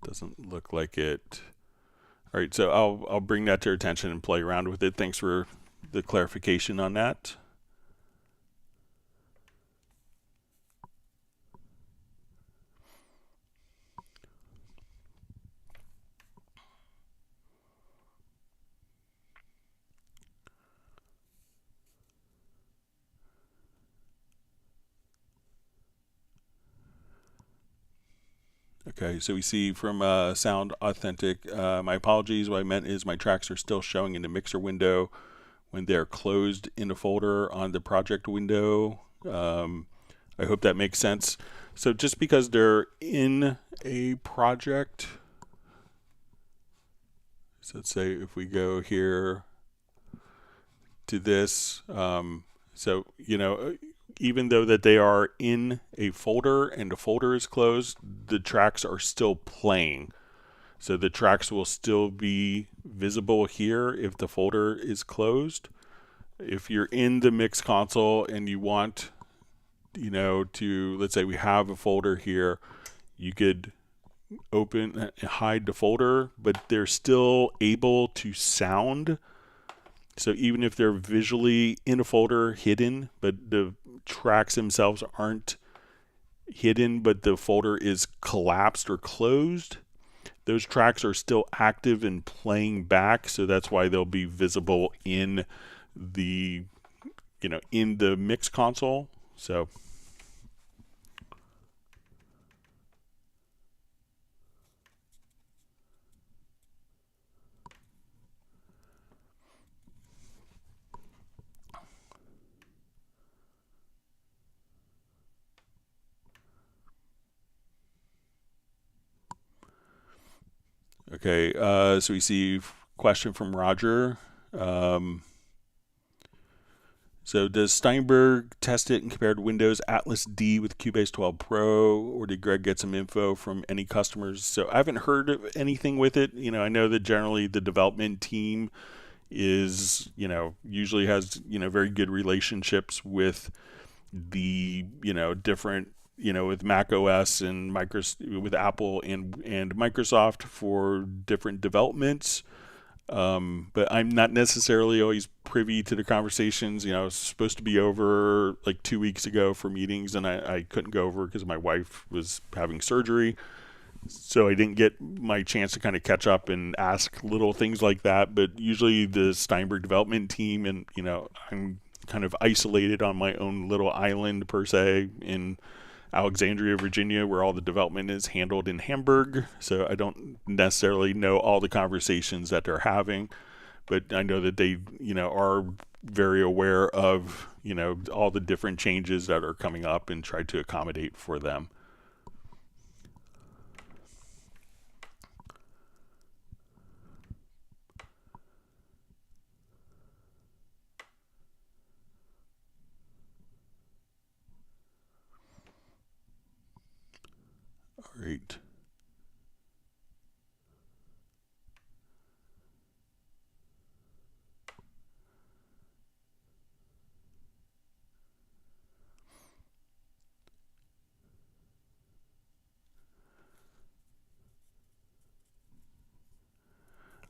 Speaker 1: Doesn't look like it. All right, so I'll bring that to your attention and play around with it. Thanks for the clarification on that. Okay, so we see from Sound Authentic, my apologies, what I meant is my tracks are still showing in the mixer window when they're closed in a folder on the project window. I hope that makes sense. So just because they're in a project, so let's say if we go here to this, so, you know, even though that they are in a folder and the folder is closed, the tracks are still playing. So the tracks will still be visible here if the folder is closed. If you're in the mix console and you want, you know, to, let's say we have a folder here, you could open and hide the folder, but they're still able to sound. So even if they're visually in a folder hidden, but the tracks themselves aren't hidden, but the folder is collapsed or closed, those tracks are still active and playing back. So that's why they'll be visible in the, you know, in the mix console. So okay, so we see question from Roger. So does Steinberg test it and compare to Windows Atlas D with Cubase 12 Pro, or did Greg get some info from any customers? So I haven't heard of anything with it. You know, I know that generally the development team is, you know, usually has, you know, very good relationships with the, you know, different, you know, with Mac OS and with Apple and Microsoft for different developments. But I'm not necessarily always privy to the conversations. I was supposed to be over like 2 weeks ago for meetings, and I couldn't go over because my wife was having surgery. So I didn't get my chance to kind of catch up and ask little things like that. But usually the Steinberg development team, and I'm kind of isolated on my own little island per se in Alexandria, Virginia, where all the development is handled in Hamburg. So I don't necessarily know all the conversations that they're having, but I know that they, are very aware of, all the different changes that are coming up and try to accommodate for them. All right.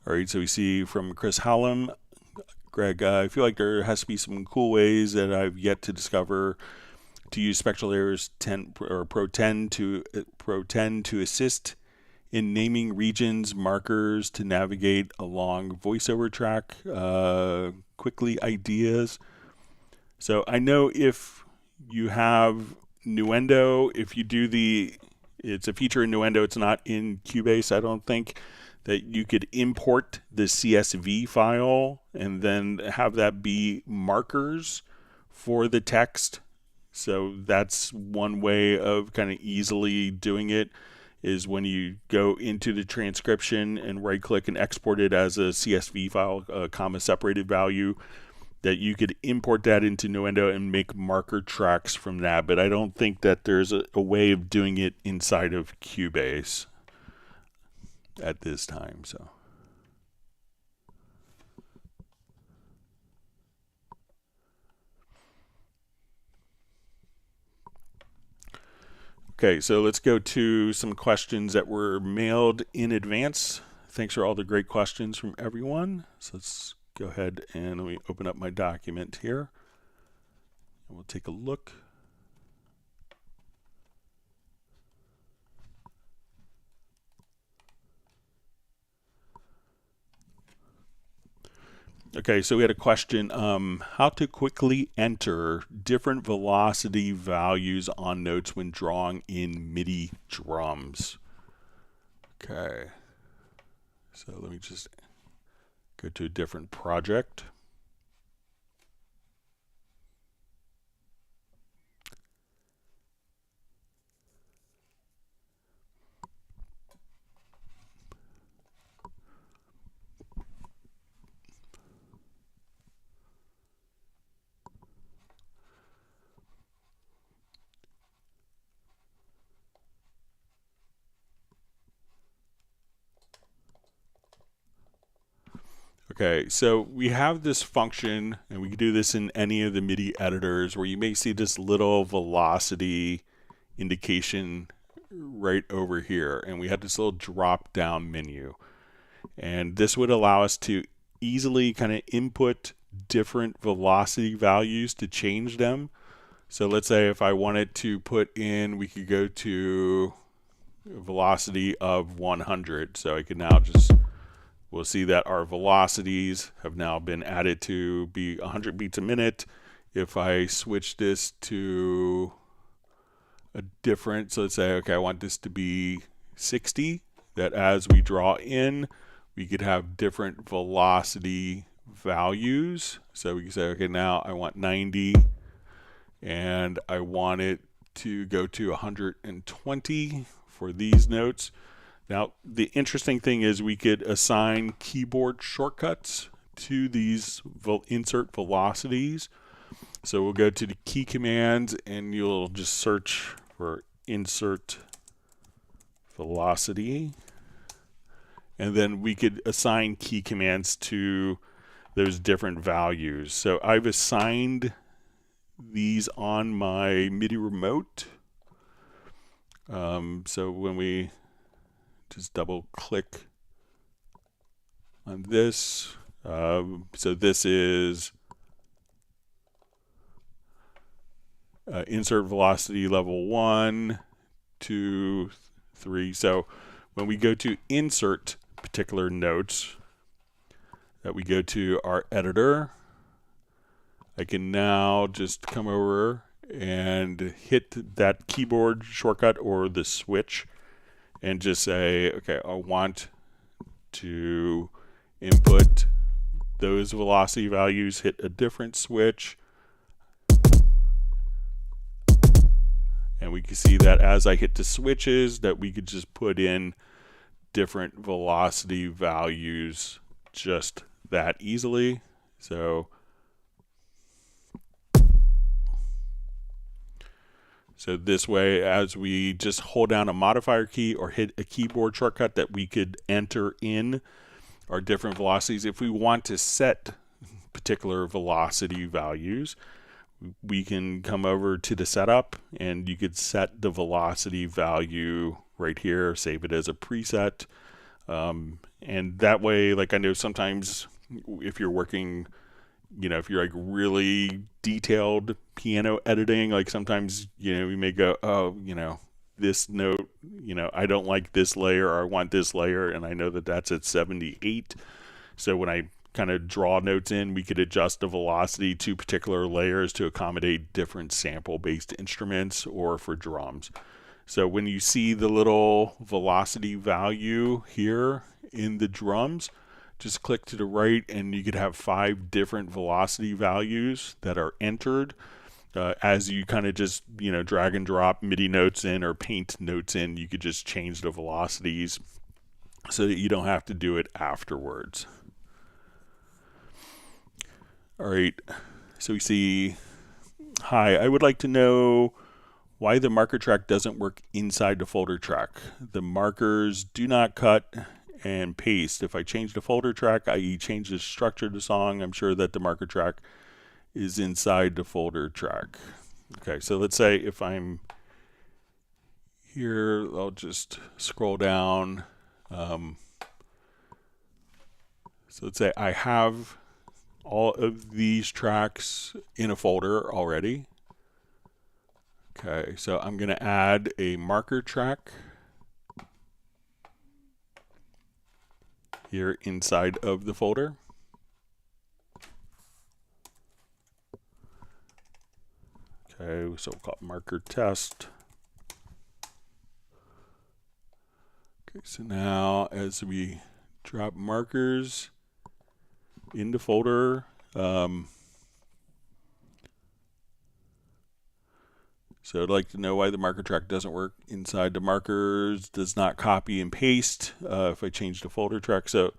Speaker 1: All right, so we see from Chris Hallam, Greg, I feel like there has to be some cool ways that I've yet to discover to use Spectral Layers 10 or Pro 10 to assist in naming regions, markers to navigate along voiceover track quickly, ideas. So I know if you have Nuendo, if you do it's a feature in Nuendo, it's not in Cubase, I don't think, that you could import the CSV file and then have that be markers for the text. So that's one way of kind of easily doing it, is when you go into the transcription and right click and export it as a CSV file, a comma separated value, that you could import that into Nuendo and make marker tracks from that. But I don't think that there's a way of doing it inside of Cubase at this time. So okay, so let's go to some questions that were mailed in advance. Thanks for all the great questions from everyone. So let's go ahead and let me open up my document here, and we'll take a look. Okay, so we had a question, how to quickly enter different velocity values on notes when drawing in MIDI drums. Okay, so let me just go to a different project. Okay, so we have this function, and we can do this in any of the MIDI editors, where you may see this little velocity indication right over here, and we have this little drop down menu. And this would allow us to easily kind of input different velocity values to change them. So let's say if I wanted to put in, we could go to velocity of 100. So I could now we'll see that our velocities have now been added to be 100 beats a minute. If I switch this to a different, so let's say, okay, I want this to be 60, that as we draw in, we could have different velocity values. So we can say, okay, now I want 90, and I want it to go to 120 for these notes. Now, the interesting thing is we could assign keyboard shortcuts to these insert velocities. So we'll go to the key commands, and you'll just search for insert velocity. And then we could assign key commands to those different values. So I've assigned these on my MIDI remote. So when we just double click on this. So this is insert velocity level 1, 2, 3. So when we go to insert particular notes, that we go to our editor, I can now just come over and hit that keyboard shortcut or the switch and just say, okay, I want to input those velocity values, hit a different switch, and we can see that as I hit the switches that we could just put in different velocity values just that easily. So this way, as we just hold down a modifier key or hit a keyboard shortcut, that we could enter in our different velocities. If we want to set particular velocity values, we can come over to the setup and you could set the velocity value right here, save it as a preset. And that way, like, I know sometimes if you're working, if you're like really detailed piano editing, like sometimes, you may go, oh, this note, I don't like this layer, or I want this layer, and I know that that's at 78. So when I kind of draw notes in, we could adjust the velocity to particular layers to accommodate different sample-based instruments or for drums. So when you see the little velocity value here in the drums, just click to the right and you could have 5 different velocity values that are entered. As you kind of just, drag and drop MIDI notes in or paint notes in, you could just change the velocities so that you don't have to do it afterwards. All right, so we see, hi, I would like to know why the marker track doesn't work inside the folder track. The markers do not cut and paste. If I change the folder track, i.e. change the structure of the song, I'm sure that the marker track is inside the folder track. Okay, so let's say if I'm here, I'll just scroll down. So let's say I have all of these tracks in a folder already. Okay, so I'm going to add a marker track here inside of the folder. Okay, so we'll call it marker test. Okay, so now as we drop markers in the folder, so I'd like to know why the marker track doesn't work inside the markers, does not copy and paste if I change the folder track. So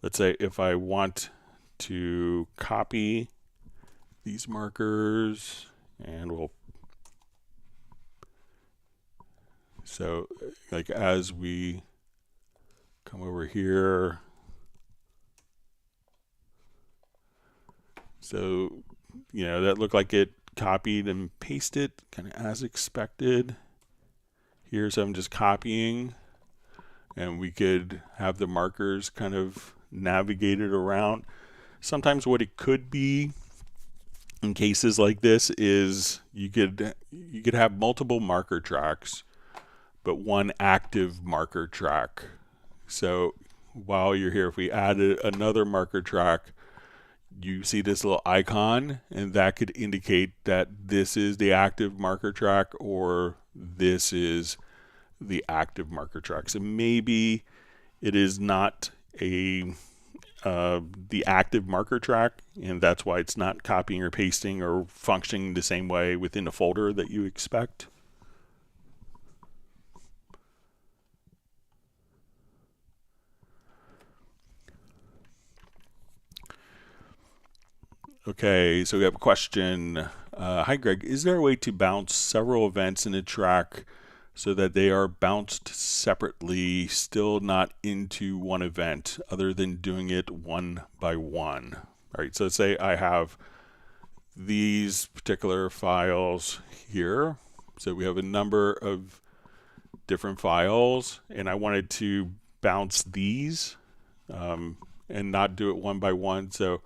Speaker 1: let's say if I want to copy these markers, and so like as we come over here, so that looked like it copied and pasted kind of as expected here. So I'm just copying, and we could have the markers kind of navigated around. Sometimes what it could be in cases like this is you could have multiple marker tracks but one active marker track. So while you're here, if we added another marker track, you see this little icon, and that could indicate that this is the active marker track or this is the active marker track. So maybe it is not the active marker track, and that's why it's not copying or pasting or functioning the same way within the folder that you expect. Okay, so we have a question. Hi, Greg. Is there a way to bounce several events in a track so that they are bounced separately, still not into one event, other than doing it one by one? All right, so let's say I have these particular files here. So we have a number of different files, and I wanted to bounce these and not do it one by one. So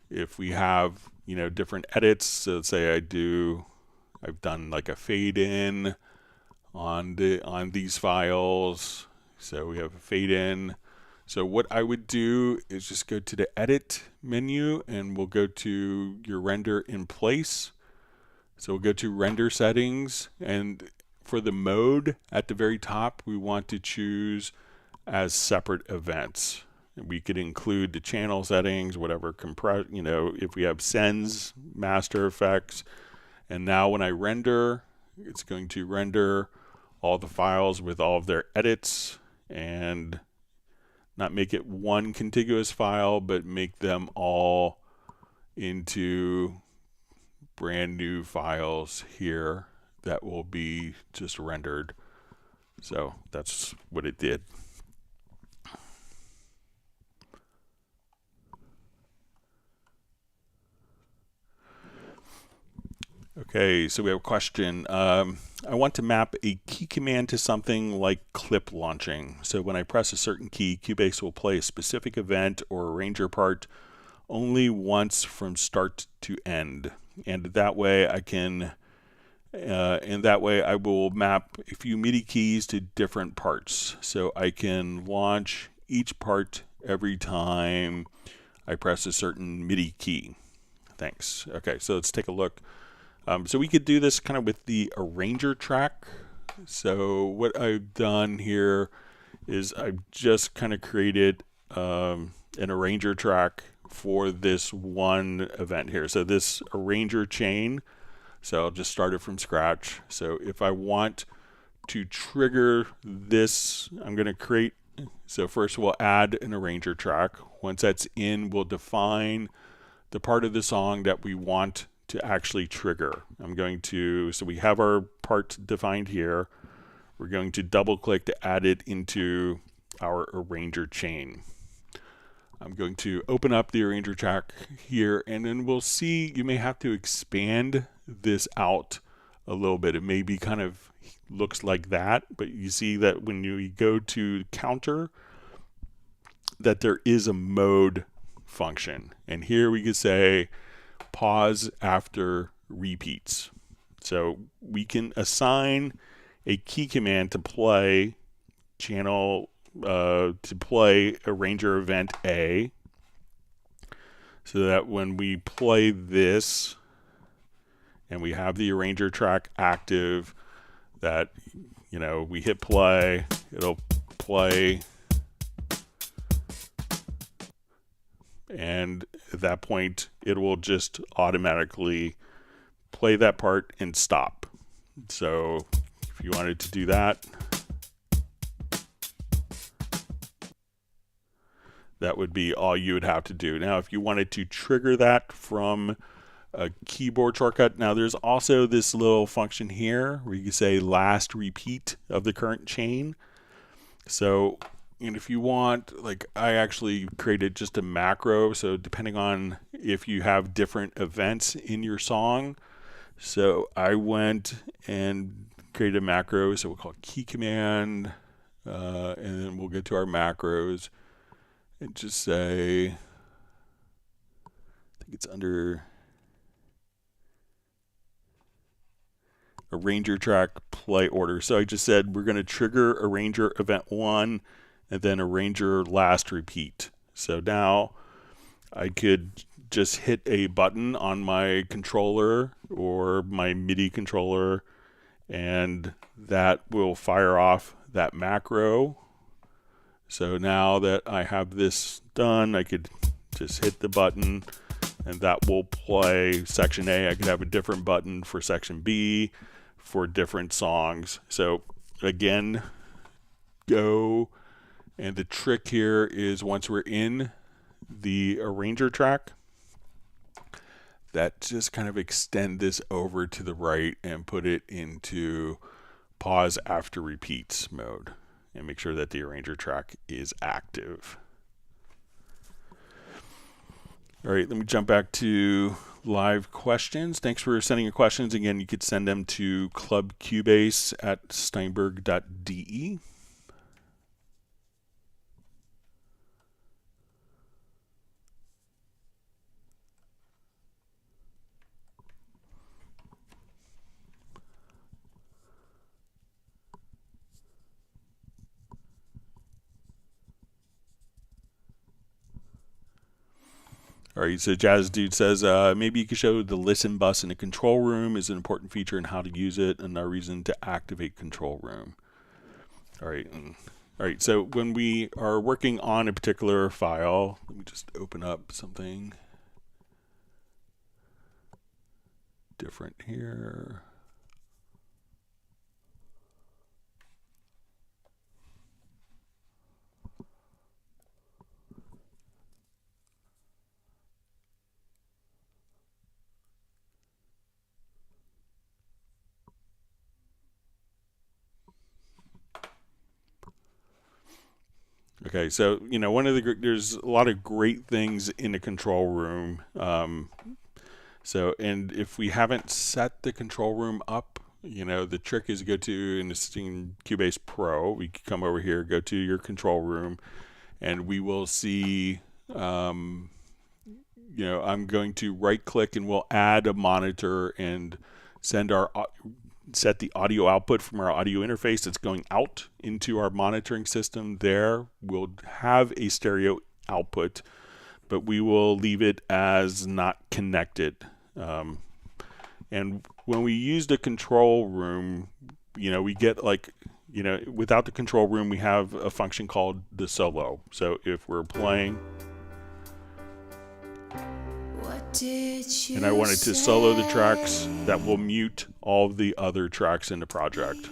Speaker 1: if we have, different edits, so let's say I've done like a fade in on these files. So we have a fade in. So what I would do is just go to the edit menu and we'll go to your render in place. So we'll go to render settings, and for the mode at the very top, we want to choose as separate events. We could include the channel settings, whatever compress, if we have sends, master effects. And now when I render, it's going to render all the files with all of their edits, and not make it one contiguous file, but make them all into brand new files here that will be just rendered. So that's what it did. Okay, so we have a question. I want to map a key command to something like clip launching. So when I press a certain key, Cubase will play a specific event or arranger part only once from start to end. And that way I will map a few MIDI keys to different parts. So I can launch each part every time I press a certain MIDI key. Thanks. Okay, so let's take a look. So we could do this kind of with the arranger track. So what I've done here is I've just kind of created an arranger track for this one event here. So this arranger chain, so I'll just start it from scratch. So if I want to trigger this, I'm going to create, so first we'll add an arranger track. Once that's in, we'll define the part of the song that we want to actually trigger. So we have our part defined here. We're going to double click to add it into our arranger chain. I'm going to open up the arranger track here, and then we'll see you may have to expand this out a little bit. It may be kind of looks like that, but you see that when you go to counter, that there is a mode function. And here we could say pause after repeats. So we can assign a key command to play arranger event A, so that when we play this and we have the arranger track active, that we hit play, it'll play, and at that point it will just automatically play that part and stop. So if you wanted to do that, that would be all you would have to do. Now if you wanted to trigger that from a keyboard shortcut, now there's also this little function here where you can say last repeat of the current chain. So, and if you want, like I actually created just a macro, so depending on if you have different events in your song. So I went and created a macro, so we'll call it key command, and then we'll get to our macros and just say, I think it's under arranger track play order. So I just said we're going to trigger arranger event 1 and then arranger last repeat. So now I could just hit a button on my controller or my MIDI controller, and that will fire off that macro. So now that I have this done, I could just hit the button and that will play section A. I could have a different button for section B for different songs. So again, go, and the trick here is once we're in the arranger track, that just kind of extend this over to the right and put it into pause after repeats mode and make sure that the arranger track is active. All right, let me jump back to live questions. Thanks for sending your questions. Again, you could send them to clubcubase@steinberg.de. All right, so Jazz Dude says, maybe you could show the listen bus in a control room is an important feature and how to use it, and a reason to activate control room. All right, so when we are working on a particular file, let me just open up something different here. Okay, so there's a lot of great things in the control room. And if we haven't set the control room up, the trick is to go to in Cubase Pro. We can come over here, go to your control room, and we will see. I'm going to right click and we'll add a monitor and set the audio output from our audio interface that's going out into our monitoring system. There we'll have a stereo output, but we will leave it as not connected. And when we use the control room, we get without the control room, we have a function called the solo. So if we're playing and I wanted to solo the tracks, that will mute all the other tracks in the project.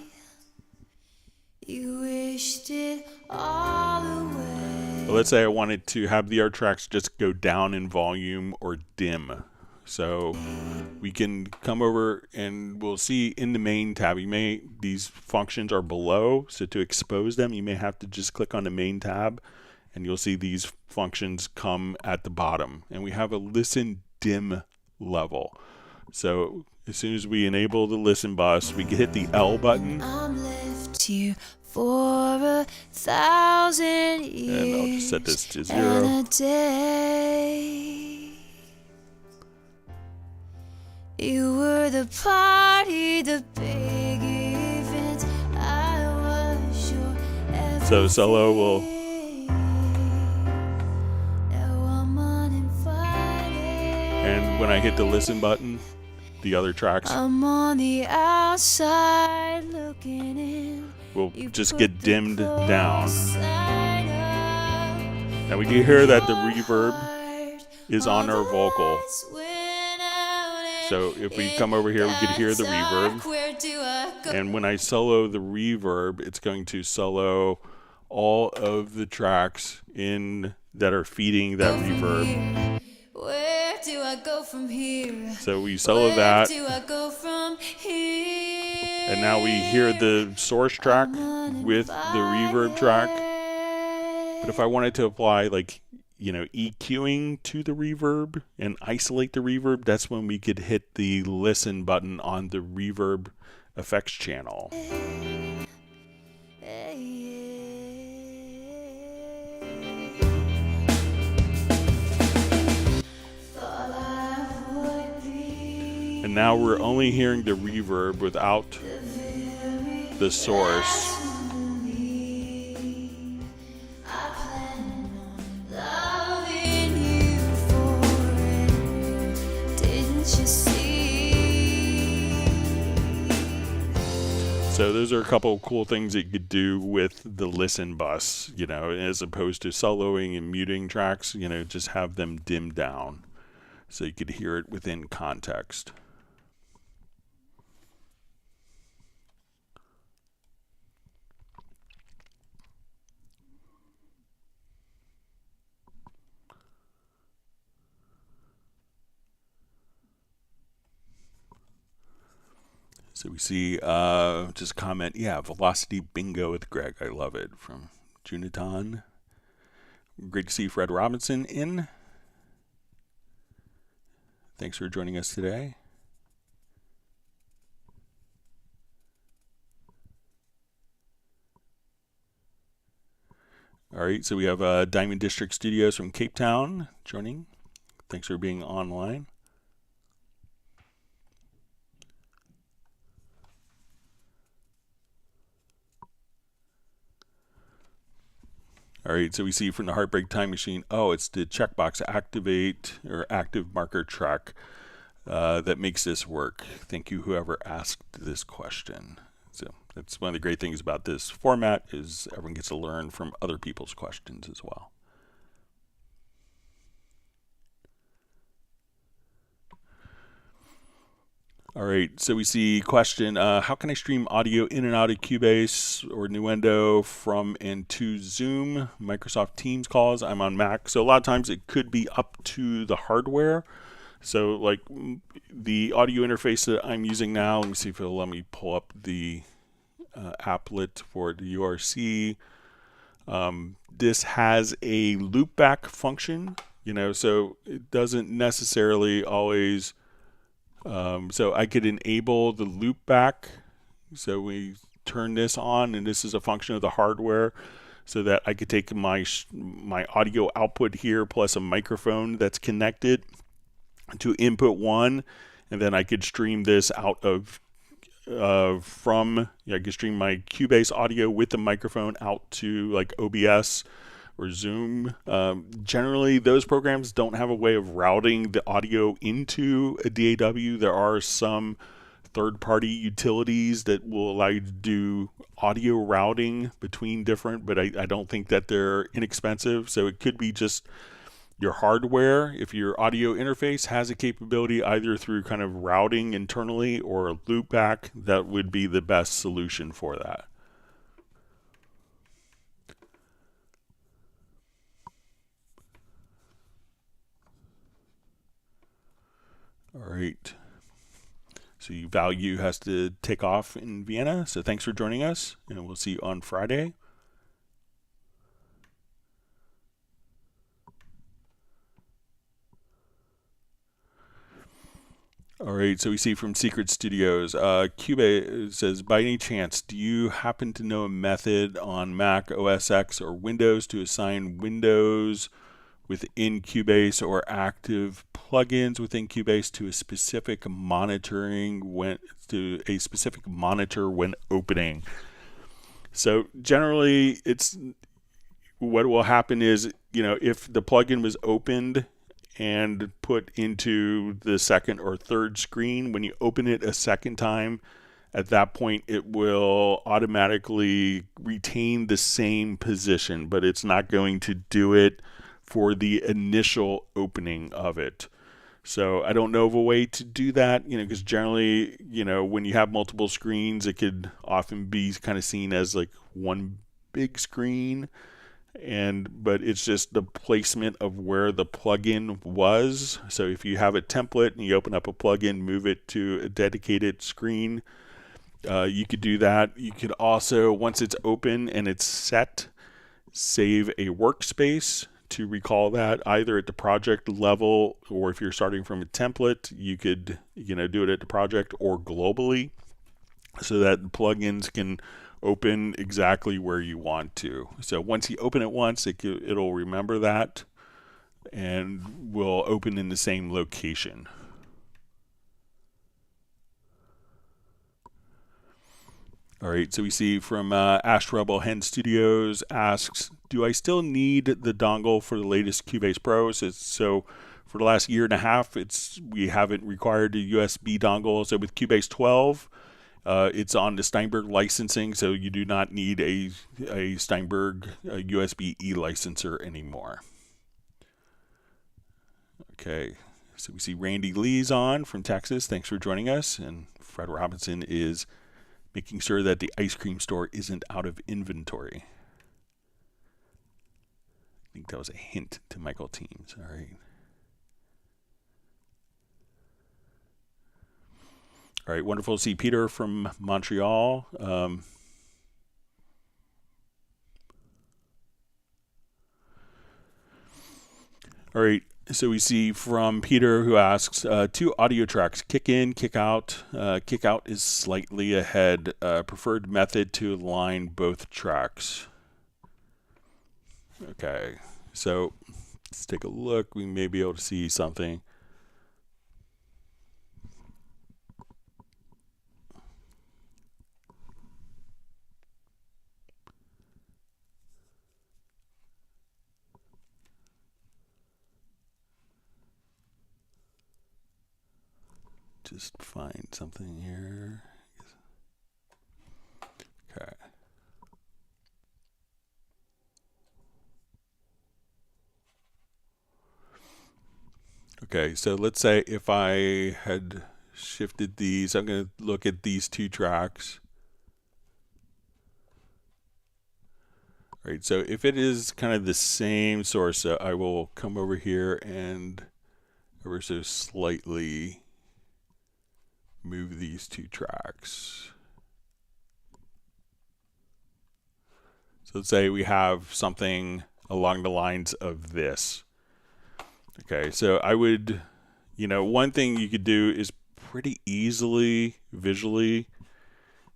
Speaker 2: You wished it all away.
Speaker 1: But let's say I wanted to have the other tracks just go down in volume or dim. So we can come over and we'll see in the main tab, these functions are below. So to expose them, you may have to just click on the main tab and you'll see these functions come at the bottom. And we have a listen dim level. So as soon as we enable the listen bus, we can hit the L button.
Speaker 2: I'm left here for 1,000 years.
Speaker 1: And I'll just set this to 0.
Speaker 2: And a day. You were the party, the big event. I was your everything.
Speaker 1: So solo will.
Speaker 2: Now I'm uninvited.
Speaker 1: And when I hit the listen button, the other tracks
Speaker 2: I'm on the outside looking in.
Speaker 1: Will just get dimmed down. Now we can hear that the reverb is on our vocal. So if we come over here, we can hear the reverb. And when I solo the reverb, it's going to solo all of the tracks that are feeding that reverb.
Speaker 2: Where do I go from here?
Speaker 1: So we solo that.
Speaker 2: Where do I go from here?
Speaker 1: And now we hear the source track with the reverb track. But if I wanted to apply EQing to the reverb and isolate the reverb, that's when we could hit the listen button on the reverb effects channel. And now we're only hearing the reverb without the source. So those are a couple of cool things that you could do with the listen bus, as opposed to soloing and muting tracks, just have them dimmed down so you could hear it within context. So we see just comment, Velocity Bingo with Greg. I love it, from Juniton. Great to see Fred Robinson in. Thanks for joining us today. All right, so we have Diamond District Studios from Cape Town joining. Thanks for being online. All right, so we see from the Heartbreak Time Machine, oh, it's the checkbox activate or active marker track that makes this work. Thank you, whoever asked this question. So that's one of the great things about this format is everyone gets to learn from other people's questions as well. All right, so we see question, how can I stream audio in and out of Cubase or Nuendo from and to Zoom, Microsoft Teams calls? I'm on Mac, so a lot of times it could be up to the hardware. So like the audio interface that I'm using now, let me see if it'll let me pull up the applet for the URC. This has a loopback function, so it doesn't necessarily always... so I could enable the loopback. So we turn this on, and this is a function of the hardware, so that I could take my audio output here plus a microphone that's connected to input 1, and then I could stream this out of I could stream my Cubase audio with the microphone out to like OBS or Zoom. Generally, those programs don't have a way of routing the audio into a DAW. There are some third-party utilities that will allow you to do audio routing between different, but I don't think that they're inexpensive. So it could be just your hardware. If your audio interface has a capability either through kind of routing internally or a loopback, that would be the best solution for that. All right. So Value has to take off in Vienna. So thanks for joining us, and we'll see you on Friday. All right, so we see from Secret Studios, Cubase says, by any chance, do you happen to know a method on Mac OS X or Windows to assign windows within Cubase or active plugins within Cubase to a specific monitor when opening? So generally, what will happen is, if the plugin was opened and put into the second or third screen, when you open it a second time, at that point it will automatically retain the same position, but it's not going to do it for the initial opening of it. So I don't know of a way to do that, because generally, when you have multiple screens, it could often be kind of seen as like one big screen. But it's just the placement of where the plugin was. So if you have a template and you open up a plugin, move it to a dedicated screen, you could do that. You could also, once it's open and it's set, save a workspace to recall that either at the project level, or if you're starting from a template, you could do it at the project or globally, so that plugins can open exactly where you want to. So once you open it once, it'll remember that and will open in the same location. All right, so we see from Ash Rebel Hen Studios asks, do I still need the dongle for the latest Cubase Pro? So for the last year and a half, we haven't required a USB dongle. So with Cubase 12, it's on the Steinberg licensing, so you do not need a Steinberg USB-E licenser anymore. Okay, so we see Randy Lee's on from Texas. Thanks for joining us. And Fred Robinson is making sure that the ice cream store isn't out of inventory. I think that was a hint to Michael Teams. All right. All right, wonderful to see Peter from Montreal. All right, so we see from Peter who asks, 2 audio tracks, kick in, kick out. Kick out is slightly ahead. Preferred method to align both tracks. Okay, so let's take a look. We may be able to see something. just find something here. Okay. Okay, so let's say if I had shifted these, I'm going to look at these two tracks. Right, so if it is kind of the same source, I will come over here and ever so slightly move these two tracks. So let's say we have something along the lines of this. Okay, so I would, one thing you could do is pretty easily visually,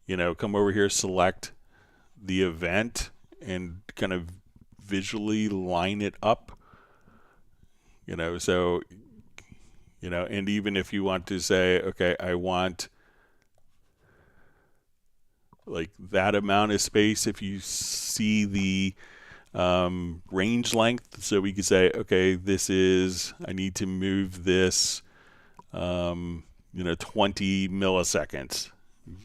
Speaker 1: come over here, select the event and kind of visually line it up. So, and even if you want to say, okay, I want like that amount of space, if you see the range length, so we could say, okay, I need to move this, 20 milliseconds.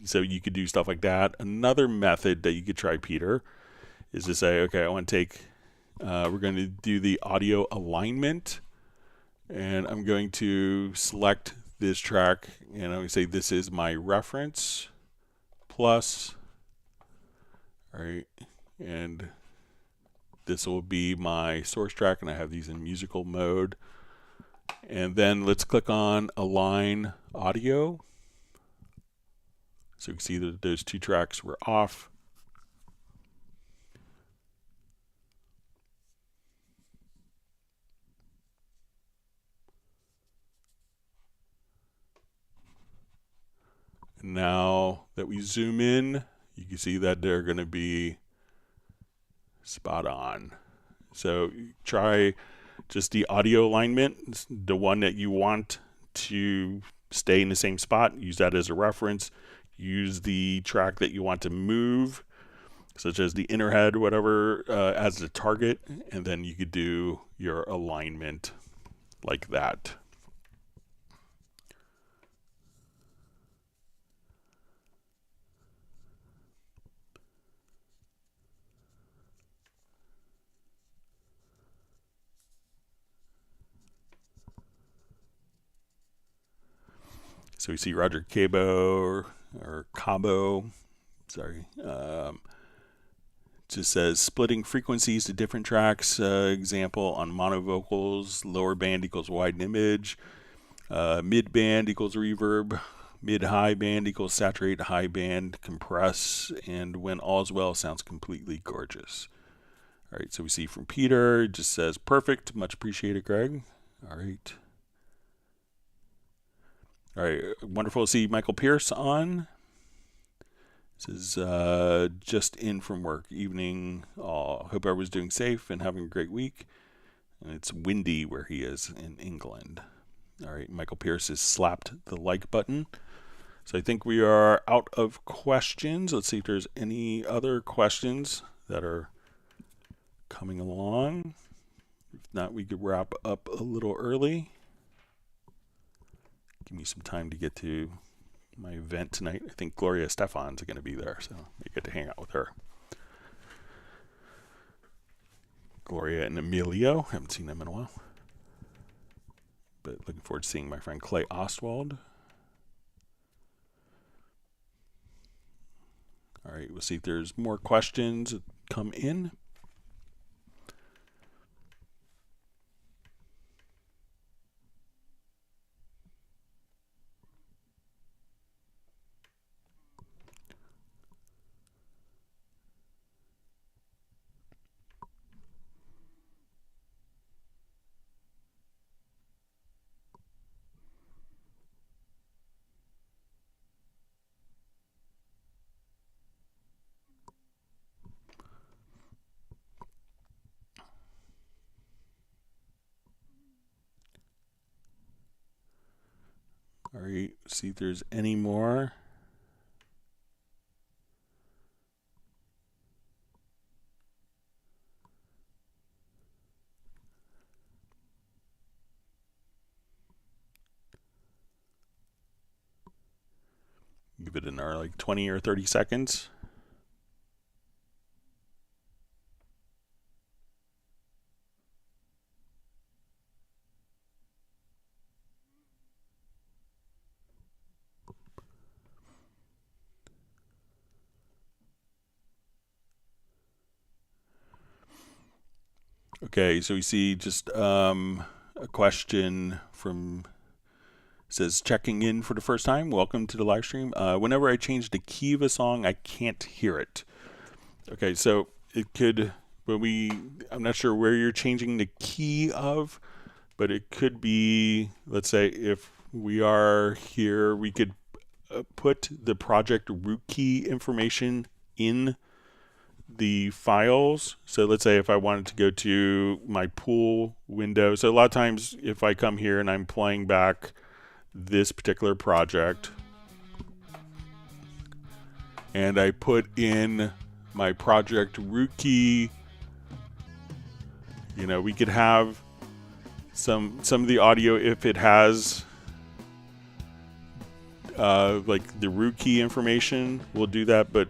Speaker 1: So you could do stuff like that. Another method that you could try, Peter, is to say, okay, I want to take, we're going to do the audio alignment, and I'm going to select this track, and I'm going to say this is my reference plus, all right, and this will be my source track, and I have these in musical mode. And then let's click on Align Audio. So you can see that those two tracks were off. And now that we zoom in, you can see that they're going to be spot on. So try just the audio alignment, the one that you want to stay in the same spot. Use that as a reference. Use the track that you want to move, such as the inner head, whatever, as the target, and then you could do your alignment like that. So we see Roger Cabo or Cabo, sorry, just says splitting frequencies to different tracks. Example on mono vocals, lower band equals wide image, mid band equals reverb, mid high band equals saturate, high band compress, and when all's well sounds completely gorgeous. All right, so we see from Peter, it just says perfect, much appreciated, Greg. All right. All right, wonderful to see Michael Pierce on. This is just in from work. Evening. Hope everyone's doing safe and having a great week. And it's windy where he is in England. All right, Michael Pierce has slapped the like button. So I think we are out of questions. Let's see if there's any other questions that are coming along. If not, we could wrap up a little early. Give me some time to get to my event tonight. I think Gloria Stefan's going to be there, so I get to hang out with her. Gloria and Emilio, haven't seen them in a while. But looking forward to seeing my friend Clay Ostwald. All right, we'll see if there's more questions that come in. All right, see if there's any more. Give it another like 20 or 30 seconds. Okay, so we see just a question from, says, checking in for the first time. Welcome to the live stream. Whenever I change the key of a song, I can't hear it. Okay, so it could, I'm not sure where you're changing the key of, but it could be, let's say if we are here, we could put the project root key information in the files. So let's say if I wanted to go to my pool window. So a lot of times if I come here and I'm playing back this particular project and I put in my project root key, you know, we could have some of the audio, if it has like the root key information, we'll do that. But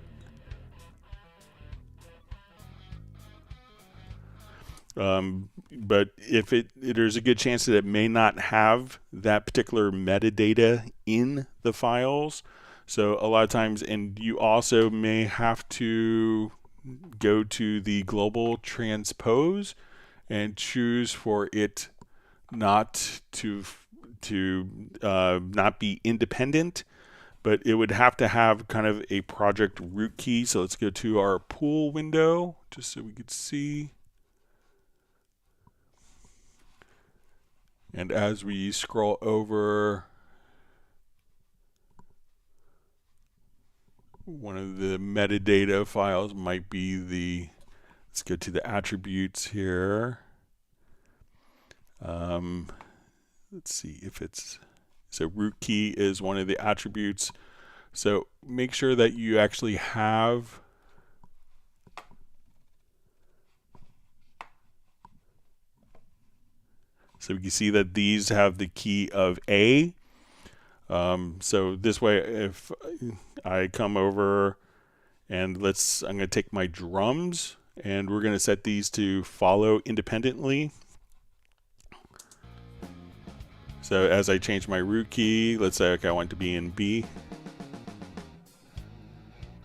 Speaker 1: if there's a good chance that it may not have that particular metadata in the files. So a lot of times, and you also may have to go to the global transpose and choose for it not to not be independent, but it would have to have kind of a project root key. So let's go to our pool window just so we could see. And as we scroll over, one of the metadata files might be let's go to the attributes here. Let's see if so root key is one of the attributes. So make sure that you actually have so we can see that these have the key of A. So this way, if I come over and I'm going to take my drums and we're going to set these to follow independently. So as I change my root key, let's say, okay, I want it to be in B.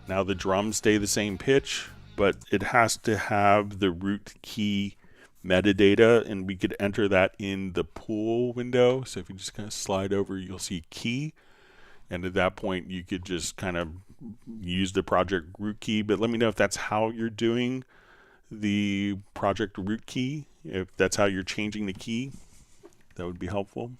Speaker 1: Now the drums stay the same pitch, but it has to have the root key metadata, and we could enter that in the pool window. So if you just kind of slide over, you'll see key, and at that point you could just kind of use the project root key. But let me know if that's how you're doing the project root key, if that's how you're changing the key. That would be helpful.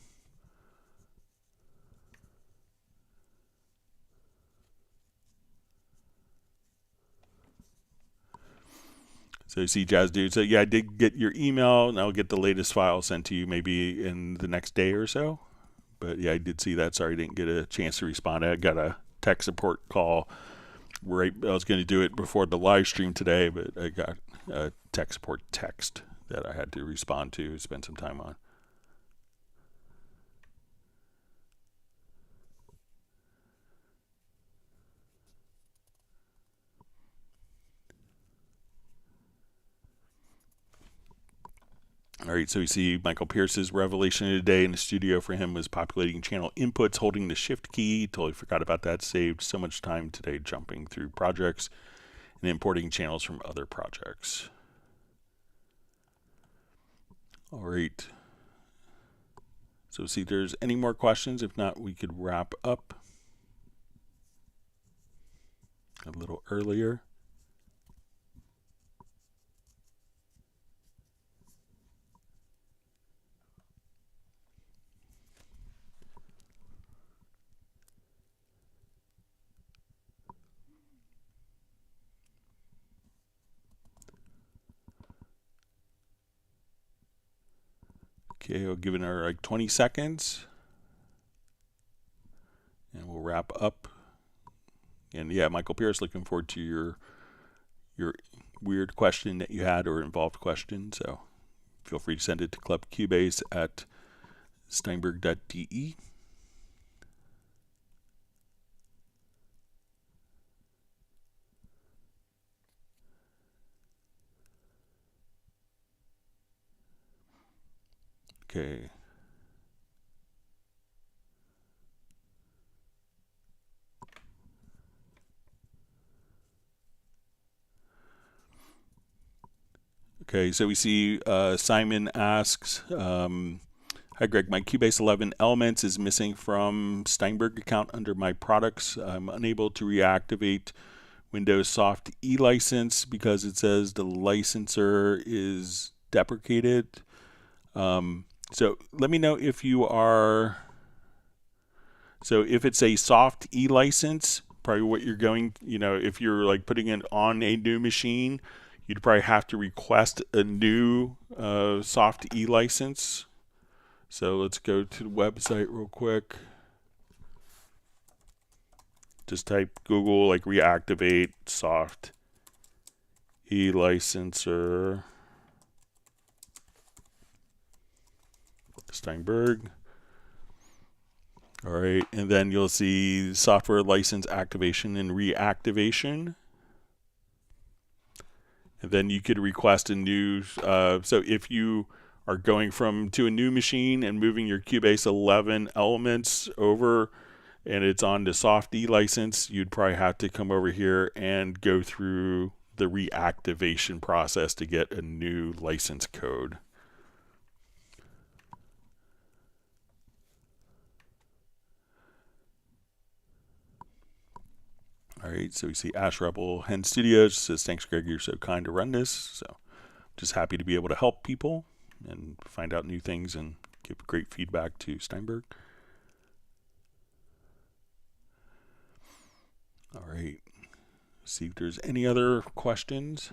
Speaker 1: So you see Jazz Dude. So yeah, I did get your email, and I'll get the latest file sent to you maybe in the next day or so. But yeah, I did see that. Sorry I didn't get a chance to respond. I got a tech support call. I was going to do it before the live stream today, but I got a tech support text that I had to respond to, spend some time on. All right, so we see Michael Pierce's revelation of the day in the studio for him was populating channel inputs, holding the shift key. Totally forgot about that. Saved so much time today jumping through projects and importing channels from other projects. All right. So see if there's any more questions. If not, we could wrap up a little earlier. Okay, I'll give it our like 20 seconds and we'll wrap up. And yeah, Michael Pierce, looking forward to your weird question that you had or involved question. So feel free to send it to clubcubase at steinberg.de. Okay. Okay, so we see Simon asks, hi Greg, my Cubase 11 Elements is missing from Steinberg account under my products. I'm unable to reactivate Windows Soft E-license because it says the licensor is deprecated. So let me know if you are, so if it's a soft E-license, probably what you're going, if you're like putting it on a new machine, you'd probably have to request a new soft E-license. So let's go to the website real quick. Just type Google like reactivate soft E-licenser Steinberg. All right, and then you'll see software license activation and reactivation. And then you could request a new, so if you are going to a new machine and moving your Cubase 11 Elements over and it's on the soft E license, you'd probably have to come over here and go through the reactivation process to get a new license code. All right, so we see Ash Rebel Hen Studios says, thanks, Greg, you're so kind to run this. So just happy to be able to help people and find out new things and give great feedback to Steinberg. All right, see if there's any other questions.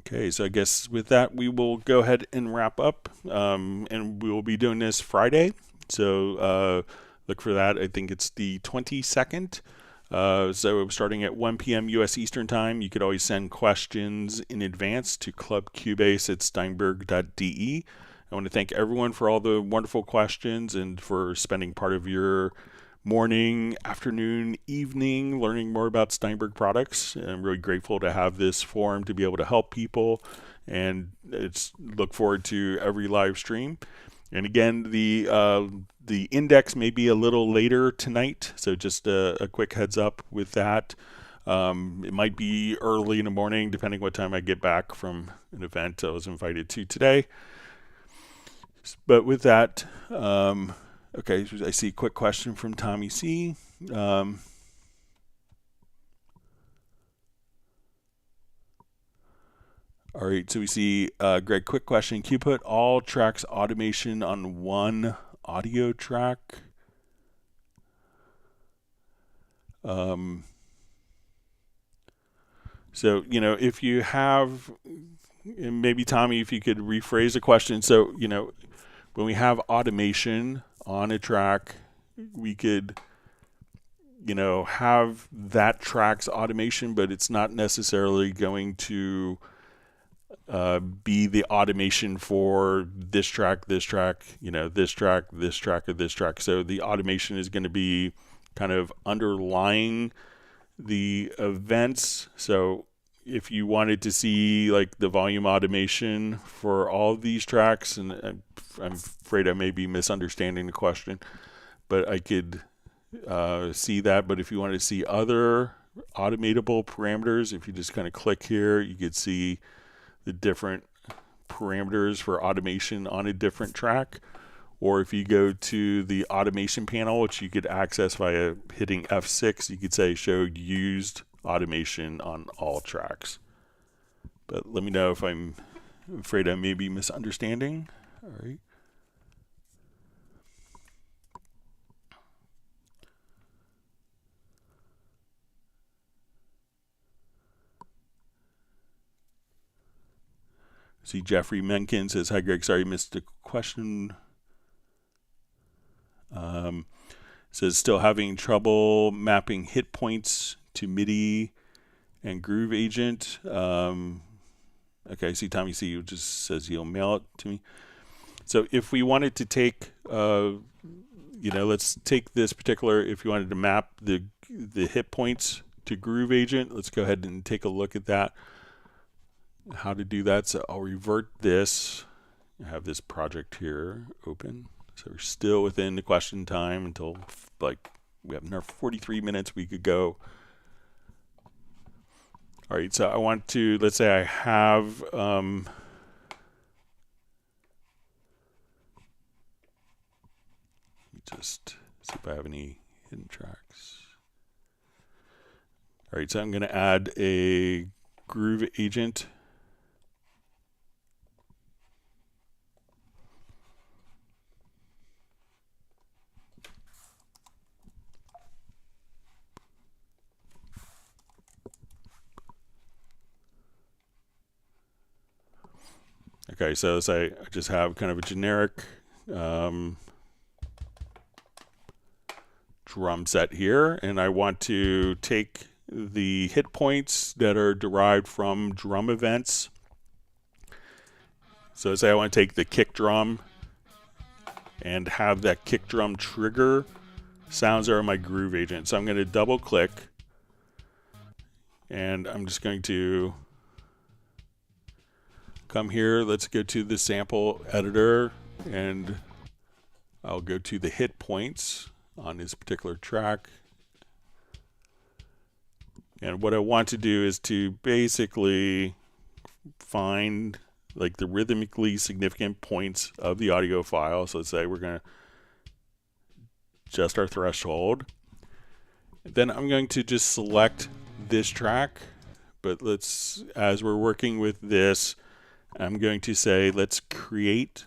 Speaker 1: Okay, so I guess with that, we will go ahead and wrap up. And we will be doing this Friday. So look for that. I think it's the 22nd. So starting at 1 p.m. U.S. Eastern Time, you could always send questions in advance to clubcubase@steinberg.de. I want to thank everyone for all the wonderful questions and for spending part of your morning, afternoon, evening, learning more about Steinberg products. I'm really grateful to have this forum to be able to help people, and look forward to every live stream. And again, the index may be a little later tonight, so just a quick heads up with that. It might be early in the morning, depending what time I get back from an event I was invited to today. But with that, okay, I see a quick question from Tommy C. All right, so we see, Greg, quick question. Can you put all tracks automation on one audio track? So, if you have, maybe Tommy, if you could rephrase the question. So, when we have automation on a track, we could, have that track's automation, but it's not necessarily going to be the automation for this track, this track, this track, this track, or this track. So the automation is going to be kind of underlying the events. So if you wanted to see like the volume automation for all of these tracks, and I'm afraid I may be misunderstanding the question, but I could see that. But if you wanted to see other automatable parameters, if you just kind of click here, you could see the different parameters for automation on a different track. Or if you go to the automation panel, which you could access via hitting F6, you could say show used automation on all tracks. But let me know if I'm afraid I may be misunderstanding. All right. See, Jeffrey Mencken says, hi, Greg. Sorry, missed the question. Says, still having trouble mapping hit points to MIDI and Groove Agent. Okay, see Tommy C just says he'll mail it to me. So if we wanted to take, let's take this particular, if you wanted to map the hit points to Groove Agent, let's go ahead and take a look at that, how to do that. So I'll revert this. I have this project here open. So we're still within the question time until like we have another 43 minutes we could go. All right, so I want to, let's say I have, just see if I have any hidden tracks. All right, so I'm going to add a Groove Agent. Okay, so let's say I just have kind of a generic drum set here, and I want to take the hit points that are derived from drum events. So say I want to take the kick drum and have that kick drum trigger sounds are my Groove Agent. So I'm going to double click, and I'm just going to come here. Let's go to the sample editor, and I'll go to the hit points on this particular track. And what I want to do is to basically find like the rhythmically significant points of the audio file. So let's say we're going to adjust our threshold. Then I'm going to just select this track, but as we're working with this, I'm going to say let's create.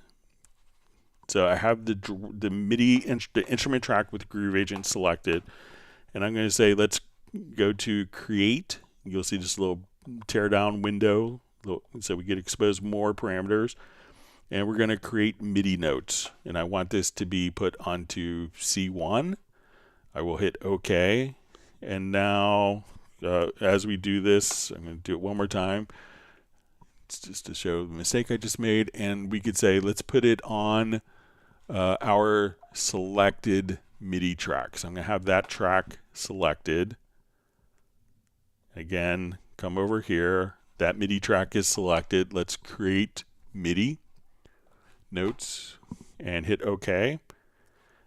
Speaker 1: So I have the MIDI the instrument track with Groove Agent selected, and I'm going to say let's go to create. You'll see this little tear down window, so we get exposed more parameters, and we're going to create MIDI notes, and I want this to be put onto C1. I will hit OK, and now as we do this, I'm going to do it one more time. It's just to show the mistake I just made, and we could say let's put it on our selected MIDI track. So I'm going to have that track selected. Again, come over here. That MIDI track is selected. Let's create MIDI notes and hit OK.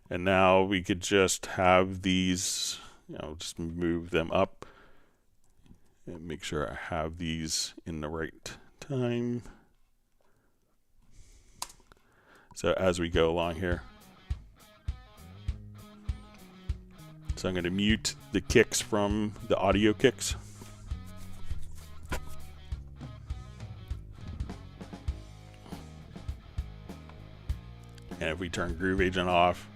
Speaker 1: And now we could just have these, just move them up and make sure I have these in the right time. So as we go along here. So I'm going to mute the kicks from the audio kicks. And if we turn Groove Agent off,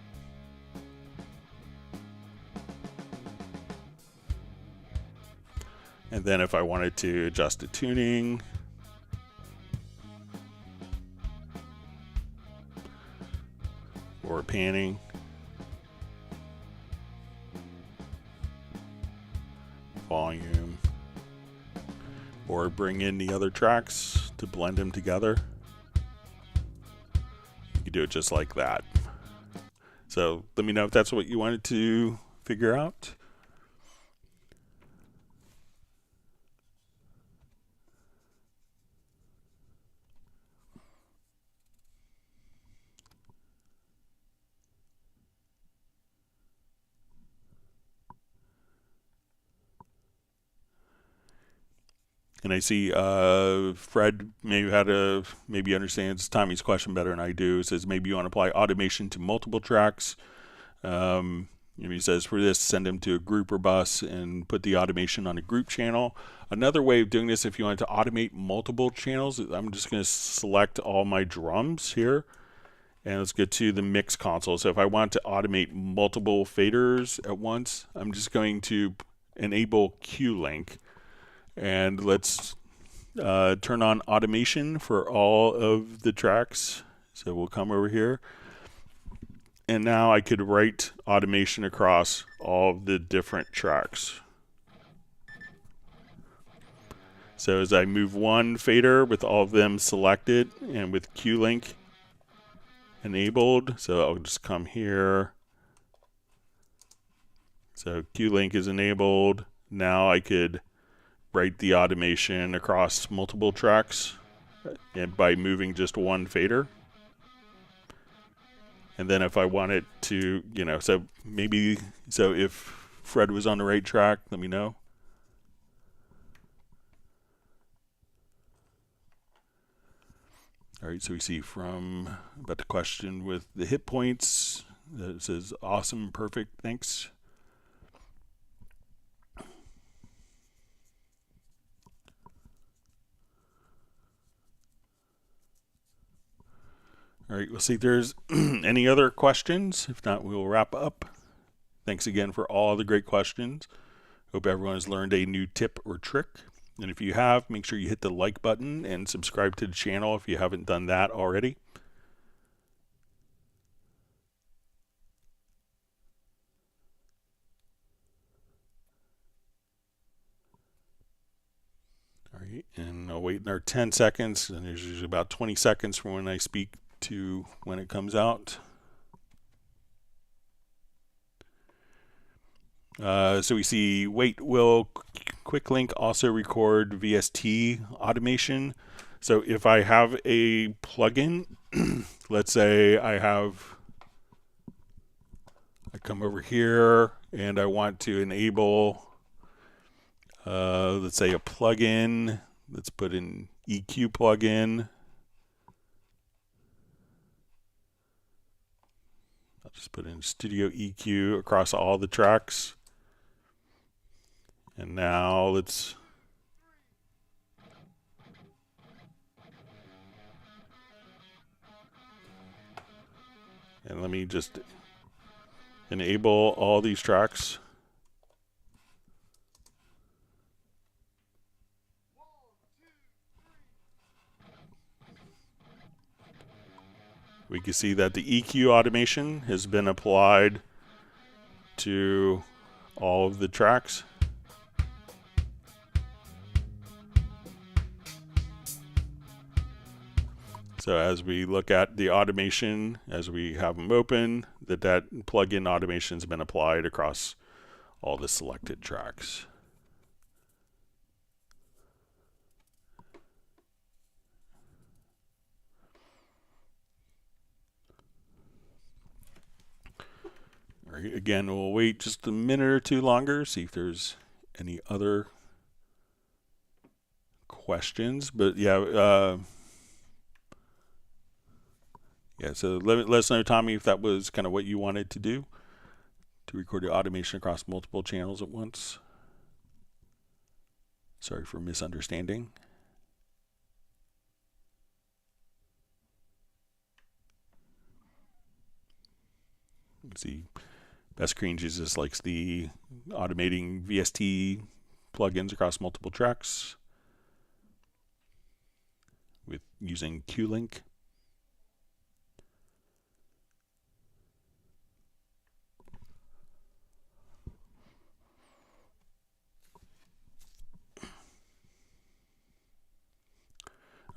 Speaker 1: and then if I wanted to adjust the tuning, or panning, volume, or bring in the other tracks to blend them together, you can do it just like that. So let me know if that's what you wanted to figure out. And I see Fred maybe understands Tommy's question better than I do. It says maybe you want to apply automation to multiple tracks. He says for this, send them to a group or bus and put the automation on a group channel. Another way of doing this, if you want to automate multiple channels, I'm just going to select all my drums here. And let's go to the mix console. So if I want to automate multiple faders at once, I'm just going to enable Q-Link. And let's turn on automation for all of the tracks. So we'll come over here. And now I could write automation across all of the different tracks. So as I move one fader with all of them selected and with Q-Link enabled, so I'll just come here. So Q-Link is enabled. Now I could write the automation across multiple tracks and by moving just one fader. And then if I wanted to, so if Fred was on the right track, let me know. All right, so we see from about the question with the hit points that it says awesome, perfect, thanks. All right, we'll see if there's any other questions. If not, we'll wrap up. Thanks again for all the great questions. Hope everyone has learned a new tip or trick. And if you have, make sure you hit the like button and subscribe to the channel if you haven't done that already. All right, and I'll wait another 10 seconds, and there's usually about 20 seconds from when I speak to when it comes out. So we see, wait, will QuickLink also record VST automation? So if I have a plugin, let's say I come over here and I want to enable, let's say a plugin, let's put in EQ plugin. I'll just put in Studio EQ across all the tracks. And now let's let me just enable all these tracks. We can see that the EQ automation has been applied to all of the tracks. So as we look at the automation, as we have them open, that plugin automation has been applied across all the selected tracks. All right, again, we'll wait just a minute or two longer, see if there's any other questions. But yeah, so let us know, Tommy, if that was kind of what you wanted to do, to record your automation across multiple channels at once. Sorry for misunderstanding. Let's see, Best Screen Jesus likes the automating VST plugins across multiple tracks with using Q-Link.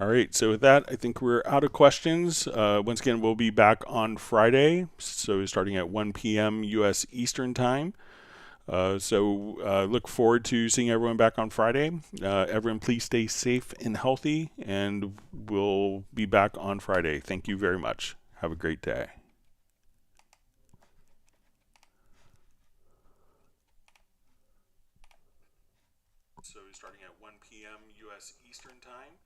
Speaker 1: All right, so with that, I think we're out of questions. Once again, we'll be back on Friday, so starting at 1 p.m. U.S. Eastern Time. So look forward to seeing everyone back on Friday. Everyone, please stay safe and healthy, and we'll be back on Friday. Thank you very much. Have a great day. So starting at 1 p.m. U.S. Eastern Time.